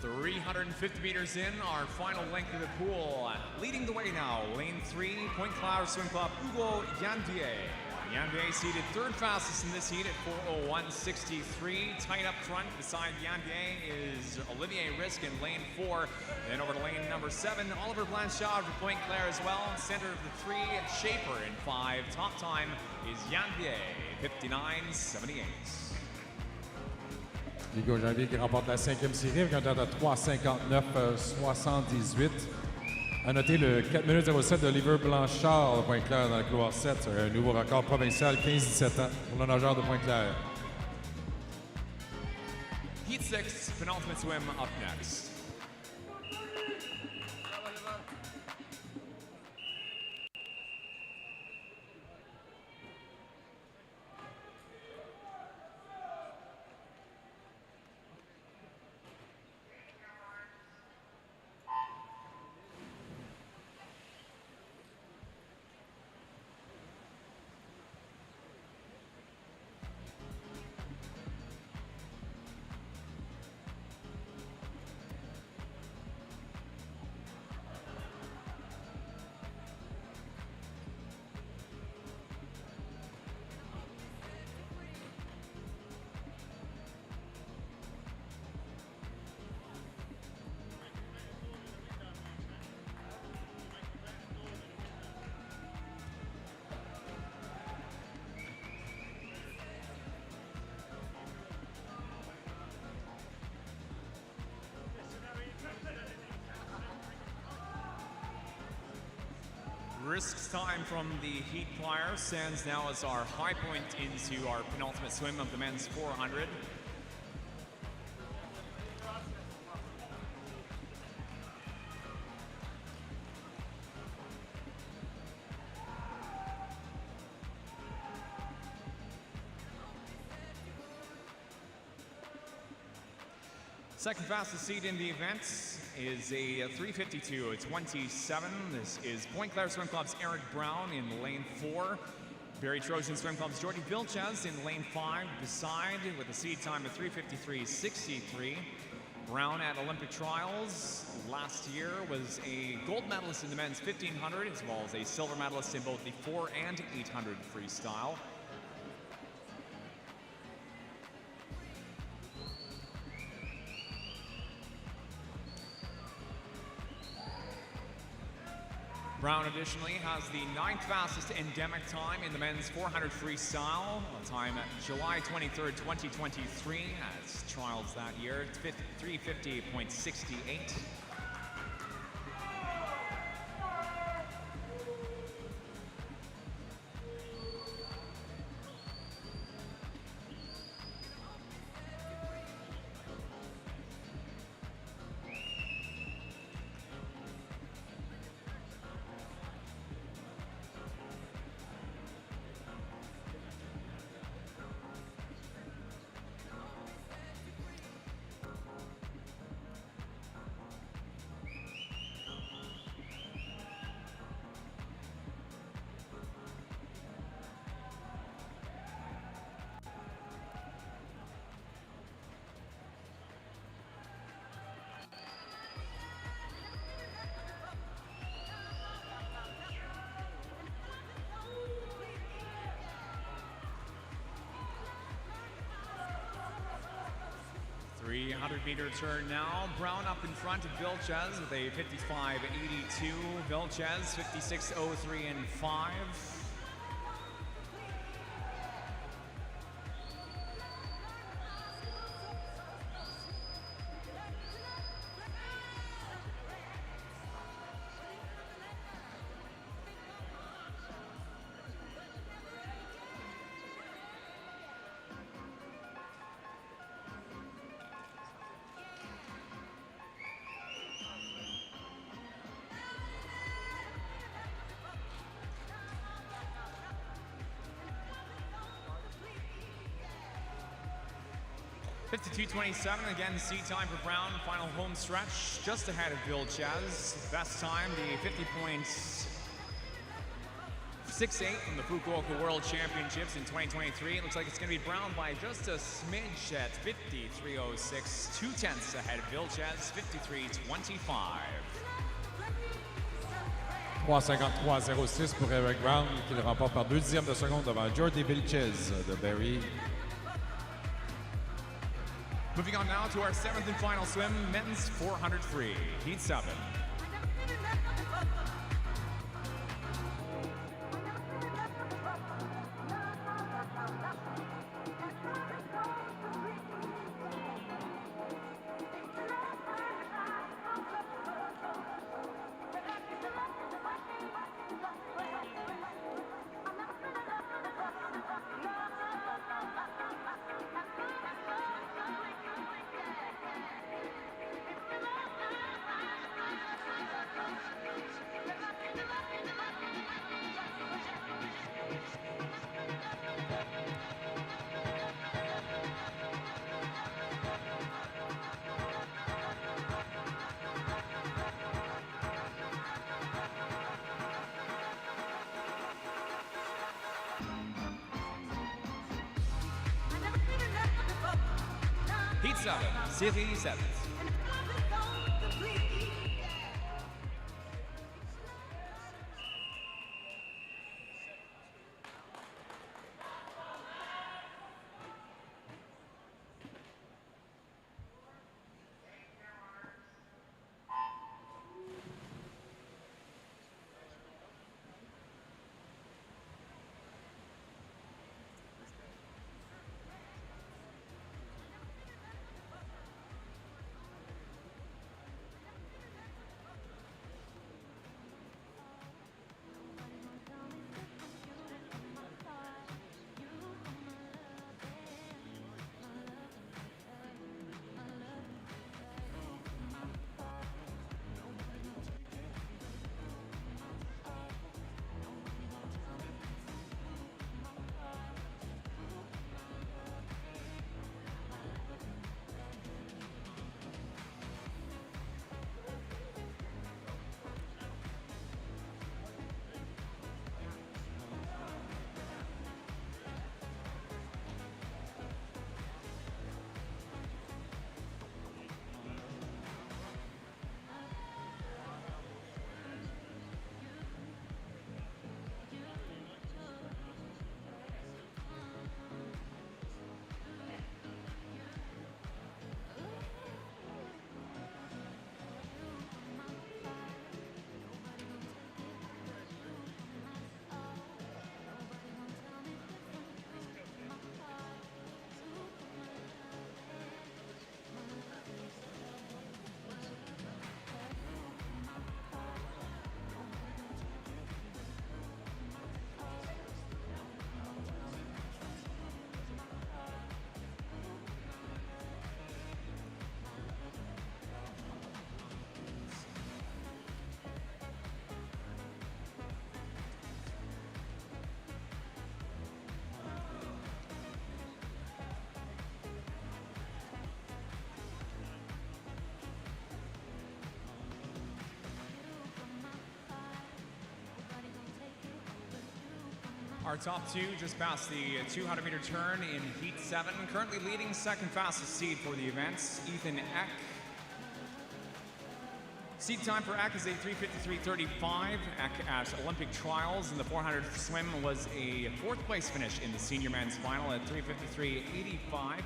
350 meters in, our final length of the pool. Leading the way now, lane 3, Point Cloud Swim Club, Hugo Yandier. Yandier seated third fastest in this heat at 4:01.63. Tight up front beside Yandier is Olivier Risk in lane 4. Then over to lane number 7, Oliver Blanchard for Point Claire as well. Center of the 3, Schaefer in 5. Top time is Yandier, 59.78. Hugo Janvier qui remporte la 5e série avec un temps de 3:59.78. À noter le 4 minutes 07 d'Oliver Blanchard de Pointe-Claire dans le couloir 7. C'est un nouveau record provincial, 15-17 ans pour le nageur de Pointe-Claire. Heat 6, penultimate swim up next. Risk's time from the heat plier stands now as our high point into our penultimate swim of the men's 400. Second fastest seat in the event is a 3:52.27. This is Point Claire Swim Club's Eric Brown in lane 4. Barry Trojan Swim Club's Jordy Vilches in lane 5 beside with a seat time of 3:53.63. Brown at Olympic trials last year was a gold medalist in the men's 1500 as well as a silver medalist in both the 4 and 800 freestyle. Brown additionally has the 9th fastest endemic time in the men's 400 freestyle, a time July 23rd, 2023, as trials that year, 3:50.68. .300-meter turn now. Brown up in front of Vilches with a 55.82. Vilches 56.03 and 5. .52.27, again, seat time for Brown, final home stretch, just ahead of Vilches. Best time, the 6'8" from the Fukuoka World Championships in 2023. It looks like it's going to be Brown by just a smidge at 53.06, 2/10 ahead of Vilches, 53.25. 3:53.06 pour Eric Brown, qui le remporte par 2 dixièmes de seconde devant Jordi Vilches de Barrie. Moving on now to our 7th and final swim, men's 400 free, heat 7. Heat 7, série 7. Our top two just past the 200-meter turn in Heat 7. Currently leading second fastest seed for the events, Ethan Eck. Seed time for Eck is a 3:53.35. Eck at Olympic trials in the 400 swim was a 4th place finish in the senior men's final at 3:53.85.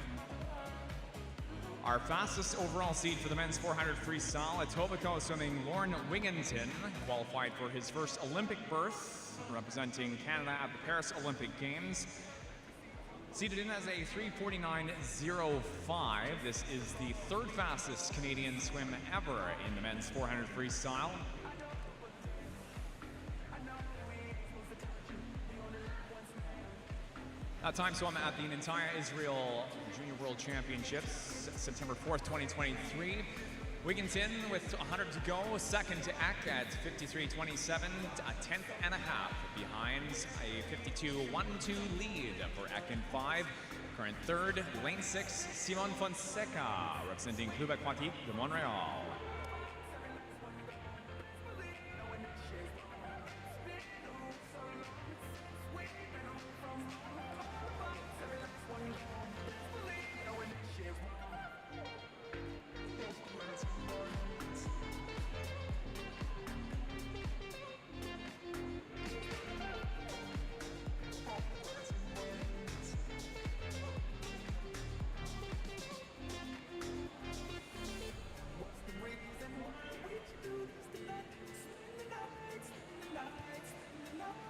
Our fastest overall seed for the men's 400 freestyle at Etobicoke swimming, Lauren Wigginton, qualified for his first Olympic berth, representing Canada at the Paris Olympic Games. Seated in as a 3:49.05. This is the 3rd fastest Canadian swim ever in the men's 400 freestyle. That time swam at the Nantaya Israel Junior World Championships, September 4th, 2023. Wigginton with 100 to go, second to Eck at 53.27, a 10th and a half behind a 52.12 lead for Eck in 5. Current third, lane 6, Simon Fonseca, representing Club Aquatique de Montréal.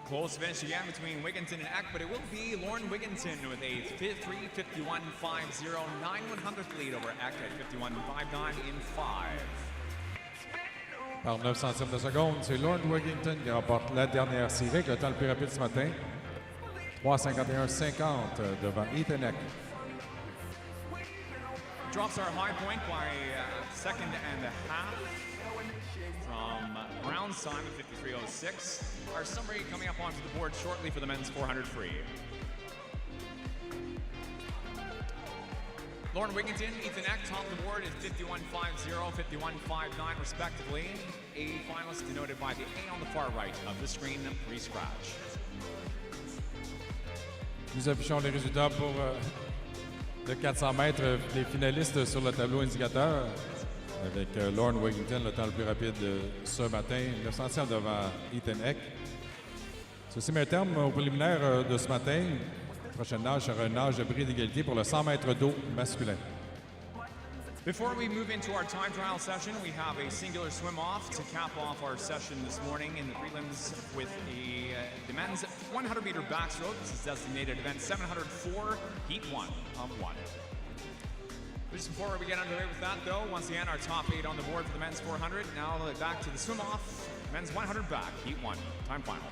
Close finish again between Wigginton and Eck, but it will be Lauren Wigginton with a 3:51.50, 9/100th lead over Eck at 51.59 in 5. Par 9 centièmes de seconde, c'est Lauren Wigginton qui remporte la dernière série avec le temps le plus rapide ce matin. 3:51.50 devant Ethan Eck. Drops our high point by a second and a half from Brown's time at 53.06. Our summary coming up onto the board shortly for the men's 400 free. Lauren Wigginton, Ethan Eck, top of the board at 51.50, 51.59 respectively. A finalist denoted by the A on the far right of the screen, pre-scratch. Nous affichons les résultats pour le 400 mètres des finalistes sur le tableau indicateur. Avec Lauren Wigginton, le temps le plus rapide ce matin, 9 centièmes devant Ethan Eck. Ceci met un terme au préliminaire de ce matin. La prochaine nage sera un nage de bris d'égalité pour le 100 mètres d'eau masculin. Before we move into our time trial session, we have a singular swim-off to cap off our session this morning in the prelims with the men's 100-meter backstroke. This is designated event 704, heat 1 of 1. Just before we get underway with that, though, once again, our top 8 on the board for the men's 400. Now back to the swim-off, men's 100 back, heat 1, time final.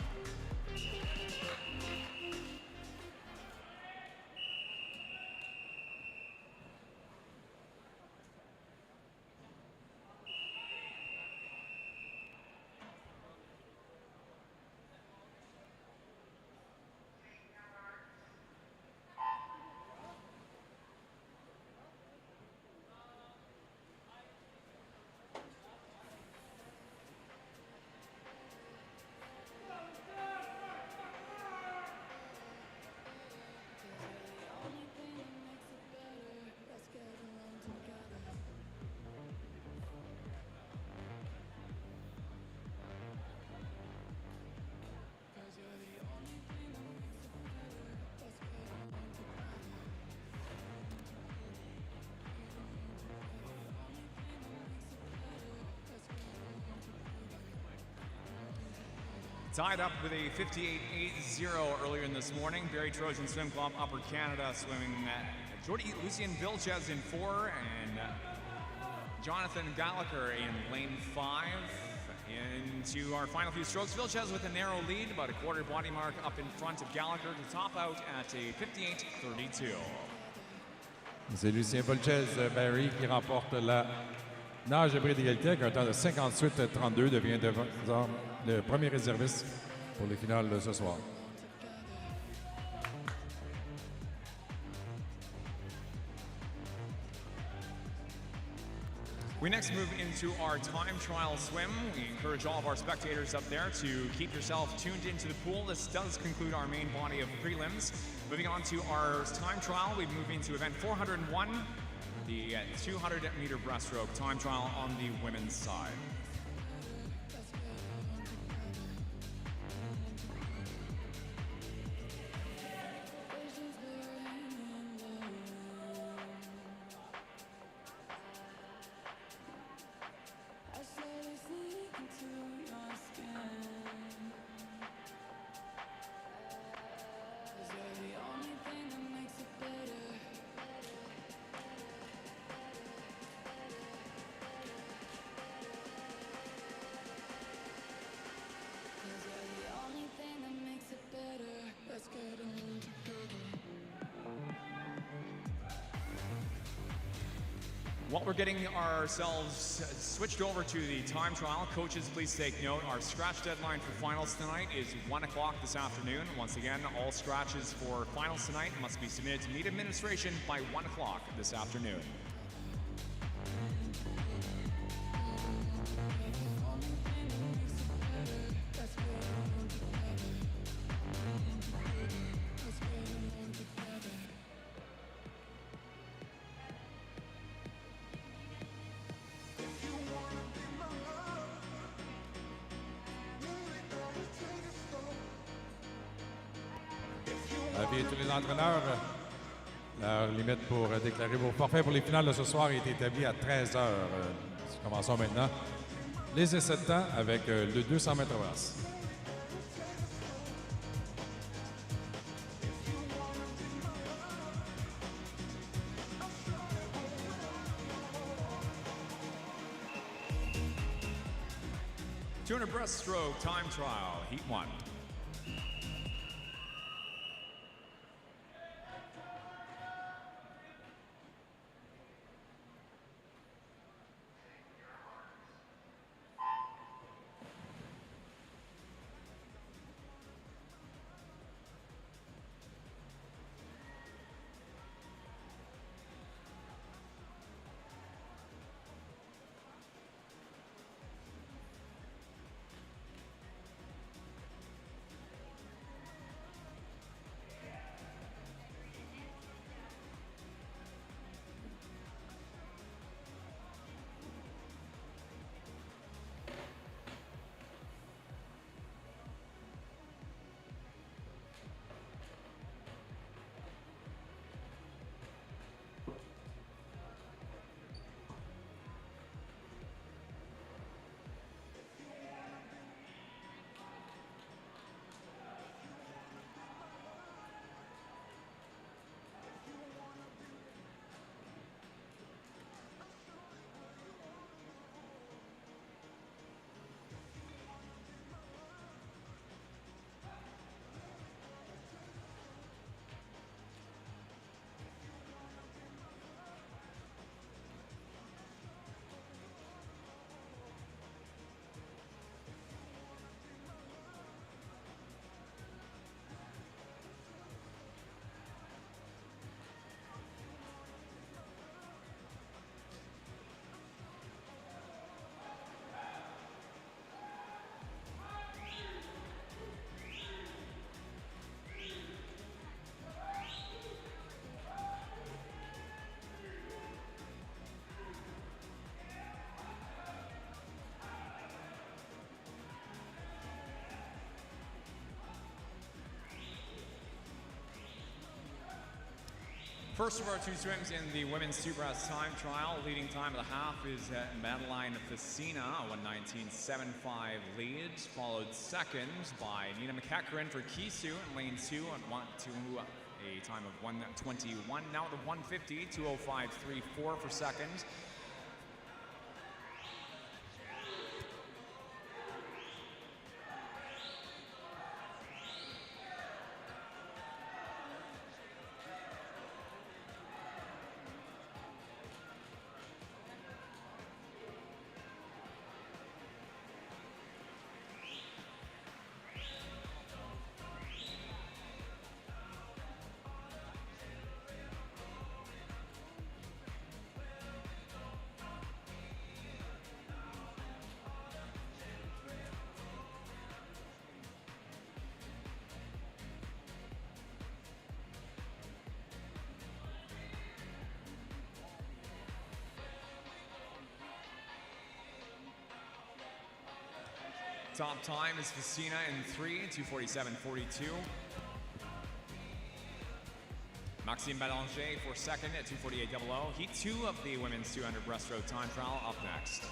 Tied up with a 58.80 earlier in this morning. Barrie Trojan Swim Club, Upper Canada, swimming Lucien Vilches in 4 and Jonathan Gallagher in lane 5. Into our final few strokes, Vilches with a narrow lead, about a quarter body mark up in front of Gallagher to top out at a 58.32. C'est Lucien Vilches, Barrie, qui remporte la nage de bris d'égalité avec un temps de 58.32, devient le premier réserviste pour les finales de ce soir. We next move into our time trial swim. We encourage all of our spectators up there to keep yourself tuned into the pool. This does conclude our main body of prelims. Moving on to our time trial, we move into event 401, the 200-meter breaststroke time trial on the women's side. While we're getting ourselves switched over to the time trial, coaches, please take note. Our scratch deadline for finals tonight is 1 o'clock this afternoon. Once again, all scratches for finals tonight must be submitted to meet administration by 1 o'clock this afternoon. Tous les entraîneurs, leur limite pour déclarer vos forfaits pour les finales de ce soir est établie à 13h. Commençons maintenant les essais de temps avec le 200 mètres brasse. 200 breaststroke time trial, heat 1. First of our two swims in the women's 2 breast time trial. Leading time of the half is Madeline Facina, 1:19.75 lead, followed second by Nina McEachran for Kisu in lane 2 to a time of 1:21. Now to 1:50, 2:05.34 for second. Top time is Facina in 3, 2:47.42. Maxime Ballanger for second at 2:48.00. Heat 2 of the women's 200 breaststroke time trial up next.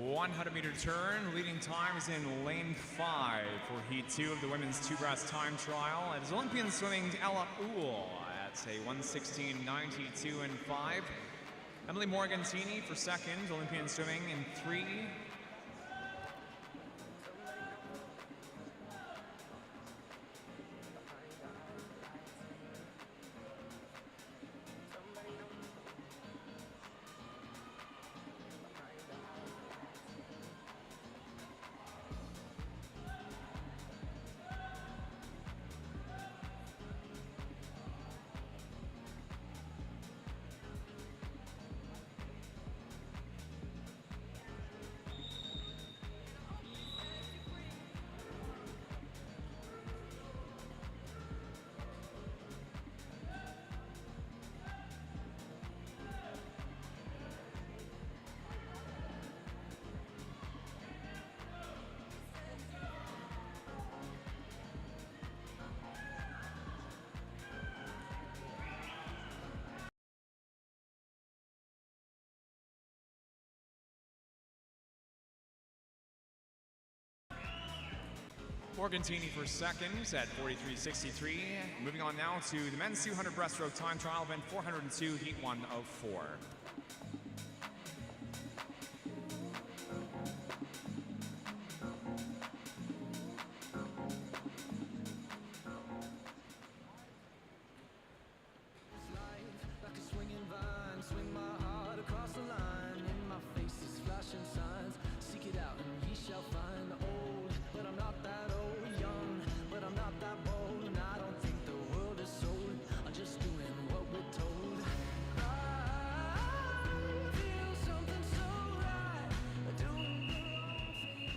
100-meter turn. Leading times in lane 5 for heat 2 of the women's 2 breast time trial. It is Olympian swimming Ella Uhl at a 1:16.92 and 5. Emily Morgantini for second. Olympian swimming in 3. Morgantini for second at 43.63. Moving on now to the men's 200 breaststroke time trial event 402, heat 1 of 4. Like a swinging vine, swing my heart across the line. In my face is flashing signs. Seek it out and ye shall find. Old, but I'm not that old. Young, but I'm not that bold. And I don't think the world is sold. I'm just doing what we're told. I feel something so right. Doing the wrong thing.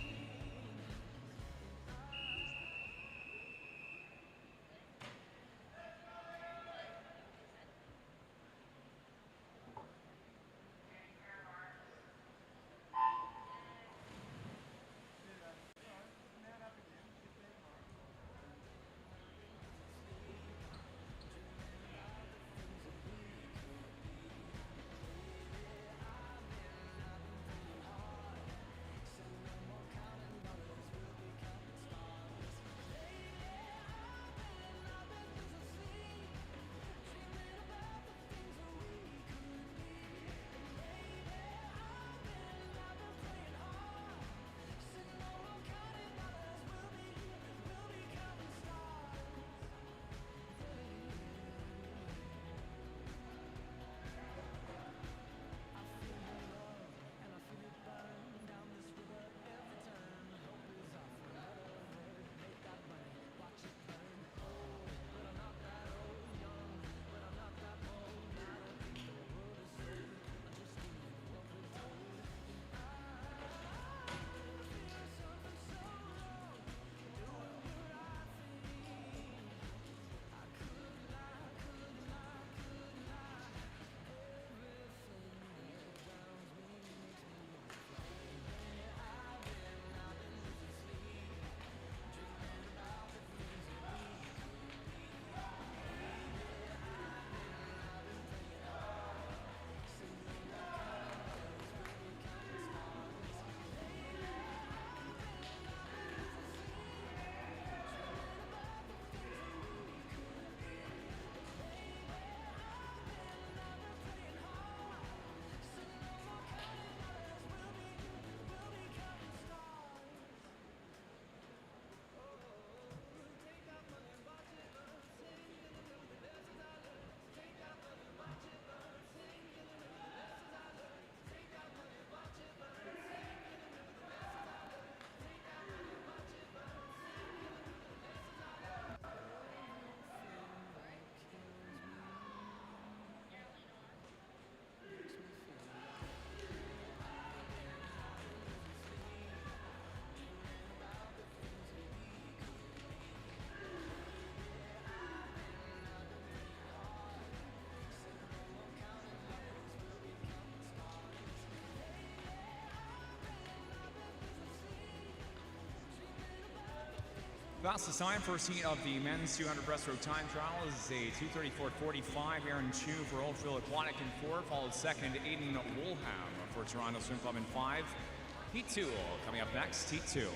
Fastest time, first heat of the men's 200 breaststroke time trial is a 2:34.45. Aaron Chu for Oakville Aquatic in 4, followed second Aiden Woolham for Toronto Swim Club in 5. Heat 2 coming up next, Heat 2.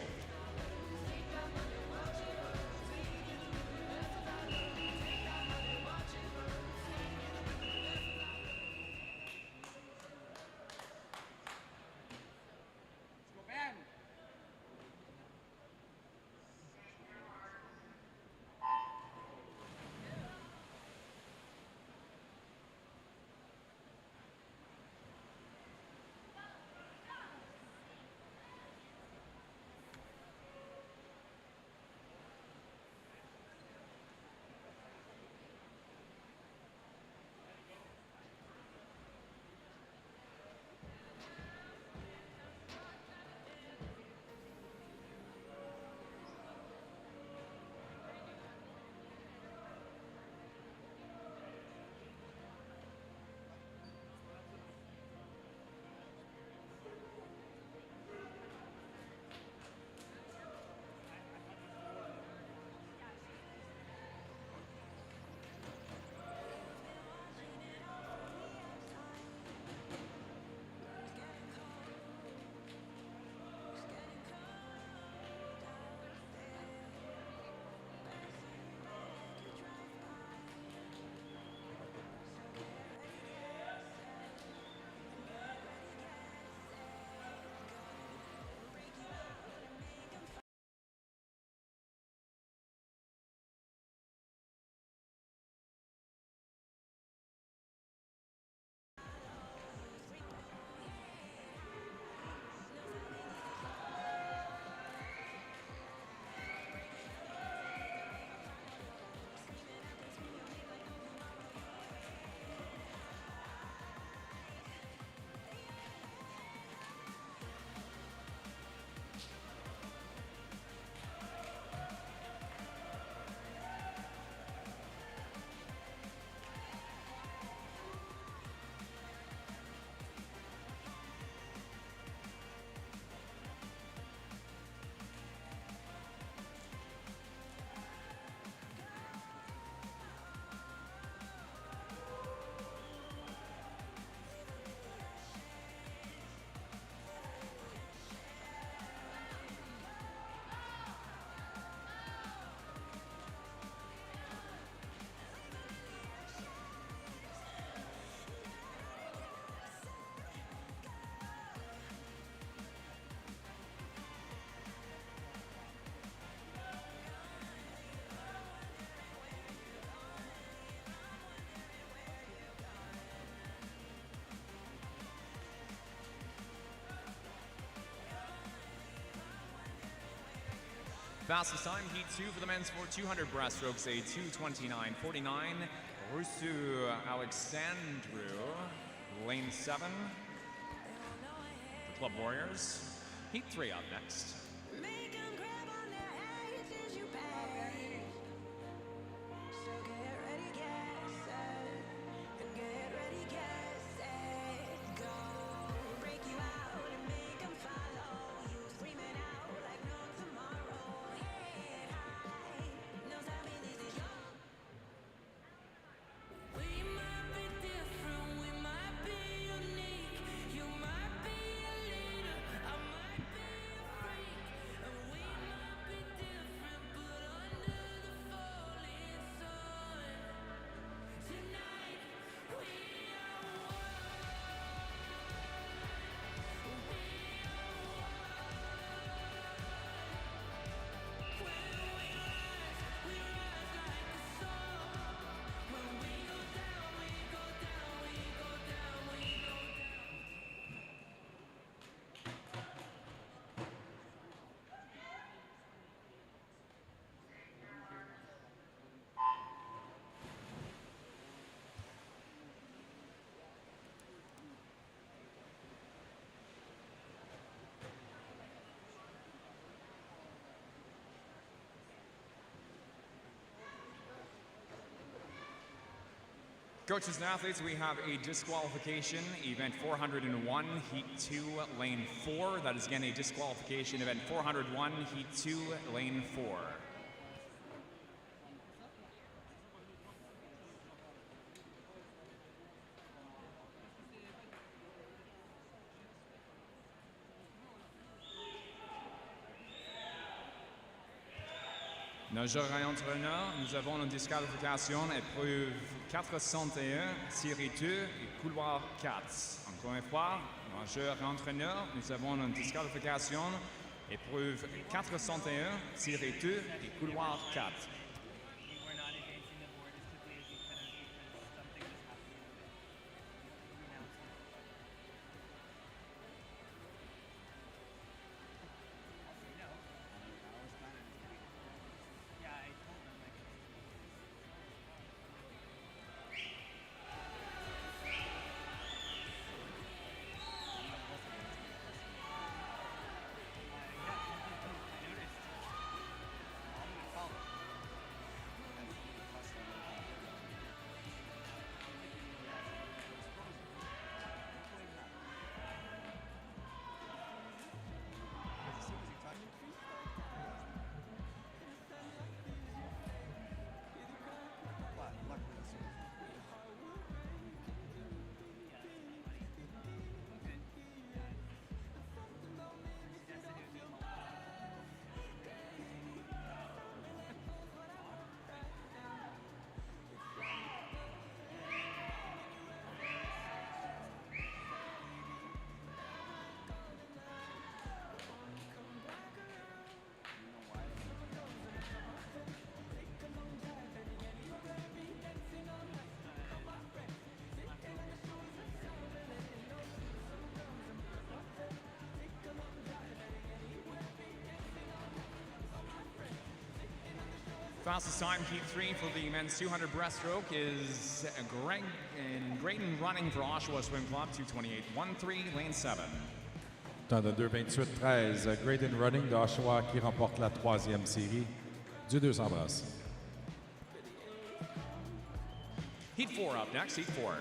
Fastest time, Heat 2 for the men's for 200 breaststrokes, a 2:29.49. Rusu Alexandru, lane 7. The Club Warriors. Heat 3 up next. Make 'em grab on their heights as you pass. So get ready, get set. And get ready, get set. Go. Break you out and make 'em follow. You screaming out like no tomorrow. Head high. No stopping, this is your. We might be different, we might be unique. You might be a leader, I might be a freak. And we might be different, but under the falling sun. Tonight, we are one. We are one. When we rise like a song. When we go down, we go down, we go down, we go down. Coaches and athletes, we have a disqualification, event 401, Heat 2, lane 4. That is again a disqualification, event 401, Heat 2, lane 4. Nageur et entraîneur, nous avons une disqualification, épreuve 401, série 2 et couloir 4. Encore une fois, nageur et entraîneur, nous avons une disqualification, épreuve 401, série 2 et couloir 4. We're not advancing the board as quickly as you could have because something just happened. No. Yeah, I told them like. Fastest time, heat 3 for the men's 200 breaststroke is Graydon running for Oshawa Swim Club, 2:28.13, lane 7. Temps de 2:28.13, Graydon Running de Oshawa qui remporte la 3e série du 200 brasses. Heat 4 up next, heat 4.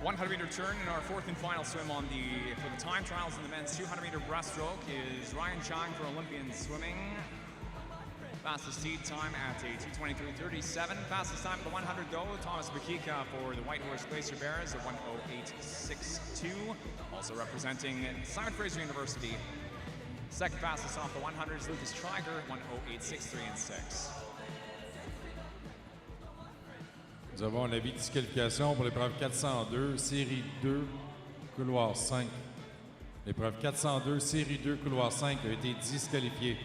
...100-meter turn in our fourth and final swim for the time trials in the men's 200-meter breaststroke is Ryan Chang for Olympian Swimming. Fastest seed time at a 2:23.37. Fastest time at the 100 go, Thomas Bakika for the White Horse Glacier Bears at 1:08.62. Also representing Simon Fraser University. Second fastest off the 100 is Lucas Triger, 1:08.63 and 6. Nous avons l'avis de disqualification pour l'épreuve 402, série 2, couloir 5. L'épreuve 402, série 2, couloir 5 a été disqualifiée.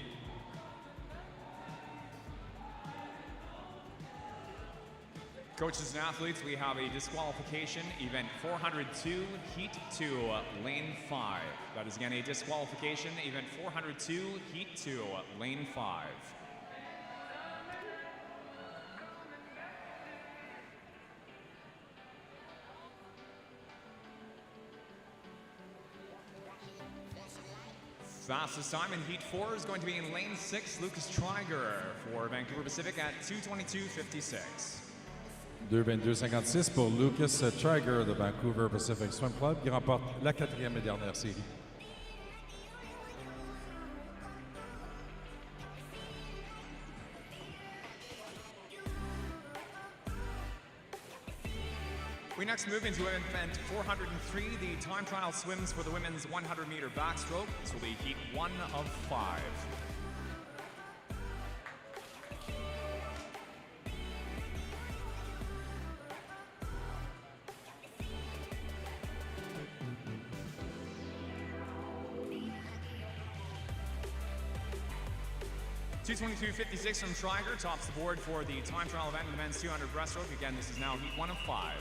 Coaches and athletes, we have a disqualification, event 402, heat 2, lane 5. That is again a disqualification, event 402, heat 2, lane 5. Fastest time in heat 4 is going to be in lane 6, Lucas Triger for Vancouver Pacific at 2:22.56. 2:22.56 pour Lucas Triger de Vancouver Pacific Swim Club qui remporte la 4e et dernière série. We next move into event 403, the time trial swims for the women's 100-meter backstroke. This will be heat 1 of 5. .222.56 from Schreiger tops the board for the time trial event in the men's 200 breaststroke. Again, this is now heat 1 of 5.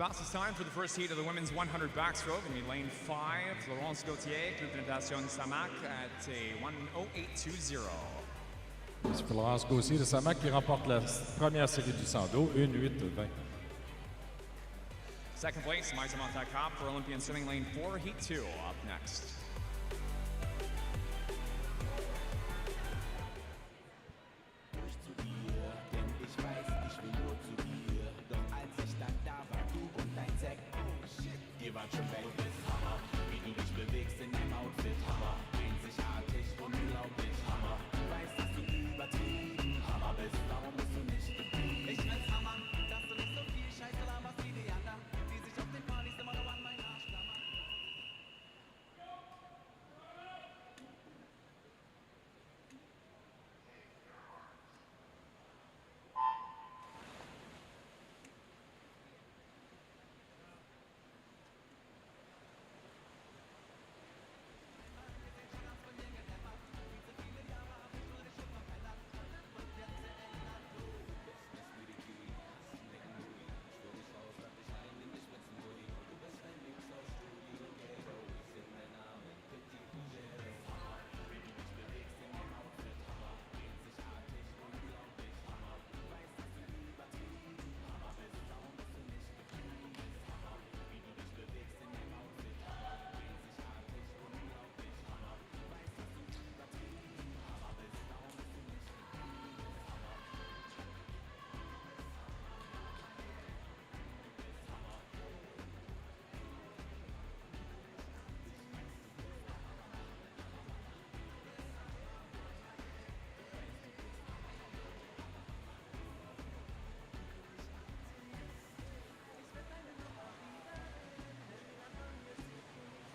Fastest time for the first heat of the women's 100 backstroke in lane 5, Florence Gauthier, Club de Natation Saanich at a 1:08.20. C'est Florence Gauthier de Saanich qui remporte la première série du 100 dos, 1:08.20. Second place, Maisa Montakap for Olympian swimming lane 4, heat 2 up next.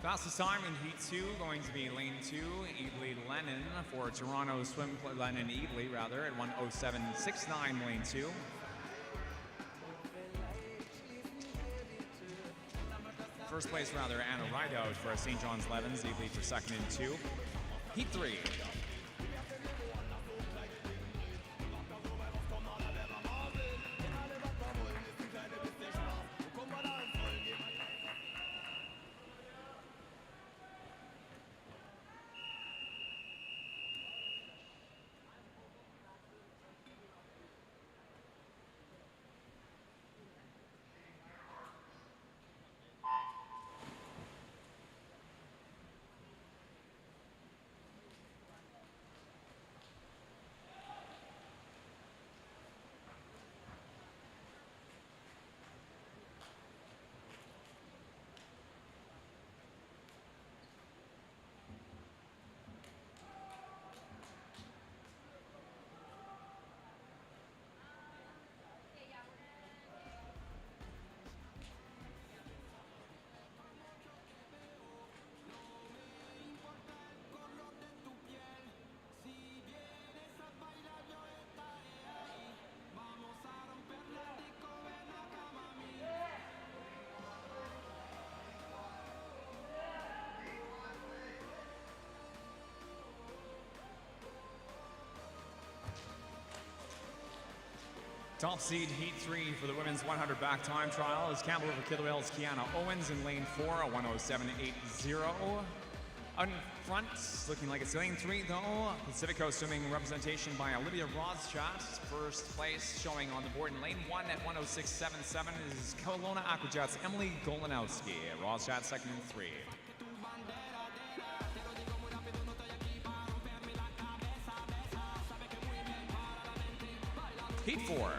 Fastest time in heat 2 going to be lane 2, Eadley Lennon for Toronto Swim Club, Lennon Eadley rather, at 1:07.69 lane 2. First place rather, Anna Rideout for St. John's Levens, Eadley for second in 2. Heat 3. Top seed Heat 3 for the women's 100 back time trial is Campbell River Kittlewell's Kiana Owens in lane 4, a 107.80. Out in front, looking like it's lane 3 though, Pacific Coast Swimming representation by Olivia Roschat. First place showing on the board in lane 1 at 106.77 is Kelowna Aquajets' Emily Golanowski. Roschat second in 3. Heat 4.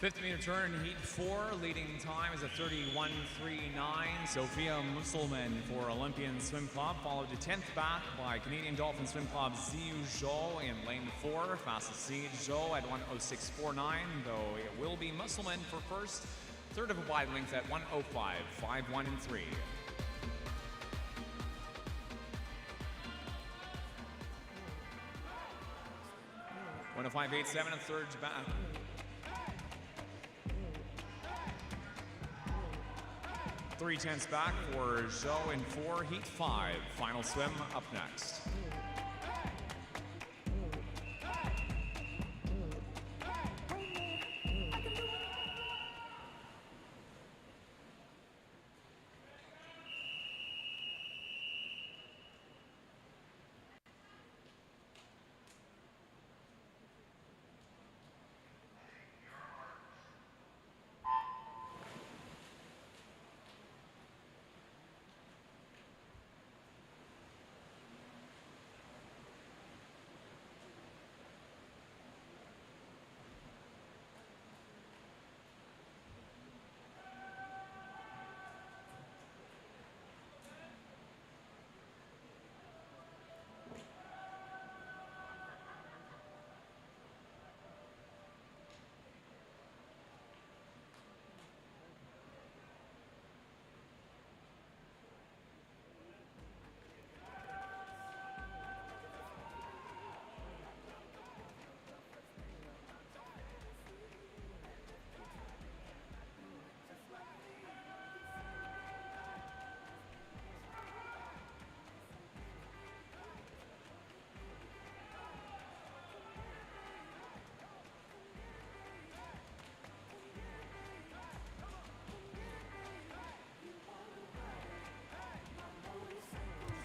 $50-meter turn, Heat 4, leading time is a 31.39. Sophia Musselman for Olympian Swim Club, followed to 10th back by Canadian Dolphin Swim Club Ziyu Zhou in lane 4. Fastest seed Zhou at 106.49, though it will be Musselman for first. Third of a wide length at 105, 5, 1, and 3. One of 5.87 and third back. 3/10 back for Zhou in 4, Heat 5. Final swim up next.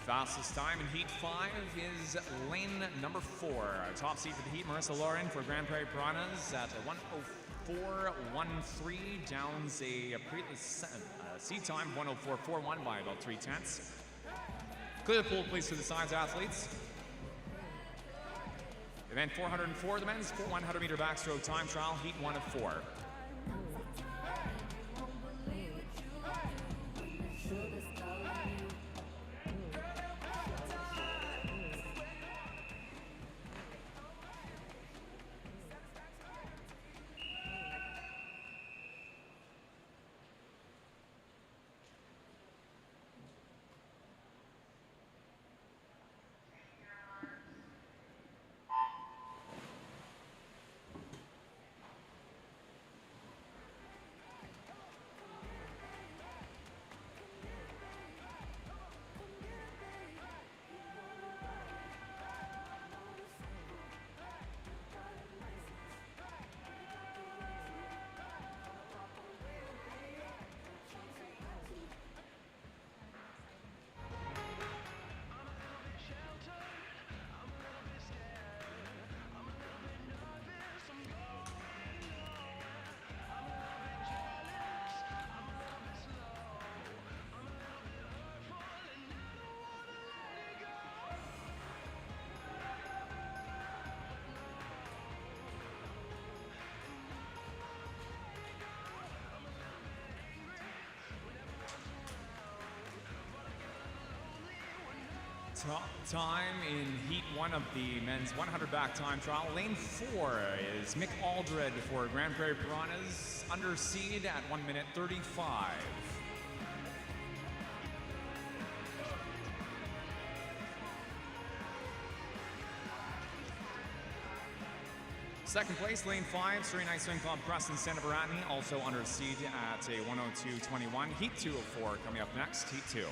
Fastest time in Heat 5 is lane number 4. Top seed for the Heat, Marissa Lauren for Grand Prairie Piranhas at 104.13. Downs a seed time 104.41 by about 3/10. Clear the pool, please, for the sides athletes. Event 404, the men's 100-meter backstroke time trial, Heat 1 of 4. Top time in Heat 1 of the men's 100 back time trial. Lane 4 is Mick Aldred for Grand Prairie Piranhas, under seed at 1 minute 35. Second place, Lane 5, Surrey Night Swing Club, Preston Santa Baratni, also under seed at a 102.21. Heat 2 of 4 coming up next, Heat 2.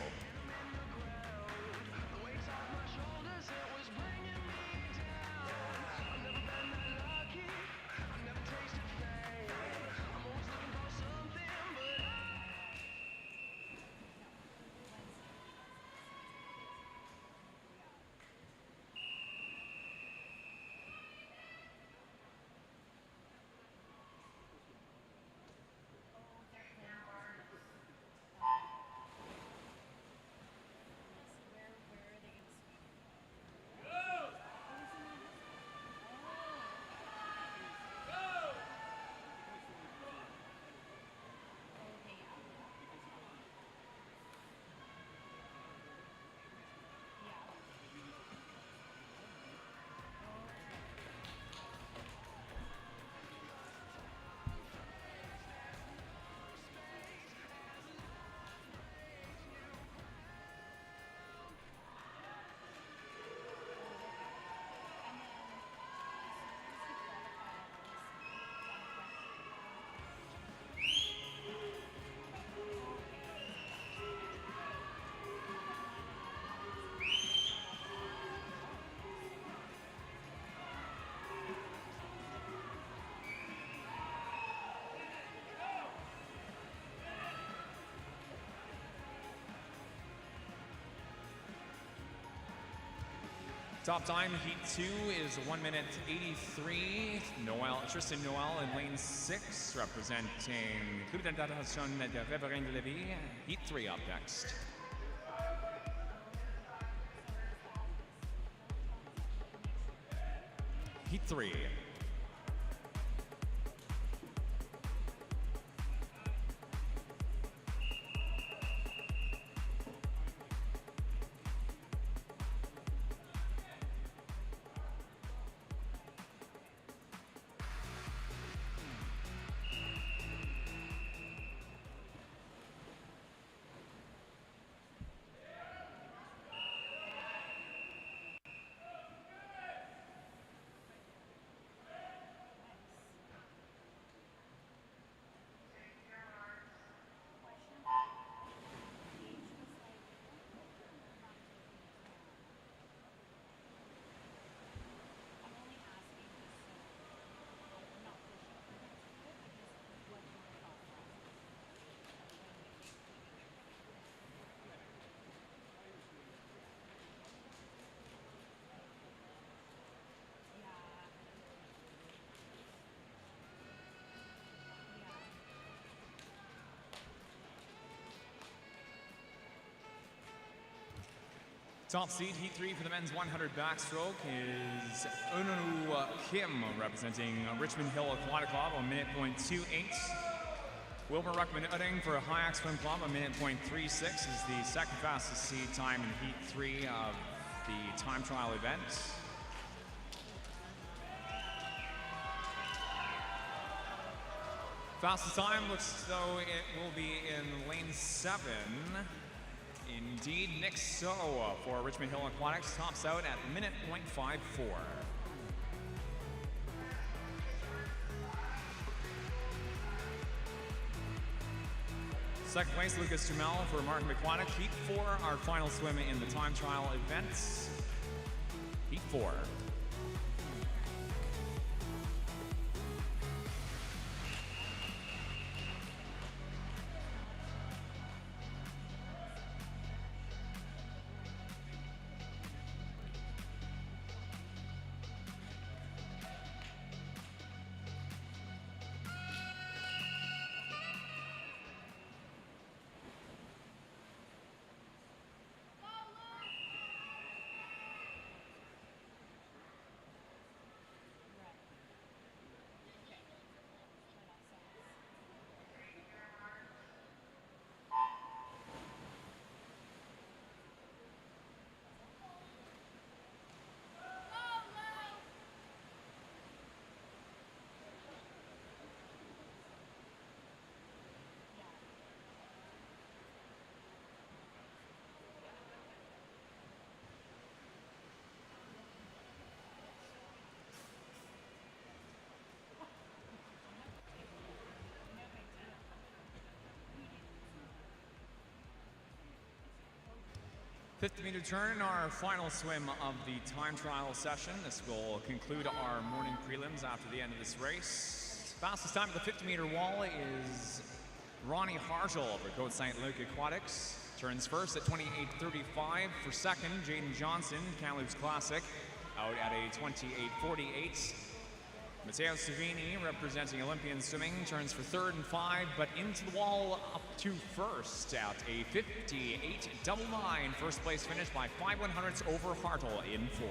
Top time, Heat 2 is 1 minute 83. Tristan Noel in lane 6, representing Club d'International de Réverin de Lévis. Heat 3 up next. Heat 3. Top seed, Heat 3 for the men's 100 backstroke is Ununu Kim, representing Richmond Hill Aquatic Club, 1 minute .28. Wilbur Ruckman-Udding for High Axe Swim Club, 1 minute .36 is the second fastest seed time in Heat 3 of the time trial event. Fastest time looks as though it will be in lane 7. Indeed, Nick So for Richmond Hill Aquatics tops out at minute .54. Second place, Lucas Jamel for Markham Aquatic. Heat 4, our final swim in the time trial events. Heat 4. 50-meter turn, our final swim of the time trial session. This will conclude our morning prelims after the end of this race. Fastest time at the 50-meter wall is Ronnie Hargel for Côte St. Luc Aquatics. Turns first at 28.35. For second, Jaden Johnson, Kamloops Classic, out at a 28.48. Matteo Savini, representing Olympian Swimming, turns for third and 5, but into the wall up to first at a 58.99. First place finish by 5/100ths over Hartle in 4.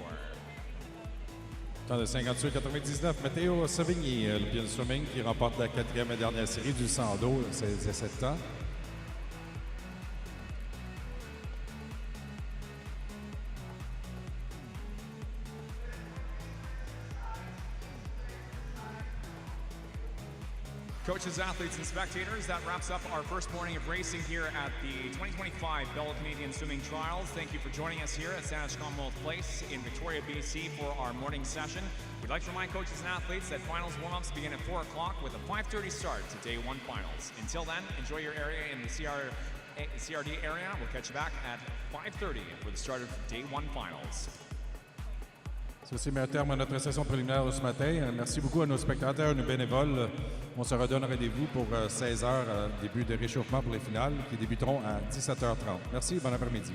Temps de 58-99, Matteo Savigny, Olympian Swimming, qui remporte la 4e et dernière série du 100 d'eau, 16-17 ans. Coaches, athletes, and spectators, that wraps up our first morning of racing here at the 2025 Bell Canadian Swimming Trials. Thank you for joining us here at Saanich Commonwealth Place in Victoria, BC for our morning session. We'd like to remind coaches and athletes that finals warm-ups begin at 4 o'clock with a 5:30 start to Day 1 finals. Until then, enjoy your area in the CRD area. We'll catch you back at 5:30 for the start of Day 1 finals. Ceci met un terme à notre session préliminaire de ce matin. Merci beaucoup à nos spectateurs et nos bénévoles. On se redonne rendez-vous pour 16h, début de réchauffement pour les finales qui débuteront à 17h30. Merci, bon après-midi.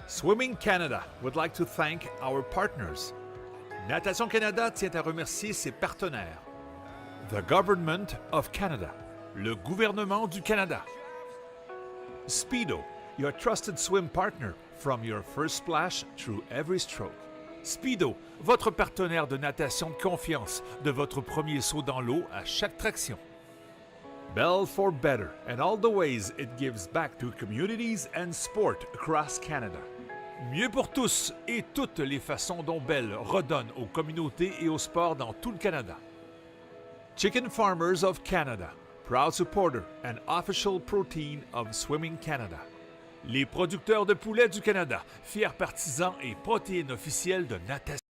Swimming Canada would like to thank our partners. Natation Canada tient à remercier ses partenaires. The Government of Canada, le gouvernement du Canada. Speedo, your trusted swim partner from your first splash through every stroke. Speedo, votre partenaire de natation de confiance, de votre premier saut dans l'eau à chaque traction. Bell for better and all the ways it gives back to communities and sport across Canada. Mieux pour tous et toutes les façons dont Bell redonne aux communautés et au sport dans tout le Canada. Chicken Farmers of Canada, proud supporter and official protein of Swimming Canada. Les producteurs de poulets du Canada, fiers partisans et protéines officielles de natation.